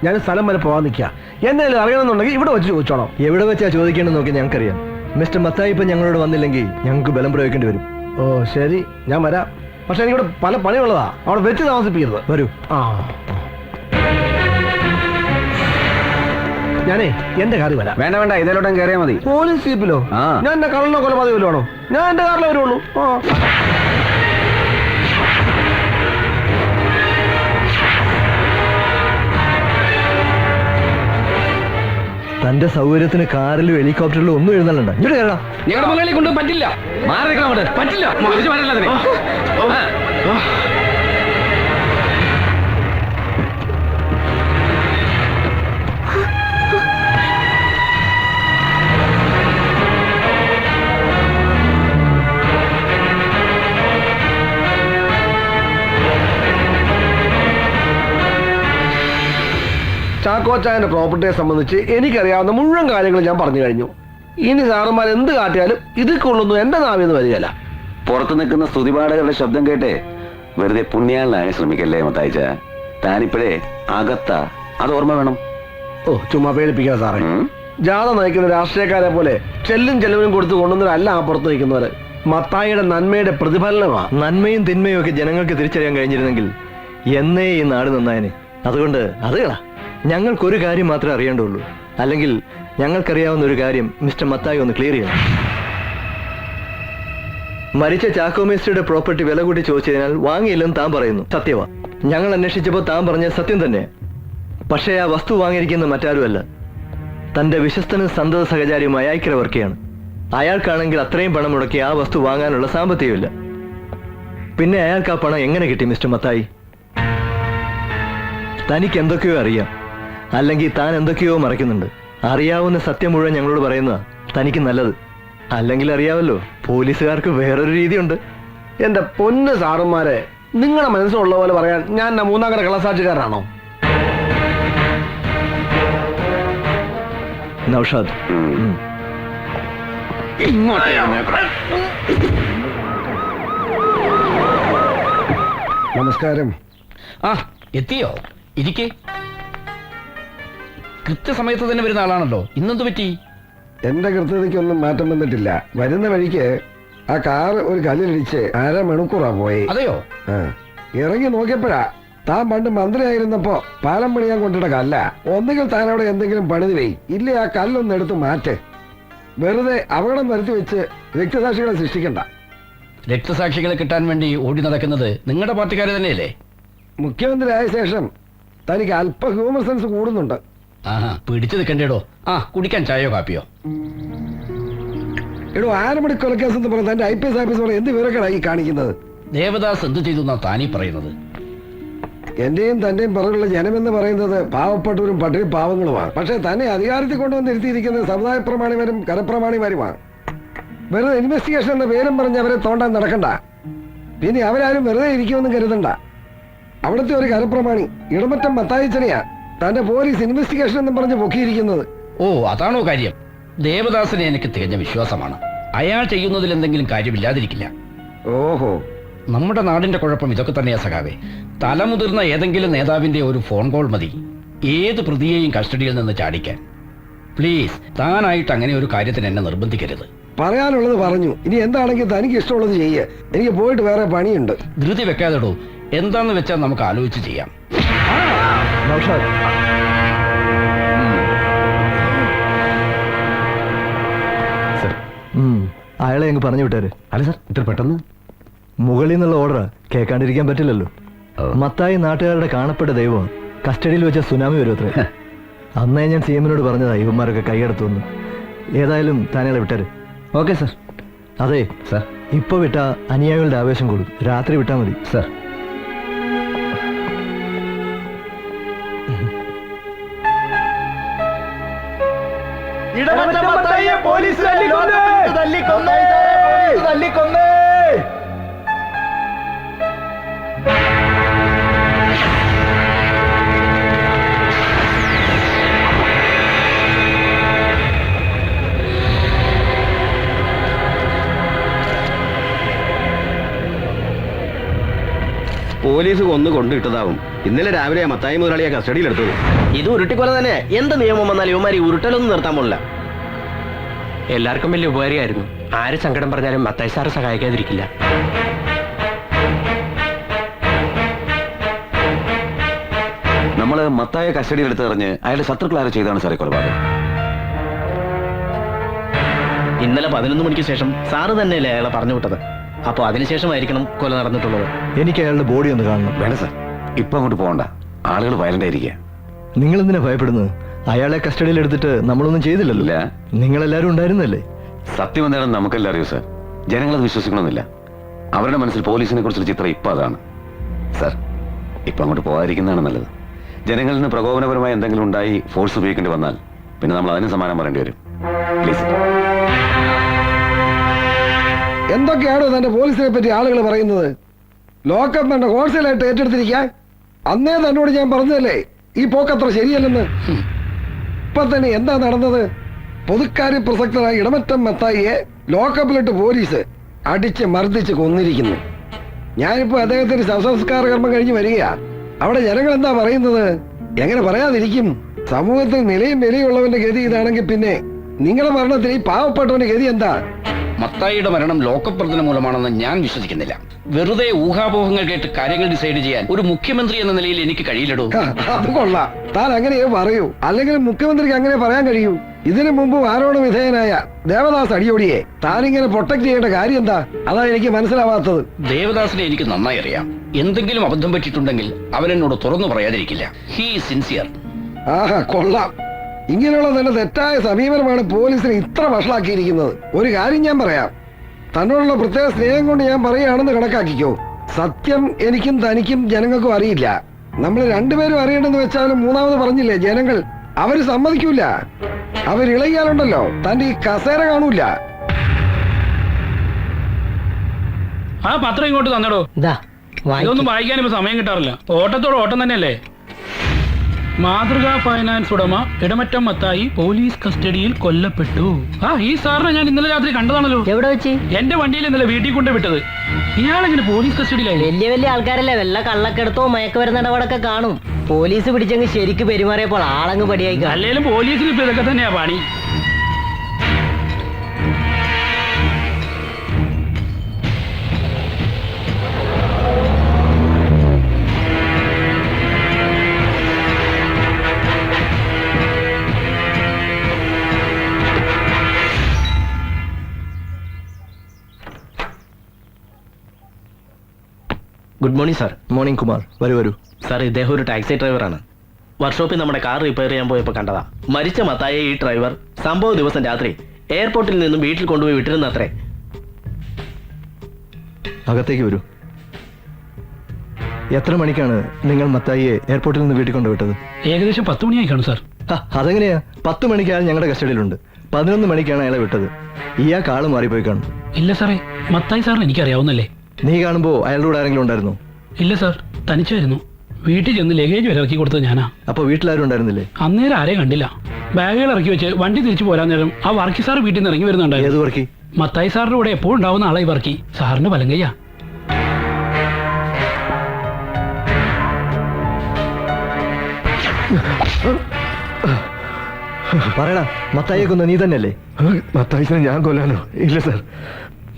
ഞാൻ സ്ഥലം വരെ പോകാൻ നിൽക്കുക. എന്തെങ്കിലും അറിയണമെന്നുണ്ടെങ്കിൽ ഇവിടെ വെച്ച് ചോദിച്ചോളാം. എവിടെ വെച്ചാ ചോദിക്കേണ്ടെന്ന് നോക്കി ഞങ്ങൾക്കറിയാം. മിസ്റ്റർ മത്തായി ഇപ്പൊ ഞങ്ങളോട് വന്നില്ലെങ്കിൽ ഞങ്ങൾക്ക് ബലം പ്രയോഗിക്കേണ്ടി വരും. ഓ ശരി, ഞാൻ വരാം. പക്ഷെ എനിക്കിവിടെ പല പണിയുള്ളതാ. അവിടെ വെച്ച് താമസിപ്പിക്കരുത്. വരൂ. ആ ഞാനേ എന്റെ കാറിൽ വരാം. വേണ്ട വേണ്ട, ഇതിലോട്ടും കയറിയാൽ മതി. പോലീസ് ജീപ്പിലോ? ആ. ഞാൻ എന്റെ കള്ളനോ കൊലപാതകമല്ലോ ആണോ? ഞാൻ എന്റെ കാറിലേ വരുള്ളൂ. തന്റെ സൗകര്യത്തിന് കാറിലും ഹെലികോപ്റ്ററിലും ഒന്നും എഴുന്നള്ളണ്ട. ഇങ്ങോട്ട് കയറാം. ഞങ്ങളുടെ മുകളിൽ കൊണ്ട് പറ്റില്ല. മാറി നിൽക്കണം അങ്ങോട്ട്. പറ്റില്ല. തിരിച്ച് മാറില്ല അതിനെ. ചാക്കോച്ചായന്റെ പ്രോപ്പർട്ടിയെ സംബന്ധിച്ച് എനിക്കറിയാവുന്ന മുഴുവൻ കാര്യങ്ങളും ഞാൻ പറഞ്ഞു കഴിഞ്ഞു. ഇനി സാറന്മാർ എന്ത് കാട്ടിയാലും ഇതൊക്കെയുള്ളൊന്നും എന്റെ നാവിന്ന് വരികയല്ല. പുറത്ത് നിൽക്കുന്ന സ്തുതിപാഠകളുടെ ശബ്ദം കേട്ടേ വെറുതെ പുണ്യാളനാകാൻ ശ്രമിക്കല്ലേ മത്തായിച്ച. താനിപ്പോഴേ അകത്ത, അത് ഓർമ്മ വേണം. ഓ, ചുമ്മാ പേടിപ്പിക്കാ സാറേ. ജാഥ നയിക്കുന്ന രാഷ്ട്രീയക്കാരെ പോലെ ചെല്ലും ചെലവിനും കൊടുത്ത് കൊണ്ടുവന്നവരല്ല ആ പുറത്ത് നിൽക്കുന്നവര്. മത്തായിയുടെ നന്മയുടെ പ്രതിഫലനമാണ്. നന്മയും തിന്മയും ഒക്കെ ജനങ്ങൾക്ക് തിരിച്ചറിയാൻ കഴിഞ്ഞിരുന്നെങ്കിൽ എന്നേ ഈ നാട് നന്നായനെ. അതുകൊണ്ട് അതുകളാ, ഞങ്ങൾക്കൊരു കാര്യം മാത്രമേ അറിയേണ്ടുള്ളൂ. അല്ലെങ്കിൽ ഞങ്ങൾക്കറിയാവുന്ന ഒരു കാര്യം മിസ്റ്റർ മത്തായി ഒന്ന് ക്ലിയർ ചെയ്യണം. മരിച്ച ചാക്കോ മേസ്ത്രിയുടെ പ്രോപ്പർട്ടി വില കൂട്ടി ചോദിച്ചതിനാൽ വാങ്ങിയില്ലെന്ന് താൻ പറയുന്നു. സത്യവാ. ഞങ്ങൾ അന്വേഷിച്ചപ്പോൾ താൻ പറഞ്ഞ സത്യം തന്നെ. പക്ഷേ ആ വസ്തു വാങ്ങിയിരിക്കുന്ന മറ്റാരുമല്ല, തന്റെ വിശ്വസ്തനും സന്തത സഹചാരിയുമായ ഐക്യവർക്കിയാണ്. അയാൾക്കാണെങ്കിൽ അത്രയും പണം മുടക്കി ആ വസ്തു വാങ്ങാനുള്ള സാമ്പത്തികമില്ല. പിന്നെ അയാൾക്ക് ആ പണം എങ്ങനെ കിട്ടി മിസ്റ്റർ മത്തായി? തനിക്ക് എന്തൊക്കെയോ അറിയാം, അല്ലെങ്കിൽ താൻ എന്തൊക്കെയോ മറയ്ക്കുന്നുണ്ട്. അറിയാവുന്ന സത്യം മുഴുവൻ ഞങ്ങളോട് പറയുന്നതാ തനിക്ക് നല്ലത്. അല്ലെങ്കിൽ അറിയാവല്ലോ, പോലീസുകാർക്ക് വേറൊരു രീതിയുണ്ട്. എന്റെ പൊന്ന് സാറന്മാരെ, നിങ്ങളുടെ മനസ്സിലുള്ള പോലെ പറയാൻ ഞാൻ മൂന്നാം കര കള്ളസാക്ഷിക്കാരനാണോ? നൗഷാദ്, നമസ്കാരം. ആ, എത്തിയോ? ഇരിക്കേ. കൃത്യസമയത്ത് തന്നെ വരുന്ന ആളാണല്ലോ. ഇന്നെന്ത് പറ്റി? എന്റെ കൃത്യതയ്ക്കൊന്നും മാറ്റം വന്നിട്ടില്ല. വരുന്ന വഴിക്ക് ആ കാർ ഒരു കല്ലിലിടിച്ച് 1/2 മണിക്കൂറാ പോയി. അതെയോ? ഇറങ്ങി നോക്കിയപ്പോഴാ താൻ പണ്ട് മന്ത്രിയായിരുന്നപ്പോ പാലം പണിയാൻ കൊണ്ടിട്ട കല്ല. ഒന്നുകിൽ താൻ അവിടെ എന്തെങ്കിലും പണിത് വെയ്, ഇല്ലേ ആ കല്ലൊന്ന് എടുത്ത് മാറ്റ്. വെറുതെ അപകടം വരുത്തി വെച്ച് രക്തസാക്ഷികളെ സൃഷ്ടിക്കണ്ട. രക്തസാക്ഷികളെ കിട്ടാൻ വേണ്ടി ഓടി നടക്കുന്നത് നിങ്ങളുടെ പാർട്ടിക്കാര് തന്നെയല്ലേ? മുഖ്യമന്ത്രി ആയ ശേഷം തനിക്ക് അല്പ ഹ്യൂമർ സെൻസ് കൂടുന്നുണ്ട്. ആഹാ, പിടിച്ചു നിൽക്കണ്ടേടോ. ആ, കുടിക്കാൻ ചായയോ കാപ്പിയോ? എടോ, 6 മണി കൊലക്കേസ് എന്ന് പറഞ്ഞ തന്റെ IPS ഓഫീസറെ എന്ത് വിവരങ്ങളായി കാണിക്കുന്നത്? ദേവദാസ് എന്ത് ചെയ്തു എന്നാ താനീ പറയുന്നത്? എന്റെയും തന്റെയും പുറകുള്ള ജനമെന്ന് പറയുന്നത് പാവപ്പെട്ടവരും പട്ടിണി പാവങ്ങളുമാണ്. പക്ഷെ തന്നെ അധികാരത്തിൽ കൊണ്ടുവന്ന് ഇരുത്തിയിരിക്കുന്നത് സമുദായ പ്രമാണിമാരും കരപ്രമാണിമാരുമാണ്. വെറുതെ ഇൻവെസ്റ്റിഗേഷൻ എന്ന പേരും പറഞ്ഞ് അവരെ തോണ്ടാൻ നടക്കണ്ട. പിന്നെ അവരാരും വെറുതെ ഇരിക്കുമെന്നും കരുതണ്ട. അവിടുത്തെ ഒരു കരപ്രമാണി ഇടമറ്റം മത്തായിച്ചനെയാ തന്റെ പോലീസ് ഇൻവെസ്റ്റിഗേഷൻ എന്നും പറഞ്ഞ് പൊക്കിയിരിക്കുന്നത്. ഓ, അതാണോ കാര്യം? ദേവദാസിനെ എനിക്ക് തികഞ്ഞ വിശ്വാസമാണ്. അയാൾ ചെയ്യുന്നതിൽ എന്തെങ്കിലും കാര്യമില്ലാതിരിക്കില്ല. ഓഹോ, നമ്മുടെ നാടിന്റെ കുഴപ്പം ഇതൊക്കെ തന്നെയാ സഖാവേ. തലമുതിർന്ന ഏതെങ്കിലും നേതാവിന്റെ ഒരു ഫോൺ കോൾ മതി ഏത് പ്രതിയെയും കസ്റ്റഡിയിൽ നിന്ന് ചാടിക്കാൻ. പ്ലീസ്, താനായിട്ട് അങ്ങനെ ഒരു കാര്യത്തിന് എന്നെ നിർബന്ധിക്കരുത്. പറയാനുള്ളത് പറഞ്ഞു. ഇനി എന്താണെങ്കിൽ തനിക്ക് ഇഷ്ടമുള്ളത് ചെയ്യേ. എനിക്ക് പോയിട്ട് വേറെ പണിയുണ്ട്. ധൃതി വെക്കാതെടോ. എന്താന്ന് വെച്ചാൽ നമുക്ക് ആലോചിച്ച് ചെയ്യാം. അയാളെ അങ്ങ് പറഞ്ഞു വിട്ടാര്. അല്ല സാർ, ഇത്ര പെട്ടെന്ന് മുകളിൽ നിന്നുള്ള ഓർഡറാ, കേൾക്കാണ്ടിരിക്കാൻ പറ്റില്ലല്ലോ. മത്തായി നാട്ടുകാരുടെ കാണപ്പെട്ട ദൈവമാണ്. കസ്റ്റഡിയിൽ വെച്ച സുനാമി വരും അത്രേ. അന്നേ ഞാൻ CM-നോട് പറഞ്ഞതാ ഇവന്മാരൊക്കെ കൈയടത്തുന്നു. ഏതായാലും താനയാളെ വിട്ടാര്. Okay sir. അതെ സാർ, ഇപ്പൊ വിട്ടാ അനുയായികളുടെ ആവേശം കൂടും. രാത്രി വിട്ടാ മതി സാർ. പോലീസ് തല്ലിക്കൊന്നേ. പോലീസ് കൊന്നു കൊണ്ടിട്ടതാവും. ഇന്നലെ രാവിലെ മത്തായി മുതലാളിയെ കസ്റ്റഡിയിലെടുത്തത്. ഇത് ഉരുട്ടിക്കൊല തന്നെ. എന്ത് നിയമം വന്നാൽ ഇവന്മാർ ഉരുട്ടലൊന്നും നിർത്താൻ പോലില്ല. എല്ലാവർക്കും വലിയ ഉപകാരമായിരുന്നു. ആര് സങ്കടം പറഞ്ഞാലും മത്തായി സാറ് സഹായിക്കാതിരിക്കില്ല. നമ്മൾ മത്തായെ കസ്റ്റഡിയിൽ എടുത്തെറിഞ്ഞ് അയാളുടെ ശത്രുക്കൾ ആര് ചെയ്താണ് സാറേ കൊലപാതകം? ഇന്നലെ 11 മണിക്ക് ശേഷം സാറ് തന്നെയല്ലേ അയാളെ പറഞ്ഞു വിട്ടത്. അപ്പൊ അതിനുശേഷമായിരിക്കണം കൊല നടന്നിട്ടുള്ളത്. എനിക്ക് അയാളുടെ ബോഡി ഒന്ന് കാണണം. വേണ്ട സാർ, ഇപ്പൊ അങ്ങോട്ട് പോകണ്ട. ആളുകൾ വയലന്റ് ആയിരിക്കുക. നിങ്ങൾ എന്തിനാ ഭയപ്പെടുന്നത്? അയാളെ കസ്റ്റഡിയിൽ എടുത്തിട്ട് നമ്മളൊന്നും ചെയ്തില്ലല്ലോ. നിങ്ങളെല്ലാരും ഉണ്ടായിരുന്നല്ലേ? സത്യം എന്താണെന്ന് നമുക്കെല്ലാം അറിയൂ സാർ. ജനങ്ങളത് വിശ്വസിക്കണമെന്നില്ല. അവരുടെ മനസ്സിൽ പോലീസിനെ കുറിച്ചുള്ള ചിത്രം ഇപ്പൊ അതാണ്. സാർ, ഇപ്പൊ അങ്ങോട്ട് പോകാതിരിക്കുന്നതാണ് നല്ലത്. ജനങ്ങളിൽ നിന്ന് പ്രകോപനപരമായി എന്തെങ്കിലും ഉണ്ടായി ഫോഴ്സ് ഉപയോഗിക്കേണ്ടി വന്നാൽ പിന്നെ നമ്മൾ അതിന് സമാനം പറയേണ്ടി വരും. പ്ലീസ്. എന്തൊക്കെയാണോ തന്റെ പോലീസിനെ പറ്റി ആളുകൾ പറയുന്നത്? ലോക്കപ്പ് വേണ്ട ഹോൾസെയിലായിട്ട് ഏറ്റെടുത്തിരിക്കാൻ അന്നേ തന്നോട് ഞാൻ പറഞ്ഞതല്ലേ ഈ പോക്കത്ര ശരിയല്ലെന്ന്. ഇപ്പൊ തന്നെ എന്താ നടന്നത്? പൊതുക്കാര്യ പ്രസക്തനായ ഇടമറ്റം മത്തായിയെ ലോക്കപ്പിലിട്ട് പോലീസ് അടിച്ച് മർദ്ദിച്ച് കൊന്നിരിക്കുന്നു. ഞാനിപ്പോ അദ്ദേഹത്തിന് ശവസംസ്കാര കർമ്മം കഴിഞ്ഞ് വരികയാ. അവിടെ ജനങ്ങൾ എന്താ പറയുന്നത്? എങ്ങനെ പറയാതിരിക്കും? സമൂഹത്തിൽ നിലയും വിലയുള്ളവന്റെ ഗതി ഇതാണെങ്കിൽ പിന്നെ നിങ്ങളുടെ മരണത്തിൽ ഈ പാവപ്പെട്ടവന്റെ ഗതി എന്താ? മത്തായിയുടെ മരണം ലോക്കപ്പ് പ്രവർത്തന മൂലമാണെന്ന് ഞാൻ വിശ്വസിക്കുന്നില്ല. വെറുതെ ഊഹാപോഹങ്ങൾ കേട്ട് കാര്യങ്ങൾ ഡിസൈഡ് ചെയ്യാൻ ഒരു മുഖ്യമന്ത്രി എന്ന നിലയിൽ എനിക്ക് കഴിയില്ലടോ. അത് കൊള്ളാം. താൻ അങ്ങനെയേ പറയൂ. അല്ലെങ്കിൽ മുഖ്യമന്ത്രിക്ക് അങ്ങനെ പറയാൻ കഴിയൂ. ഇതിനു മുമ്പ് ആരോട് വിധേയനായ ദേവദാസ് അടിയോടിയെ താനിങ്ങനെ പ്രൊട്ടക്ട് ചെയ്യേണ്ട കാര്യം എന്താ? അതാണ് എനിക്ക് മനസ്സിലാവാത്തത്. ദേവദാസിനെ എനിക്ക് നന്നായി അറിയാം. എന്തെങ്കിലും അബദ്ധം പറ്റിയിട്ടുണ്ടെങ്കിൽ അവൻ എന്നോട് തുറന്നു പറയാതിരിക്കില്ല. He sincere. ആഹാ, കൊള്ളാം. ഇങ്ങനെയുള്ള തന്നെ തെറ്റായ സമീപനമാണ് പോലീസിനെ ഇത്ര വഷളാക്കിയിരിക്കുന്നത്. ഒരു കാര്യം ഞാൻ പറയാം. തന്നോടുള്ള പ്രത്യേക സ്നേഹം കൊണ്ട് ഞാൻ പറയുകയാണെന്ന് കണക്കാക്കിക്കോ. സത്യം എനിക്കും തനിക്കും ജനങ്ങൾക്കും അറിയില്ല. നമ്മൾ രണ്ടുപേരും അറിയണമെന്ന് വെച്ചാലും മൂന്നാമത് പറഞ്ഞില്ലേ ജനങ്ങൾ, അവര് സമ്മതിക്കൂല. അവരിളകിയാലുണ്ടല്ലോ തന്റെ ഈ കസേര കാണൂല. ആ പത്രം ഇങ്ങോട്ട് തന്നടോ. ഇതൊന്നും വായിക്കാൻ ഇപ്പൊ സമയം കിട്ടാറില്ല. ഓട്ടത്തോട് ഓട്ടം തന്നെയല്ലേ. മാതൃകാ ഫൈനാൻസ് ഉടമ ഇടമറ്റം മത്തായി പോലീസ് കസ്റ്റഡിയിൽ കൊല്ലപ്പെട്ടു. ആ, ഈ സാറിനെ ഞാൻ ഇന്നലെ രാത്രി കണ്ടതാണല്ലോ. എവിടെ വെച്ച്? എന്റെ വണ്ടിയിൽ ഇന്നലെ വീട്ടിൽ കൊണ്ട് വിട്ടത്. ഇയാളെങ്ങനെ പോലീസ് കസ്റ്റഡിയിലായി? വലിയ വലിയ ആൾക്കാരല്ലേ, വല്ല കള്ളക്കെടുത്തോ മയക്കുമരുന്ന് ഇടപാടൊക്കെ കാണും. പോലീസ് പിടിച്ചെങ്കിൽ ശരിക്ക് പെരുമാറിയപ്പോൾ ആളങ്ങ് പടിയായി. അല്ലേലും പോലീസിന് ഇപ്പൊ ഇതൊക്കെ തന്നെയാ പണി. Good morning sir. Morning Kumar. വരൂ വരൂ. സാർ, ഇദ്ദേഹം ഒരു ടാക്സി ഡ്രൈവറാണ്. വർക്ക്ഷോപ്പിൽ നമ്മുടെ കാർ റിപ്പയർ ചെയ്യാൻ പോയപ്പോൾ കണ്ടതാ. മരിച്ച മത്തായെ ഈ ഡ്രൈവർ സംഭവ ദിവസം രാത്രി എയർപോർട്ടിൽ നിന്നും വീട്ടിൽ കൊണ്ടുപോയി വിട്ടിരുന്നത്രേ. അകത്തേക്ക് വരൂ. എത്ര മണിക്കാണ് നിങ്ങൾ മത്തായിയെ എയർപോർട്ടിൽ നിന്ന് വീട്ടിൽ കൊണ്ടുവിട്ടത്? ഏകദേശം 10 മണിയായി കാണും സാർ. അതെങ്ങനെയാ? 10 മണിക്ക് അയാൾ ഞങ്ങളുടെ കസ്റ്റഡിയിലുണ്ട്. 11 മണിക്കാണ് അയാളെ വിട്ടത്. ഇയാൾക്ക് ആള് മാറിപ്പോയി കാണും. ഇല്ല സാറേ, മത്തായി സാറിന് എനിക്കറിയാവുന്നല്ലേ. നീ കാണുമ്പോ അയാളുടെ കൂടെ ആരെങ്കിലും ഉണ്ടായിരുന്നോ? ഇല്ല സാർ, തനിച്ചായിരുന്നു. വീട്ടിൽ ചെന്ന് ലഗേജ് വരെ ഇറക്കി കൊടുത്തത് ഞാനാ. അപ്പൊ വീട്ടിലാരും ഉണ്ടായിരുന്നില്ലേ? അന്നേരം ആരെയും കണ്ടില്ല. ബാഗുകൾ ഇറക്കി വെച്ച് വണ്ടി തിരിച്ചു പോരാൻ നേരം ആ വർക്കി സാർ വീട്ടിൽ നിന്ന് ഇറങ്ങി വരുന്നുണ്ടായിരുന്നു. ഏത് വർക്കി? മത്തായി സാറിന്റെ കൂടെ എപ്പോഴും ഉണ്ടാവുന്ന ആളായി വർക്കി. സാറിന്റെ വലങ്കയ്യ. പറയടാ, മത്തായിയെ കൊന്ന നീ തന്നെയല്ലേ? മത്തായിച്ചനെ ഞാൻ കൊല്ലാനോ? ഇല്ല സാർ,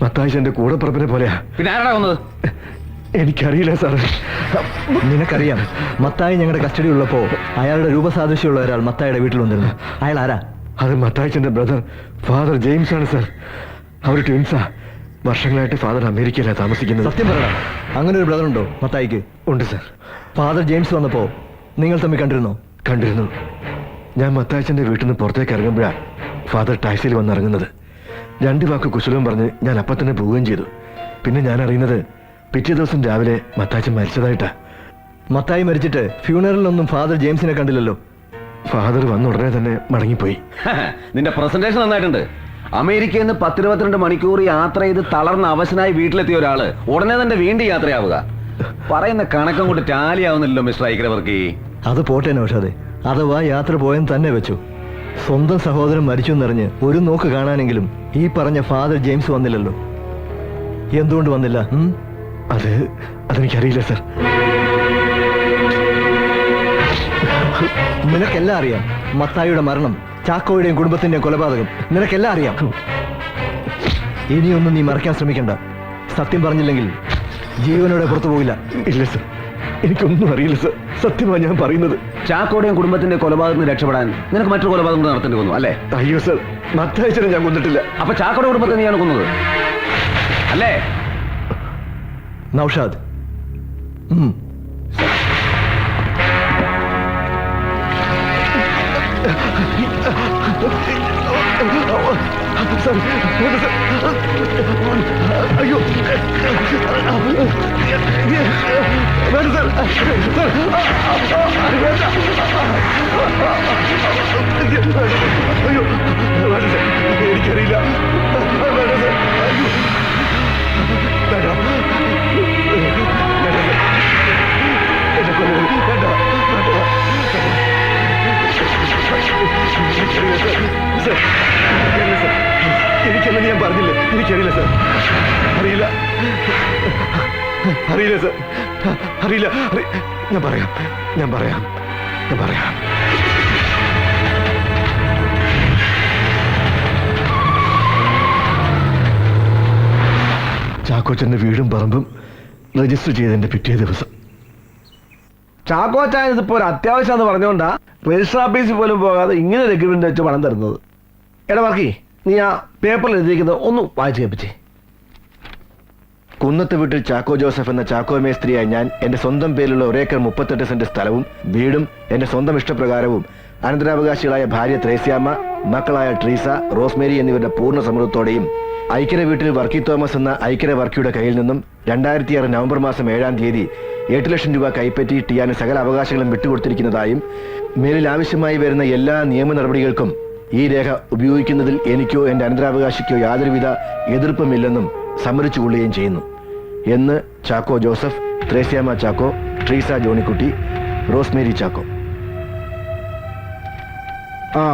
മത്തായിച്ചന്റെ കൂടെ പുറപ്പിനെ പോലെയാ. പിന്നെ ആരാ കൊന്നത്? എനിക്കറിയില്ല സാറേ. നിനക്കറിയാം, മത്തായി ഞങ്ങളുടെ കസ്റ്റഡി ഉള്ളപ്പോ അയാളുടെ രൂപസാദൃശ്യമുള്ള ഒരാൾ മത്തായിയുടെ വീട്ടിൽ വന്നിരുന്നു. അയാൾ ആരാ? അത് മത്തായിച്ചന്റെ ബ്രദർ ഫാദർ ജെയിംസ് ആണ് സാർ. അവർ ട്വിൻസാ. വർഷങ്ങളായിട്ട് ഫാദർ അമേരിക്കയിലാണ് താമസിക്കുന്നത്. സത്യം പറയണം, അങ്ങനെ ഒരു ബ്രദർ ഉണ്ടോ മത്തായിക്ക്? ഉണ്ട് സാർ. ഫാദർ ജെയിംസ് വന്നപ്പോ നിങ്ങൾ തമ്മിൽ കണ്ടിരുന്നോ? കണ്ടിരുന്നു. ഞാൻ മത്തായിച്ചന്റെ വീട്ടിൽ നിന്ന് പുറത്തേക്ക് ഇറങ്ങുമ്പോഴാണ് ഫാദർ ടാക്സിയിൽ വന്നിറങ്ങുന്നത്. 2 വാക്ക് കുശലവും പറഞ്ഞ് ഞാൻ അപ്പം തന്നെ പോവുകയും ചെയ്തു. പിന്നെ ഞാൻ അറിയുന്നത് പിറ്റേ ദിവസം രാവിലെ മത്തായിച്ചൻ മരിച്ചതായിട്ടാ. മത്തായി മരിച്ചിട്ട് ഫ്യൂണറലിലൊന്നും ഫാദർ ജെയിംസിനെ കണ്ടില്ലല്ലോ. ഫാദർ വന്ന ഉടനെ തന്നെ മടങ്ങിപ്പോയി. നിന്റെ പ്രസന്റേഷൻ നന്നായിട്ടുണ്ട്. അമേരിക്കയിൽ നിന്ന് 10-22 മണിക്കൂർ യാത്ര ചെയ്ത് തളർന്ന അവശനായി വീട്ടിലെത്തിയ ഒരാള് ഉടനെ തന്നെ വീണ്ടും യാത്രയാവുക. പറയുന്ന കണക്കം കൊണ്ട് ടാലിയാവുന്നില്ലല്ലോ മിസ്റ്റർ ഐക്രവർക്കി. അത് പോട്ടെ നൗഷാദേ, അഥവാ യാത്ര പോയെന്ന് തന്നെ വെച്ചു. സ്വന്തം സഹോദരൻ മരിച്ചു എന്നറിഞ്ഞ് ഒരു നോക്ക് കാണാനെങ്കിലും ഈ പറഞ്ഞ ഫാദർ ജെയിംസ് വന്നില്ലല്ലോ. എന്തുകൊണ്ട് വന്നില്ല? അതെനിക്കറിയില്ല സർ. നിനക്കെല്ലാം അറിയാം. മത്തായിയുടെ മരണം, ചാക്കോയുടെയും കുടുംബത്തിന്റെയും കൊലപാതകം നിനക്കെല്ലാം അറിയാം. ഇനിയൊന്നും നീ മറയ്ക്കാൻ ശ്രമിക്കണ്ട. സത്യം പറഞ്ഞില്ലെങ്കിൽ ജീവനോടെ പുറത്തു പോകില്ല. ഇല്ല സർ, എനിക്കൊന്നും അറിയില്ല സർ. സത്യമാണ് ഞാൻ പറയുന്നത്. ചാക്കോടെയും കുടുംബത്തിന്റെ കൊലപാതകത്തിൽ നിന്ന് രക്ഷപ്പെടാൻ നിനക്ക് മറ്റൊരു കൊലപാതകം കൂടെ നടത്തേണ്ടി വന്നു അല്ലേ? അയ്യോ സർ, മത്തായിച്ചനെ ഞാൻ കൊന്നിട്ടില്ല. അപ്പൊ ചാക്കോടെ കുടുംബത്തെ നീയാണ് കൊന്നത് അല്ലേ? നൗഷാദ്, അയ്യോ വേണ്ട സർ, അയ്യോ വേണ്ട സർ, എനിക്കറിയില്ല. വേണ്ട സർ, അയ്യോ വേണ്ട, എന്നെ കൊല്ലരുത്, വേണ്ട, എനിക്കല്ല, ഞാൻ പറഞ്ഞില്ല, എനിക്കറിയില്ല സർ, അറിയില്ല, അറിയില്ല സർ, അറിയില്ല. ഞാൻ പറയാം. ചാക്കോച്ചന്റെ വീടും പറമ്പും രജിസ്റ്റർ ചെയ്തതിന്റെ പിറ്റേ ദിവസം. ചാക്കോച്ചാൻ ഇതിപ്പോ ഒരു അത്യാവശ്യമാണെന്ന് പറഞ്ഞുകൊണ്ടാ രജിസ്റ്റർ ഓഫീസിൽ പോലും പോകാതെ ഇങ്ങനെ ഒരു എഗ്രിമെന്റ് വെച്ച് പണം തരുന്നത്. എടാ ബാക്കി നീ ആ പേപ്പറിൽ എഴുതിയിരിക്കുന്നത് ഒന്ന് വായിച്ചു കേൾപ്പിച്ചേ. കുന്നത്ത് വീട്ടിൽ ചാക്കോ ജോസഫ് എന്ന ചാക്കോ മേസ്ത്രിയായി ഞാൻ എന്റെ സ്വന്തം പേരിലുള്ള 1 ഏക്കർ 38 സെന്റ് സ്ഥലവും വീടും എന്റെ സ്വന്തം ഇഷ്ടപ്രകാരവും അനന്തരാവകാശികളായ ഭാര്യ ത്രേസ്യാമ്മ, മക്കളായ ട്രീസ, റോസ്മേരി എന്നിവരുടെ പൂർണ്ണ സമ്മതത്തോടെയും ഐക്യര വീട്ടിൽ വർക്കി തോമസ് എന്ന ഐക്യര വർക്കിയുടെ കയ്യിൽ നിന്നും 2006 നവംബർ മാസം 7-ാം തീയതി 8 ലക്ഷം രൂപ കൈപ്പറ്റി ടിയാന് സകല അവകാശങ്ങളും വിട്ടുകൊടുത്തിരിക്കുന്നതായും മേലിൽ ആവശ്യമായി വരുന്ന എല്ലാ നിയമ നടപടികൾക്കും ഈ രേഖ ഉപയോഗിക്കുന്നതിൽ എനിക്കോ എന്റെ അനന്തരാവകാശിക്കോ യാതൊരുവിധ എതിർപ്പുമില്ലെന്നും സമ്മതിച്ചുകൊള്ളുകയും ചെയ്യുന്നു എന്ന് ചാക്കോ ജോസഫ്, ത്രേസ്യാമ്മ ചാക്കോ, ട്രീസ ജോണിക്കുട്ടി, റോസ്മേരി ചാക്കോ. ആ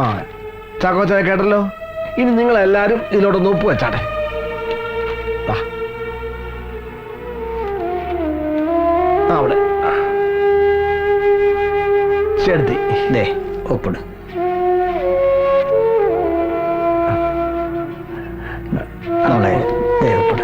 ചാക്കോച്ചായ കേട്ടല്ലോ. ഇനി നിങ്ങൾ എല്ലാരും ഇതിലോട്ടൊന്ന് ഒപ്പ് വെച്ചാട്ടെ. അവിടെ ചെടുത്തി ദേ ഒപ്പിട്. നമ്മളെ ദേ ഒപ്പിട്.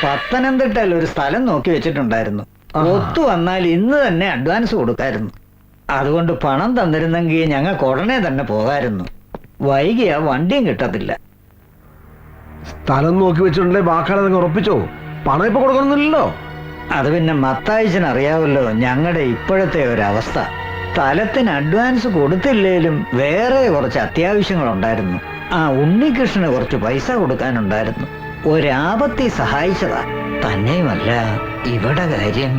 പത്തനംതിട്ടയിൽ ഒരു സ്ഥലം നോക്കി വെച്ചിട്ടുണ്ടായിരുന്നു. ഒത്തു വന്നാൽ ഇന്ന് തന്നെ അഡ്വാൻസ് കൊടുക്കായിരുന്നു. അതുകൊണ്ട് പണം തന്നിരുന്നെങ്കിൽ ഞങ്ങൾക്ക് ഉടനെ തന്നെ പോകായിരുന്നു. വൈകിയ വണ്ടിയും കിട്ടത്തില്ല. സ്ഥലം നോക്കി വെച്ചിട്ടുണ്ടെങ്കിൽ വാക്കാളെ നിങ്ങൾ ഉറപ്പിച്ചോ? പണം ഇപ്പൊ കൊടുക്കണമെന്നില്ലല്ലോ. അത് പിന്നെ മത്തായിച്ചൻ അറിയാമല്ലോ ഞങ്ങളുടെ ഇപ്പോഴത്തെ ഒരവസ്ഥ. സ്ഥലത്തിന് അഡ്വാൻസ് കൊടുത്തില്ലേലും വേറെ കുറച്ച് അത്യാവശ്യങ്ങളുണ്ടായിരുന്നു. ആ ഉണ്ണികൃഷ്ണന് കുറച്ച് പൈസ കൊടുക്കാനുണ്ടായിരുന്നു. ഒരാപത്തി സഹായിച്ചതാ. തന്നെയുമല്ല ഇവിടെ കാര്യം.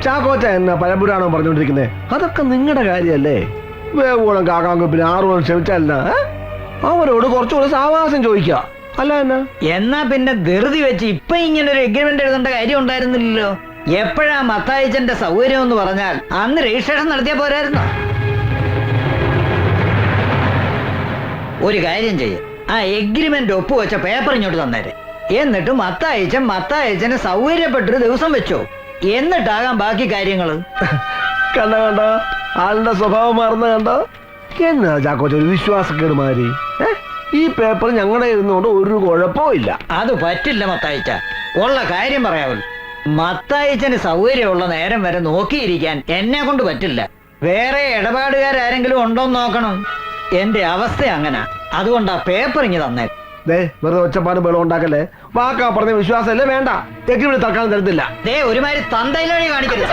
ചാക്കോച്ച എന്നാ പഴമ്പുരാണോ പറഞ്ഞുകൊണ്ടിരിക്കുന്നത്? അതൊക്കെ നിങ്ങളുടെ കാര്യല്ലേ. വേവോളം കാക്കാങ്കുപ്പിന് 6 ഓളം ക്ഷമിച്ചല്ല. അവരോട് കുറച്ചുകൂടെ സാവകാശം ചോദിക്കുക അല്ല എന്നാ പിന്നെ ധൃതി വെച്ച് ഇപ്പൊ ഇങ്ങനെ ഒരു എഗ്രിമെന്റ് എഴുതേണ്ട കാര്യം ഉണ്ടായിരുന്നില്ലല്ലോ. എപ്പോഴാ മത്തായിച്ചന്റെ സൗകര്യം എന്ന് പറഞ്ഞാൽ അന്ന് രജിസ്ട്രേഷൻ നടത്തിയാ പോരായിരുന്നോ? ഒരു കാര്യം ചെയ്യ, ആ എഗ്രിമെന്റ് ഒപ്പുവെച്ച പേപ്പർ ഇങ്ങോട്ട് തന്നേരെ. എന്നിട്ട് മത്തായിച്ചന് സൗകര്യപ്പെട്ടൊരു ദിവസം വെച്ചോ. എന്നിട്ടാകാം ബാക്കി കാര്യങ്ങള്. കണ്ടോ ആളുടെ സ്വഭാവം മാറുന്ന കണ്ടോ? എന്നാ ചാക്കോച്ച ഒരു വിശ്വാസക്കേട് മാറി. ഈ പേപ്പർ ഞങ്ങളുടെ ഇരുന്നുകൊണ്ട് ഒരു കുഴപ്പവും ഇല്ല. അത് പറ്റില്ല മത്തായിച്ച. ഉള്ള കാര്യം പറയാമല്ലോ. മത്തായിച്ചന് സൗകര്യമുള്ള നേരം വരെ നോക്കിയിരിക്കാൻ എന്നെ കൊണ്ട് പറ്റില്ല. വേറെ ഇടപാടുകാരെങ്കിലും ഉണ്ടോന്ന് നോക്കണം. എന്റെ അവസ്ഥ അങ്ങനെ. അതുകൊണ്ട് ആ പേപ്പർ ഇങ്ങ് തന്നെ. വെറുതെ ഒച്ചപ്പാട് ബലം ഉണ്ടാക്കല്ലേ. വാക്കാ പറഞ്ഞ വിശ്വാസമല്ലേ വേണ്ട. എഗ്രിമെന്റ് തൽക്കാലം തരത്തില്ല. ഒരുമാതിരി തന്തയിലൊഴി കാണിക്കരുത്.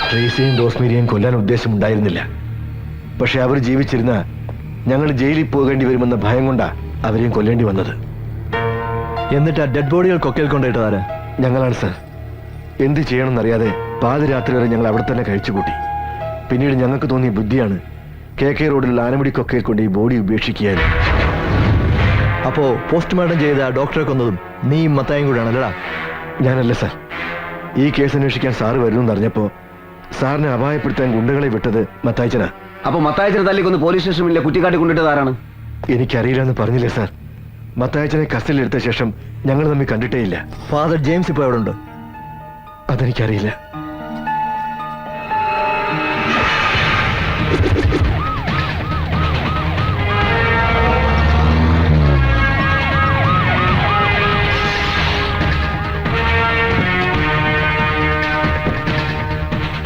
ട്രേസിയെയും റോസ്മേരിയെയും കൊല്ലാൻ ഉദ്ദേശമുണ്ടായിരുന്നില്ല. പക്ഷെ അവർ ജീവിച്ചിരുന്ന ഞങ്ങൾ ജയിലിൽ പോകേണ്ടി വരുമെന്ന ഭയം കൊണ്ടാ അവരെയും കൊല്ലേണ്ടി വന്നത്. എന്നിട്ട് ആ ഡെഡ് ബോഡികൾ കൊക്കയിൽ കൊണ്ടിട്ടതാര്? ഞങ്ങളാണ് സർ. എന്ത് ചെയ്യണമെന്നറിയാതെ പാതിരാത്രി വരെ ഞങ്ങൾ അവിടെ തന്നെ കഴിച്ചുകൂട്ടി. പിന്നീട് ഞങ്ങൾക്ക് തോന്നിയ ബുദ്ധിയാണ് KK റോഡിലുള്ള ആനമുടിക്കൊക്കെ കൊണ്ട് ഈ ബോഡി ഉപേക്ഷിക്കുകയായിരുന്നു. അപ്പോ പോസ്റ്റ്മോർട്ടം ചെയ്ത ആ ഡോക്ടറെ കൊന്നതും നീയും മത്തായും കൂടെയാണല്ലടാ? ഞാനല്ല സാർ. ഈ കേസ് അന്വേഷിക്കാൻ സാറ് വരുമെന്ന് അറിഞ്ഞപ്പോ സാറിനെ അപായപ്പെടുത്താൻ ഗുണ്ടകളെ വിട്ടത് മത്തായിച്ചനാ. അപ്പൊ മത്തായച്ചനെ തല്ലിക്കൊന്ന് പോലീസ് സ്റ്റേഷനിലെ കുറ്റിക്കാട്ടി കൊണ്ടിട്ടത് ആരാണ്? എനിക്കറിയില്ല എന്ന് പറഞ്ഞില്ലേ സാർ. മത്തായച്ചനെ കസ്റ്റഡിയിൽ എടുത്ത ശേഷം ഞങ്ങൾ തമ്മിൽ കണ്ടിട്ടേ ഇല്ല. ഫാദർ ജെയിംസ് ഇപ്പൊ എവിടെ ഉണ്ട്? അതെനിക്കറിയില്ല.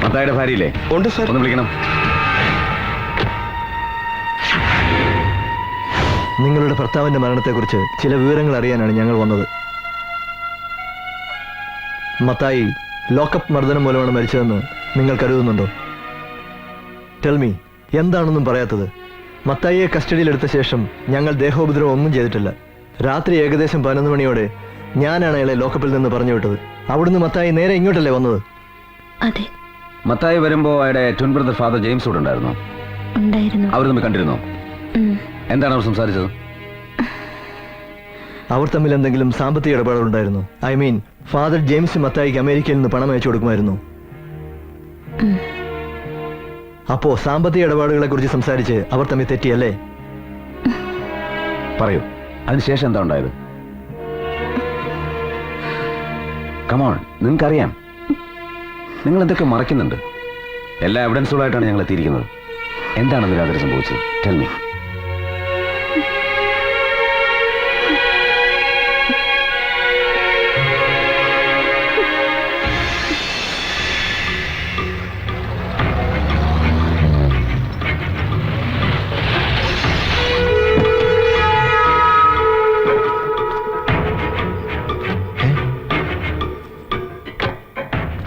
മത്തായിയുടെ ഭാര്യയില്ലേ? ഉണ്ട് സാർ. ഒന്ന് വിളിക്കണം. നിങ്ങളുടെ ഭർത്താവിന്റെ മരണത്തെക്കുറിച്ച് ചില വിവരങ്ങൾ അറിയാനാണ് ഞങ്ങൾ വന്നത്. മത്തായി ലോക്കപ്പ് മർദ്ദനം മൂലമാണ് മരിച്ചതെന്ന് നിങ്ങൾ കരുതുന്നുണ്ടോ? ടെൽമി, എന്താണെന്നും പറയാത്തത്? മത്തായിയെ കസ്റ്റഡിയിലെടുത്ത ശേഷം ഞങ്ങൾ ദേഹോപദ്രവം ഒന്നും ചെയ്തിട്ടില്ല. രാത്രി ഏകദേശം 11 മണിയോടെ ഞാനാണ് അയാളെ ലോക്കപ്പിൽ നിന്ന് പറഞ്ഞു വിട്ടത്. അവിടുന്ന് മത്തായി നേരെ ഇങ്ങോട്ടല്ലേ വന്നത്? അതെ. മത്തായി വരുമ്പോ അയാളുടെ ട്വിൻ ബ്രദർ ഫാദർ ജെയിംസ് കൂടെ ഉണ്ടായിരുന്നോ? ഉണ്ടായിരുന്നു. അവർ തമ്മിൽ കണ്ടിരുന്നോ? എന്താണ് അവർ സംസാരിച്ചത്? അവർ തമ്മിൽ എന്തെങ്കിലും സാമ്പത്തിക ഇടപാടുണ്ടായിരുന്നു? ഐ മീൻ, ഫാദർ ജെയിംസ് മത്തായിക്ക് അമേരിക്കയിൽ നിന്ന് പണം അയച്ചു കൊടുക്കുമായിരുന്നു. അപ്പോ സാമ്പത്തിക ഇടപാടുകളെ കുറിച്ച് സംസാരിച്ച് അവർ തമ്മിൽ തെറ്റിയല്ലേ? പറയൂ, അതിനുശേഷം എന്താ ഉണ്ടായത്? കമോൺ, നിങ്ങൾക്കറിയാം. നിങ്ങൾ എന്തൊക്കെ മറക്കുന്നുണ്ട്. എല്ലാ എവിഡൻസുകളായിട്ടാണ് ഞങ്ങൾ എത്തിയിരിക്കുന്നത്. എന്താണ് അതിൽ രാത്രി സംഭവിച്ചത്? Tell me.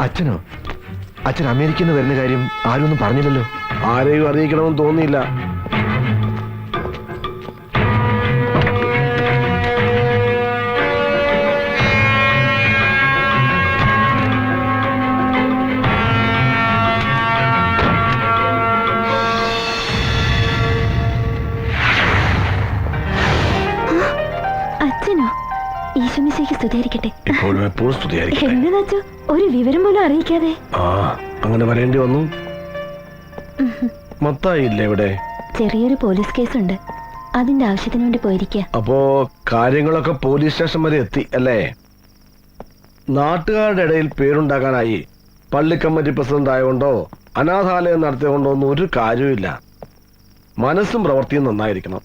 അച്ഛനോ? അച്ഛൻ അമേരിക്കയിൽ നിന്ന് വരുന്ന കാര്യം ആരും ഒന്നും പറഞ്ഞില്ലല്ലോ. ആരെയും അറിയിക്കണമെന്ന് തോന്നിയില്ല. അച്ഛനോ? ഈശോമിശിഹായ്ക്ക് സ്തുതിയായിരിക്കട്ടെ. എപ്പോഴും എപ്പോഴും സ്തുതിയായിരിക്കട്ടെ. എന്നതാച്ചോ ഒരു വിവരം പോലും അറിയിക്കാതെ? അങ്ങനെ വരേണ്ടി വന്നു. മത്തായി ഇല്ല ഇവിടെ? ചെറിയൊരു പോലീസ് കേസുണ്ട്, അതിന്റെ ആവശ്യത്തിന് വേണ്ടി പോയിരിക്കുക. അപ്പോ കാര്യങ്ങളൊക്കെ പോലീസ് സ്റ്റേഷൻ വരെ എത്തി അല്ലേ? നാട്ടുകാരുടെ ഇടയിൽ പേരുണ്ടാക്കാനായി പള്ളി കമ്മിറ്റി പ്രസിഡന്റ് ആയതുകൊണ്ടോ അനാഥാലയം നടത്തിയതുകൊണ്ടോ ഒന്നും ഒരു കാര്യമില്ല. മനസ്സും പ്രവൃത്തിയും നന്നായിരിക്കണം.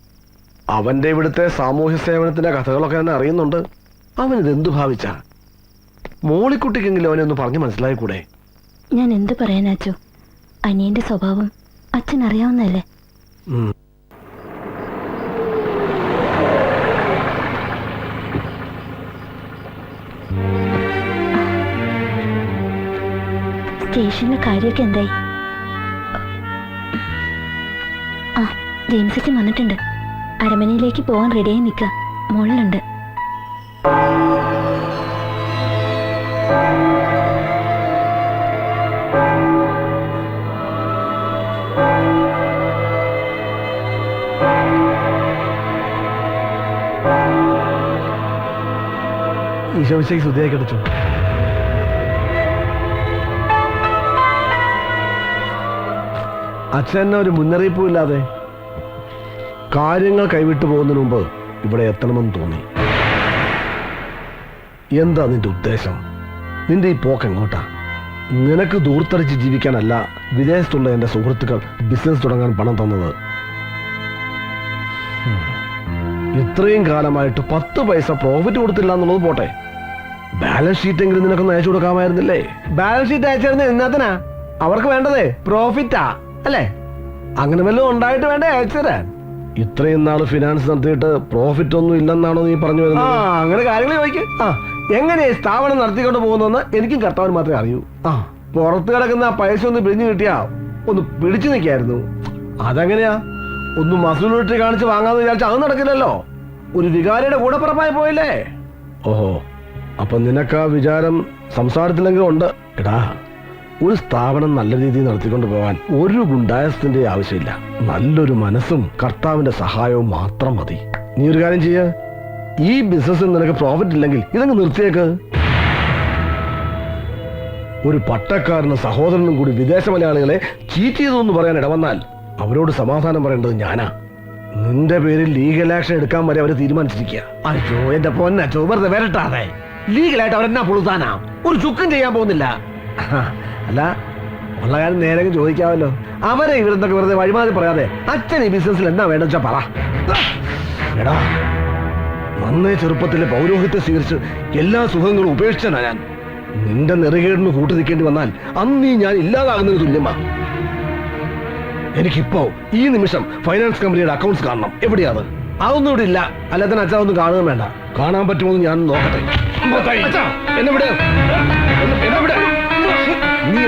അവന്റെ ഇവിടുത്തെ സാമൂഹ്യ സേവനത്തിന്റെ കഥകളൊക്കെ തന്നെ അറിയുന്നുണ്ട്. അവനിതെന്തു ഭാവിച്ച? മോളിക്കുട്ടിക്കെങ്കിലും അവനെ ഒന്ന് പറഞ്ഞു മനസ്സിലായിക്കൂടെ? ഞാൻ എന്ത് പറയാനാച്ചോ, അനിയന്റെ സ്വഭാവം അച്ഛൻ അറിയാവുന്നല്ലേ. സ്റ്റേഷനിലെ കാര്യമൊക്കെ എന്തായി? ആ, ജെയിംസ് അച്ഛൻ വന്നിട്ടുണ്ട്. അരമനയിലേക്ക് പോകാൻ റെഡിയായി നിൽക്കുക. മുകളിലുണ്ട്. ഈശോമിശിഹായ്ക്ക് സ്തുതിയായി കിടച്ചു. അച്ഛൻ ഒരു മുന്നറിയിപ്പും ഇല്ലാതെ കാര്യങ്ങൾ കൈവിട്ടു പോകുന്നതിന് മുമ്പ് ഇവിടെ എത്തണമെന്ന് തോന്നി. എന്താ നിന്റെ ഉദ്ദേശം? നിന്റെ ഈ പോക്ക് എങ്ങോട്ടാ? നിനക്ക് ദൂർത്തടിച്ച് ജീവിക്കാനല്ല വിദേശത്തുള്ള എന്റെ സുഹൃത്തുക്കൾ ബിസിനസ് തുടങ്ങാൻ പണം തന്നത്. ഇത്രയും കാലമായിട്ട് 10 പൈസ പ്രോഫിറ്റ് കൊടുത്തില്ല എന്നുള്ളത് പോട്ടെ, ബാലൻസ് ഷീറ്റ് എങ്കിലും നിനക്കൊന്ന് അയച്ചു കൊടുക്കാമായിരുന്നില്ലേ? Balance sheet അയച്ചിരുന്ന എന്നാത്തിനാ? അവർക്ക് വേണ്ടതേ പ്രോഫിറ്റാ അല്ലേ? അങ്ങനെ വല്ലതും ഉണ്ടായിട്ട് വേണ്ടേ അയച്ചു തരാൻ? ഇത്രയും നാള് ഫിനാൻസ് നടത്തിയിട്ട് പ്രോഫിറ്റ് ഒന്നും ഇല്ലെന്നാണോ നീ പറഞ്ഞു വരുന്നത്? അങ്ങനെ കാര്യങ്ങൾ ചോദിക്കും. എങ്ങനെ സ്ഥാപനം നടത്തിക്കൊണ്ട് പോകുന്നെന്ന് എനിക്കും കർത്താവിന് മാത്രമേ അറിയൂ. പുറത്ത് കിടക്കുന്ന ആ പൈസ ഒന്ന് പിടിഞ്ഞു കിട്ടിയാ ഒന്ന് പിടിച്ചു നിൽക്കായിരുന്നു. അതെങ്ങനെയാ? ഒന്ന് മസൂലിറ്റി കാണിച്ച് വാങ്ങാന്ന് വിചാരിച്ച അത് നടക്കില്ലല്ലോ. ഒരു വികാരിയുടെ കൂടെ പുറപ്പായി പോയില്ലേ? ഓഹോ, അപ്പൊ നിനക്ക് ആ വിചാരം സംസാരത്തിലെങ്കിലും ഉണ്ട്. എടാ, ഒരു സ്ഥാപനം നല്ല രീതിയിൽ നടത്തിക്കൊണ്ട് പോകാൻ ഒരു ഗുണ്ടായസത്തിന്റെ ആവശ്യമില്ല. നല്ലൊരു മനസ്സും കർത്താവിന്റെ സഹായവും മാത്രം മതി. നീ ഒരു കാര്യം ചെയ്യ, ഈ ബിസിനസ്സിൽ നിനക്ക് പ്രോഫിറ്റ് ഇല്ലെങ്കിൽ ഇതങ്ങ് നിർത്തിയേക്ക്. ഒരു പട്ടക്കാരനും സഹോദരനും കൂടി വിദേശ മലയാളികളെ ചീറ്റ് ചെയ്തു എന്ന് പറയാൻ ഇടവന്നാൽ അവരോട് സമാധാനം പറയേണ്ടത് ഞാനാ. നിന്റെ പേരിൽ ലീഗൽ ആക്ഷൻ എടുക്കാൻ വരെ അവര് തീരുമാനിച്ചിരിക്കുക. അയ്യോ എന്റെ പൊന്നച്ചോ, വെറുതെ വരട്ടാതെ. ലീഗലായിട്ട് അവരെന്നാ പുളുത്താനാ? ഒരു ചുക്കും ചെയ്യാൻ പോകുന്നില്ല. അല്ല, ഉള്ള കാര്യം നേരെ ചോദിക്കാമല്ലോ. അവരെ ഇവരെന്തൊക്കെ വെറുതെ വഴിമാറി പറയാതെ അച്ഛൻ ഈ ബിസിനസ്സിൽ എന്നാ വേണ്ട വെച്ചാ പറ. എടാ, നന്നേ ചെറുപ്പത്തിലെ പൗരോഹിത്യം സ്വീകരിച്ച് എല്ലാ സുഖങ്ങളും ഉപേക്ഷിച്ചാ ഞാൻ. നിന്റെ നെറുകേടിന് കൂട്ടു നിൽക്കേണ്ടി വന്നാൽ അന്നീ ഞാൻ ഇല്ലാതാകുന്നതിന് തുല്യമാ. എനിക്കിപ്പോ ഈ നിമിഷം ഫൈനാൻസ് കമ്പനിയുടെ അക്കൗണ്ട്സ് കാണണം. എവിടെയാണ്? അതൊന്നും ഇവിടെ ഇല്ല. അല്ലാതെ അച്ഛാ ഒന്നും കാണുകയും വേണ്ട. കാണാൻ പറ്റുമോ ഞാൻ നോക്കട്ടെ. എന്നെ വിടെ നീ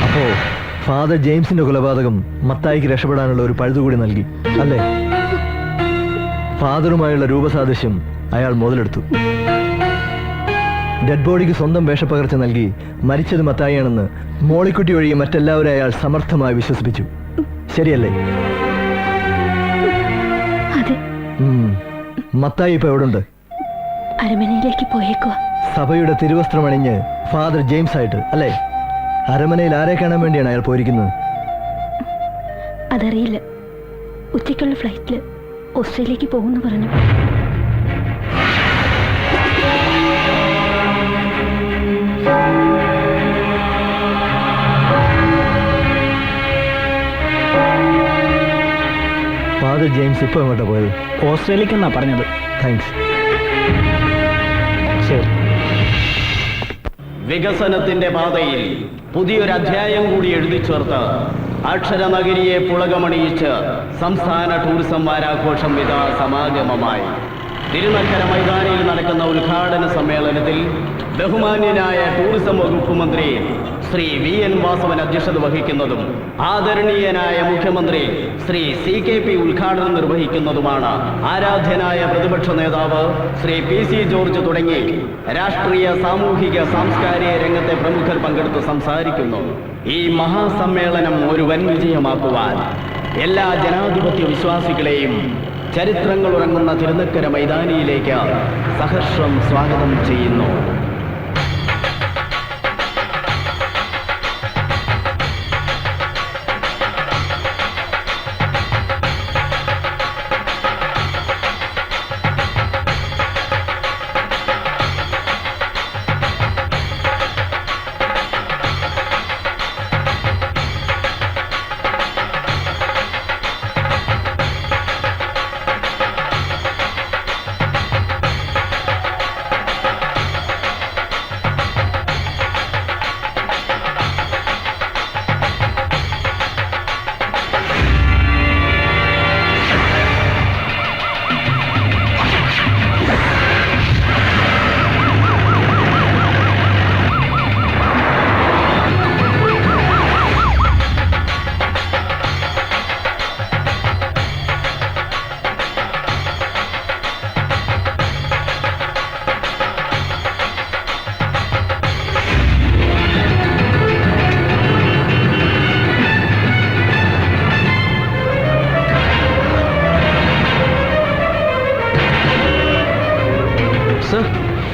അപ്പോ ഫാദർ ജെയിംസിന്റെ കൊലപാതകം മത്തായിക്ക് രക്ഷപ്പെടാനുള്ള ഒരു പഴുതുകൂടി നൽകി അല്ലേ? ഫാദറുമായുള്ള രൂപസാദൃശ്യം അയാൾ മുതലെടുത്തു. ഡെഡ് ബോഡിക്ക് സ്വന്തം വേഷപ്പകർച്ച നൽകി മരിച്ചത് മത്തായിയാണെന്ന് മോളിക്കുട്ടി ഒഴികെ മറ്റെല്ലാവരും അയാൾ സമർത്ഥമായി വിശ്വസിപ്പിച്ചു. ശരിയല്ലേ? മത്തായി ഇപ്പൊ എവിടുണ്ട്? അരമനയിലേക്ക് പോയേക്കുവാ. സഭയുടെ തിരുവസ്ത്രമണിഞ്ഞ് ഫാദർ ജെയിംസ് ആയിട്ട് അല്ലേ? അരമനയിൽ ആരെ കാണാൻ വേണ്ടിയാണ് അയാൾ പോയിരിക്കുന്നത്? അതറിയില്ല. ഉച്ചയ്ക്കുള്ള ഫ്ലൈറ്റില് ഓസ്ട്രേലിയക്ക് പോകുന്നു പറഞ്ഞു. ഫാദർ ജെയിംസ് ഇപ്പൊ എങ്ങോട്ടാ പോയത്? ഓസ്ട്രേലിയക്കെന്നാ പറഞ്ഞത്. താങ്ക്സ്. ശരി. വികസനത്തിന്റെ പാതയിൽ പുതിയൊരു അധ്യായം കൂടി എഴുതി ചേർത്ത് അക്ഷരനഗരിയെ പുളകമണിയിച്ച് സംസ്ഥാന ടൂറിസം വാരാഘോഷം ഇതാ സമാഗമമായി. തിരുനക്കര മൈതാനിയിൽ നടക്കുന്ന ഉദ്ഘാടന സമ്മേളനത്തിൽ ബഹുമാന്യനായ ടൂറിസം വകുപ്പ് മന്ത്രി ശ്രീ VN വാസവൻ അധ്യക്ഷത വഹിക്കുന്നതും ആദരണീയനായ മുഖ്യമന്ത്രി ശ്രീ CKP ഉദ്ഘാടനം നിർവഹിക്കുന്നതുമാണ്. ആരാധ്യനായ പ്രതിപക്ഷ നേതാവ് ശ്രീ PC ജോർജ് തുടങ്ങി രാഷ്ട്രീയ, സാമൂഹിക, സാംസ്കാരിക രംഗത്തെ പ്രമുഖർ പങ്കെടുത്ത് സംസാരിക്കുന്നു. ഈ മഹാസമ്മേളനം ഒരു വൻ വിജയമാക്കുവാൻ എല്ലാ ജനാധിപത്യ വിശ്വാസികളെയും ചരിത്രങ്ങൾ ഉറങ്ങുന്ന തിരുനക്കര മൈതാനിയിലേക്ക് സഹർഷം സ്വാഗതം ചെയ്യുന്നു.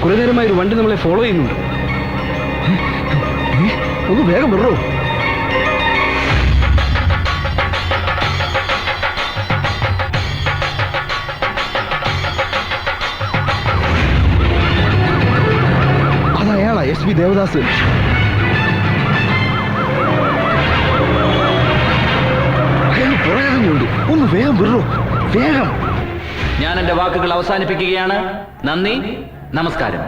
കുറെ നേരമായി ഒരു വണ്ടി നമ്മളെ ഫോളോ ചെയ്യുന്നുണ്ട്. ഒന്ന് വേഗം വിടറോ. അതയാളാ SP ദേവദാസ്. ഒന്ന് വേഗം വിടറോ, വേഗം. ഞാൻ എന്റെ വാക്കുകൾ അവസാനിപ്പിക്കുകയാണ്. നന്ദി, നമസ്കാരം.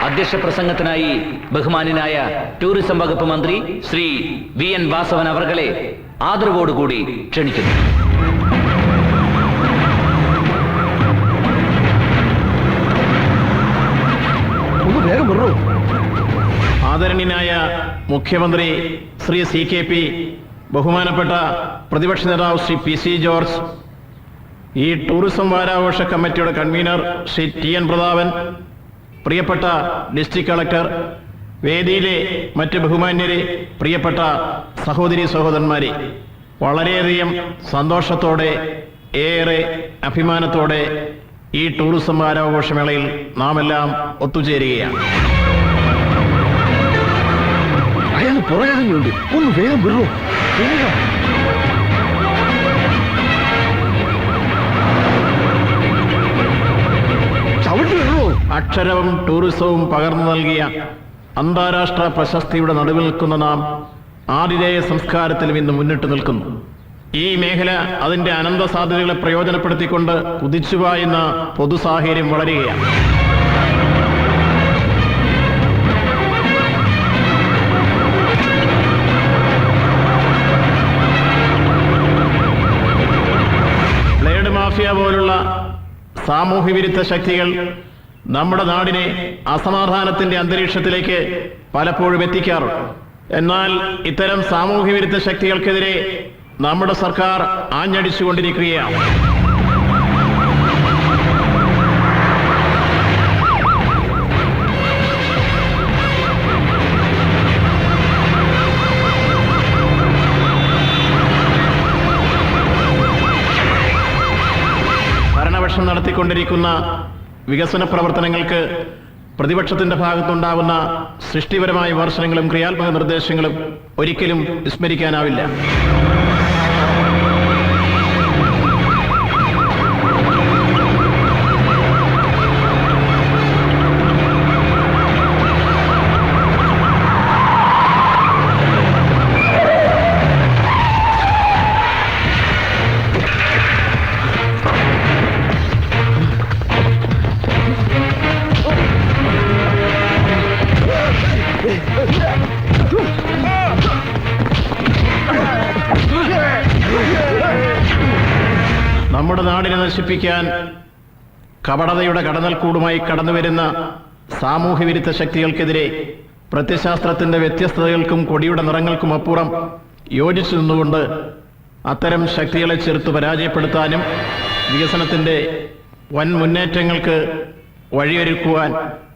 അധ്യക്ഷ പ്രസംഗത്തിനായി ബഹുമാന്യനായ ടൂറിസം വകുപ്പ് മന്ത്രി ശ്രീ VN വാസവൻ അവർകളെ ആദരവോടുകൂടി ക്ഷണിക്കുന്നു. ആദരണീയനായ മുഖ്യമന്ത്രി ശ്രീ CKP, ബഹുമാനപ്പെട്ട പ്രതിപക്ഷ നേതാവ് ശ്രീ PC ജോർജ്, ഈ ടൂറിസം വാരാഘോഷ കമ്മിറ്റിയുടെ കൺവീനർ ശ്രീ TN പ്രതാപൻ, പ്രിയപ്പെട്ട ഡിസ്ട്രിക്ട് കളക്ടർ, വേദിയിലെ മറ്റ് ബഹുമാന്യരെ, പ്രിയപ്പെട്ട സഹോദരി സഹോദരന്മാരെ, വളരെയധികം സന്തോഷത്തോടെ, ഏറെ അഭിമാനത്തോടെ ഈ ടൂറിസം വാരാഘോഷമേളയിൽ നാം എല്ലാം ഒത്തുചേരുകയാണ്. അയാൾ പുറകിലുണ്ട്, ഒന്ന് വേഗം വിടൂ. അക്ഷരവും ടൂറിസവും പകർന്നു നൽകിയ അന്താരാഷ്ട്ര പ്രശസ്തിയുടെ നടുവിൽ നിൽക്കുന്ന നാം ആതിഥേയ സംസ്കാരത്തിലും ഇന്ന് മുന്നിട്ട് നിൽക്കുന്നു. ഈ മേഖല അതിന്റെ അനന്ത സാധ്യതകളെ പ്രയോജനപ്പെടുത്തിക്കൊണ്ട് കുതിച്ചുപായുന്ന പൊതുസാഹചര്യം വളരുകയാണ്. ബ്ലേഡ് മാഫിയ പോലുള്ള സാമൂഹ്യ വിരുദ്ധ ശക്തികൾ നമ്മുടെ നാടിനെ അസമാധാനത്തിന്റെ അന്തരീക്ഷത്തിലേക്ക് പലപ്പോഴും എത്തിക്കാറുണ്ട്. എന്നാൽ ഇത്തരം സാമൂഹ്യ വിരുദ്ധ ശക്തികൾക്കെതിരെ നമ്മുടെ സർക്കാർ ആഞ്ഞടിച്ചുകൊണ്ടിരിക്കുകയാണ്. ഭരണപക്ഷം നടത്തിക്കൊണ്ടിരിക്കുന്ന വികസന പ്രവർത്തനങ്ങൾക്ക് പ്രതിപക്ഷത്തിന്റെ ഭാഗത്തുണ്ടാവുന്ന സൃഷ്ടിപരമായ വിമർശനങ്ങളും ക്രിയാത്മക നിർദ്ദേശങ്ങളും ഒരിക്കലും വിസ്മരിക്കാനാവില്ല. നമ്മുടെ നാടിനെ നശിപ്പിക്കാൻ കപടതയുടെ കടന്നൽക്കൂടുമായി കടന്നുവരുന്ന സാമൂഹ്യ വിരുദ്ധ ശക്തികൾക്കെതിരെ പ്രത്യശാസ്ത്രത്തിന്റെ വ്യത്യസ്തതകൾക്കും കൊടിയുടെ നിറങ്ങൾക്കും അപ്പുറം യോജിച്ചു നിന്നുകൊണ്ട് അത്തരം ശക്തികളെ ചെറുത്ത് പരാജയപ്പെടുത്താനും വികസനത്തിന്റെ വൻ മുന്നേറ്റങ്ങൾക്ക് വഴിയൊരുക്കുവാൻ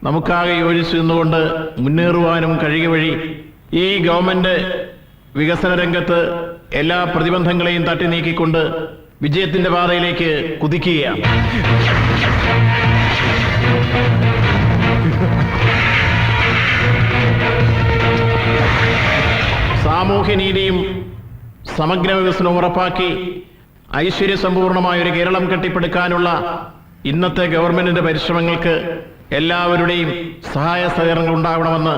നമുക്കാകെ യോജിച്ചു നിന്നുകൊണ്ട് മുന്നേറുവാനും കഴിയുക വഴി ഈ ഗവൺമെന്റ് വികസന രംഗത്ത് എല്ലാ പ്രതിബന്ധങ്ങളെയും തട്ടി നീക്കിക്കൊണ്ട് വിജയത്തിന്റെ പാതയിലേക്ക് കുതിക്കുകയാണ്. സാമൂഹ്യനീതിയും സമഗ്ര വികസനവും ഉറപ്പാക്കി ഐശ്വര്യസമ്പൂർണമായ ഒരു കേരളം കെട്ടിപ്പടുക്കാനുള്ള ഇന്നത്തെ ഗവൺമെന്റിന്റെ പരിശ്രമങ്ങൾക്ക് എല്ലാവരുടെയും സഹായ സഹകരണങ്ങൾ ഉണ്ടാവണമെന്ന്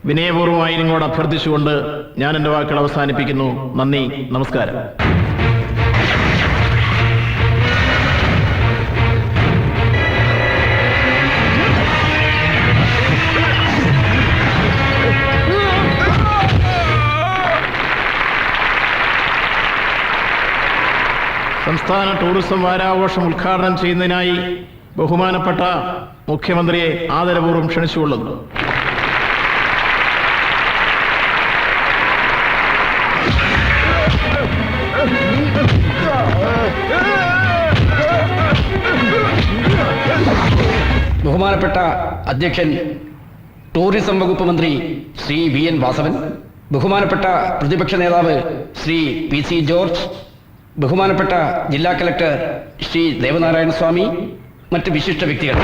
വിനയപൂർവ്വമായി നിങ്ങളോട് അഭ്യർത്ഥിച്ചുകൊണ്ട് ഞാൻ എൻ്റെ വാക്കുകൾ അവസാനിപ്പിക്കുന്നു. നന്ദി, നമസ്കാരം. സംസ്ഥാന ടൂറിസം വാരാഘോഷം ഉദ്ഘാടനം ചെയ്യുന്നതിനായി ബഹുമാനപ്പെട്ട മുഖ്യമന്ത്രിയെ ആദരപൂർവ്വം ക്ഷണിച്ചുകൊള്ളുന്നു. ബഹുമാനപ്പെട്ട അധ്യക്ഷൻ ടൂറിസം വകുപ്പ് മന്ത്രി ശ്രീ VN വാസവൻ, ബഹുമാനപ്പെട്ട പ്രതിപക്ഷ നേതാവ് ശ്രീ PC ജോർജ്, ബഹുമാനപ്പെട്ട ജില്ലാ കലക്ടർ ശ്രീ ദേവനാരായണ സ്വാമി, മറ്റ് വിശിഷ്ട വ്യക്തികൾ,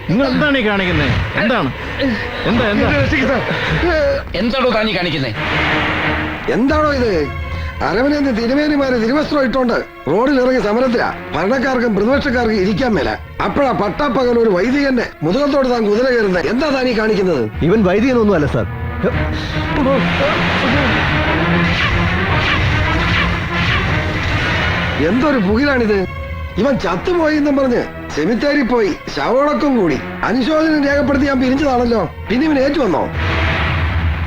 നിങ്ങൾ എന്താണ് ഈ കാണിക്കുന്നത്? എന്താണ് എന്താണോ താനീ കാണിക്കുന്നത്? എന്താണോ ഇത്? അരവനെന്ന് തിരുമേനിമാര് തിരുവസ്ത്രം ഇട്ടോണ്ട് റോഡിൽ ഇറങ്ങി സമരത്തിലാ. ഭരണക്കാർക്കും പ്രതിപക്ഷക്കാർക്കും ഇരിക്കാൻ മേല. അപ്പോഴാ പട്ടാപ്പകൽ ഒരു വൈദികന്റെ മുതുകത്തോട് താൻ കുതിര കയറുന്നത്. എന്താ താനീ കാണിക്കുന്നത്? ഇവൻ വൈദികനൊന്നും അല്ല സാർ, എന്തൊരു പുകിലാണിത്? ഇവൻ ചത്തുപോയി എന്നും പറഞ്ഞ് സെമിത്തേരി പോയി ശവടക്കം കൂടി അനുശോചനം രേഖപ്പെടുത്തി ഞാൻ പിരിഞ്ഞതാണല്ലോ. പിന്നെ ഇവൻ ഏറ്റു വന്നോ?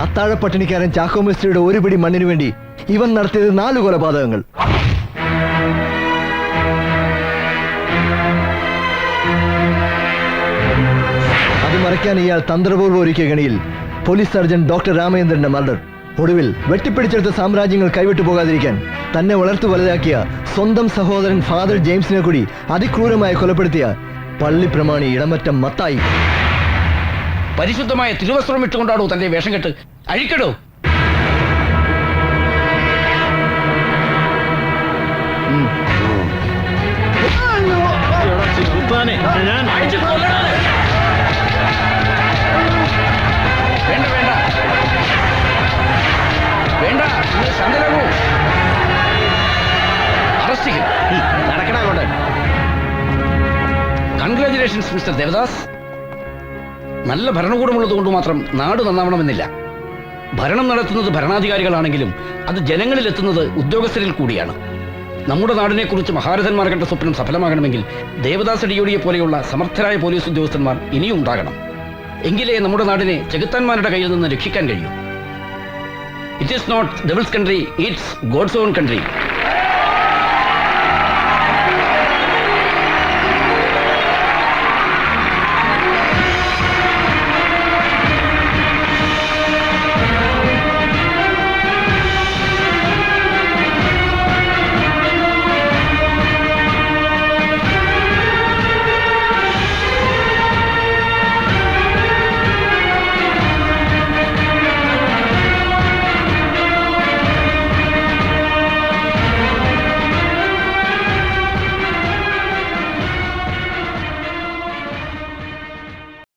അത്താഴ പട്ടിണിക്കാരൻ ചാക്കോ മിസ്ത്രിയുടെ ഒരു പിടി മണ്ണിനു വേണ്ടി ഇവൻ നടത്തിയത് 4 കൊലപാതകങ്ങൾ. അത് മറയ്ക്കാൻ ഇയാൾ തന്ത്രപൂർവ്വം ഒരുക്കിയ ഗണിയിൽ പോലീസ് സർജൻ ഡോക്ടർ രാമചന്ദ്രന്റെ മർഡർ. ഒടുവിൽ വെട്ടിപ്പിടിച്ചെടുത്ത സാമ്രാജ്യങ്ങൾ കൈവിട്ടു പോകാതിരിക്കാൻ തന്നെ വളർത്തു വലുതാക്കിയ സ്വന്തം സഹോദരൻ ഫാദർ ജെയിംസിനെ കൂടി അതിക്രൂരമായി കൊലപ്പെടുത്തിയ പള്ളി പ്രമാണി ഇടമറ്റം മത്തായി. പരിശുദ്ധമായ തിരുവസ്ത്രം ഇട്ടുകൊണ്ടാണോ തന്റെ വേഷം കെട്ട്? അഴിക്കടോ. വേണ്ട വേണ്ട വേണ്ട, ശാന്തരാകൂ. അറസ്റ്റ് ചെയ്യും. നടക്കണ അങ്ങോട്ട്. Congratulations mister Devadas. നല്ല ഭരണകൂടമുള്ളത് കൊണ്ട് മാത്രം നാട് നന്നാവണമെന്നില്ല. ഭരണം നടത്തുന്നത് ഭരണാധികാരികളാണെങ്കിലും അത് ജനങ്ങളിൽ എത്തുന്നത് ഉദ്യോഗസ്ഥരിൽ കൂടിയാണ്. നമ്മുടെ നാടിനെ കുറിച്ച് മഹാരഥന്മാർ കണ്ട സ്വപ്നം സഫലമാകണമെങ്കിൽ ദേവദാസ് അടിയോടിയെ പോലെയുള്ള സമർത്ഥരായ പോലീസ് ഉദ്യോഗസ്ഥന്മാർ ഇനിയും ഉണ്ടാകണം. എങ്കിലേ നമ്മുടെ നാടിനെ ചെകുത്താന്മാരുടെ കയ്യിൽ നിന്ന് രക്ഷിക്കാൻ കഴിയൂ. It is not devil's country, it's God's own country.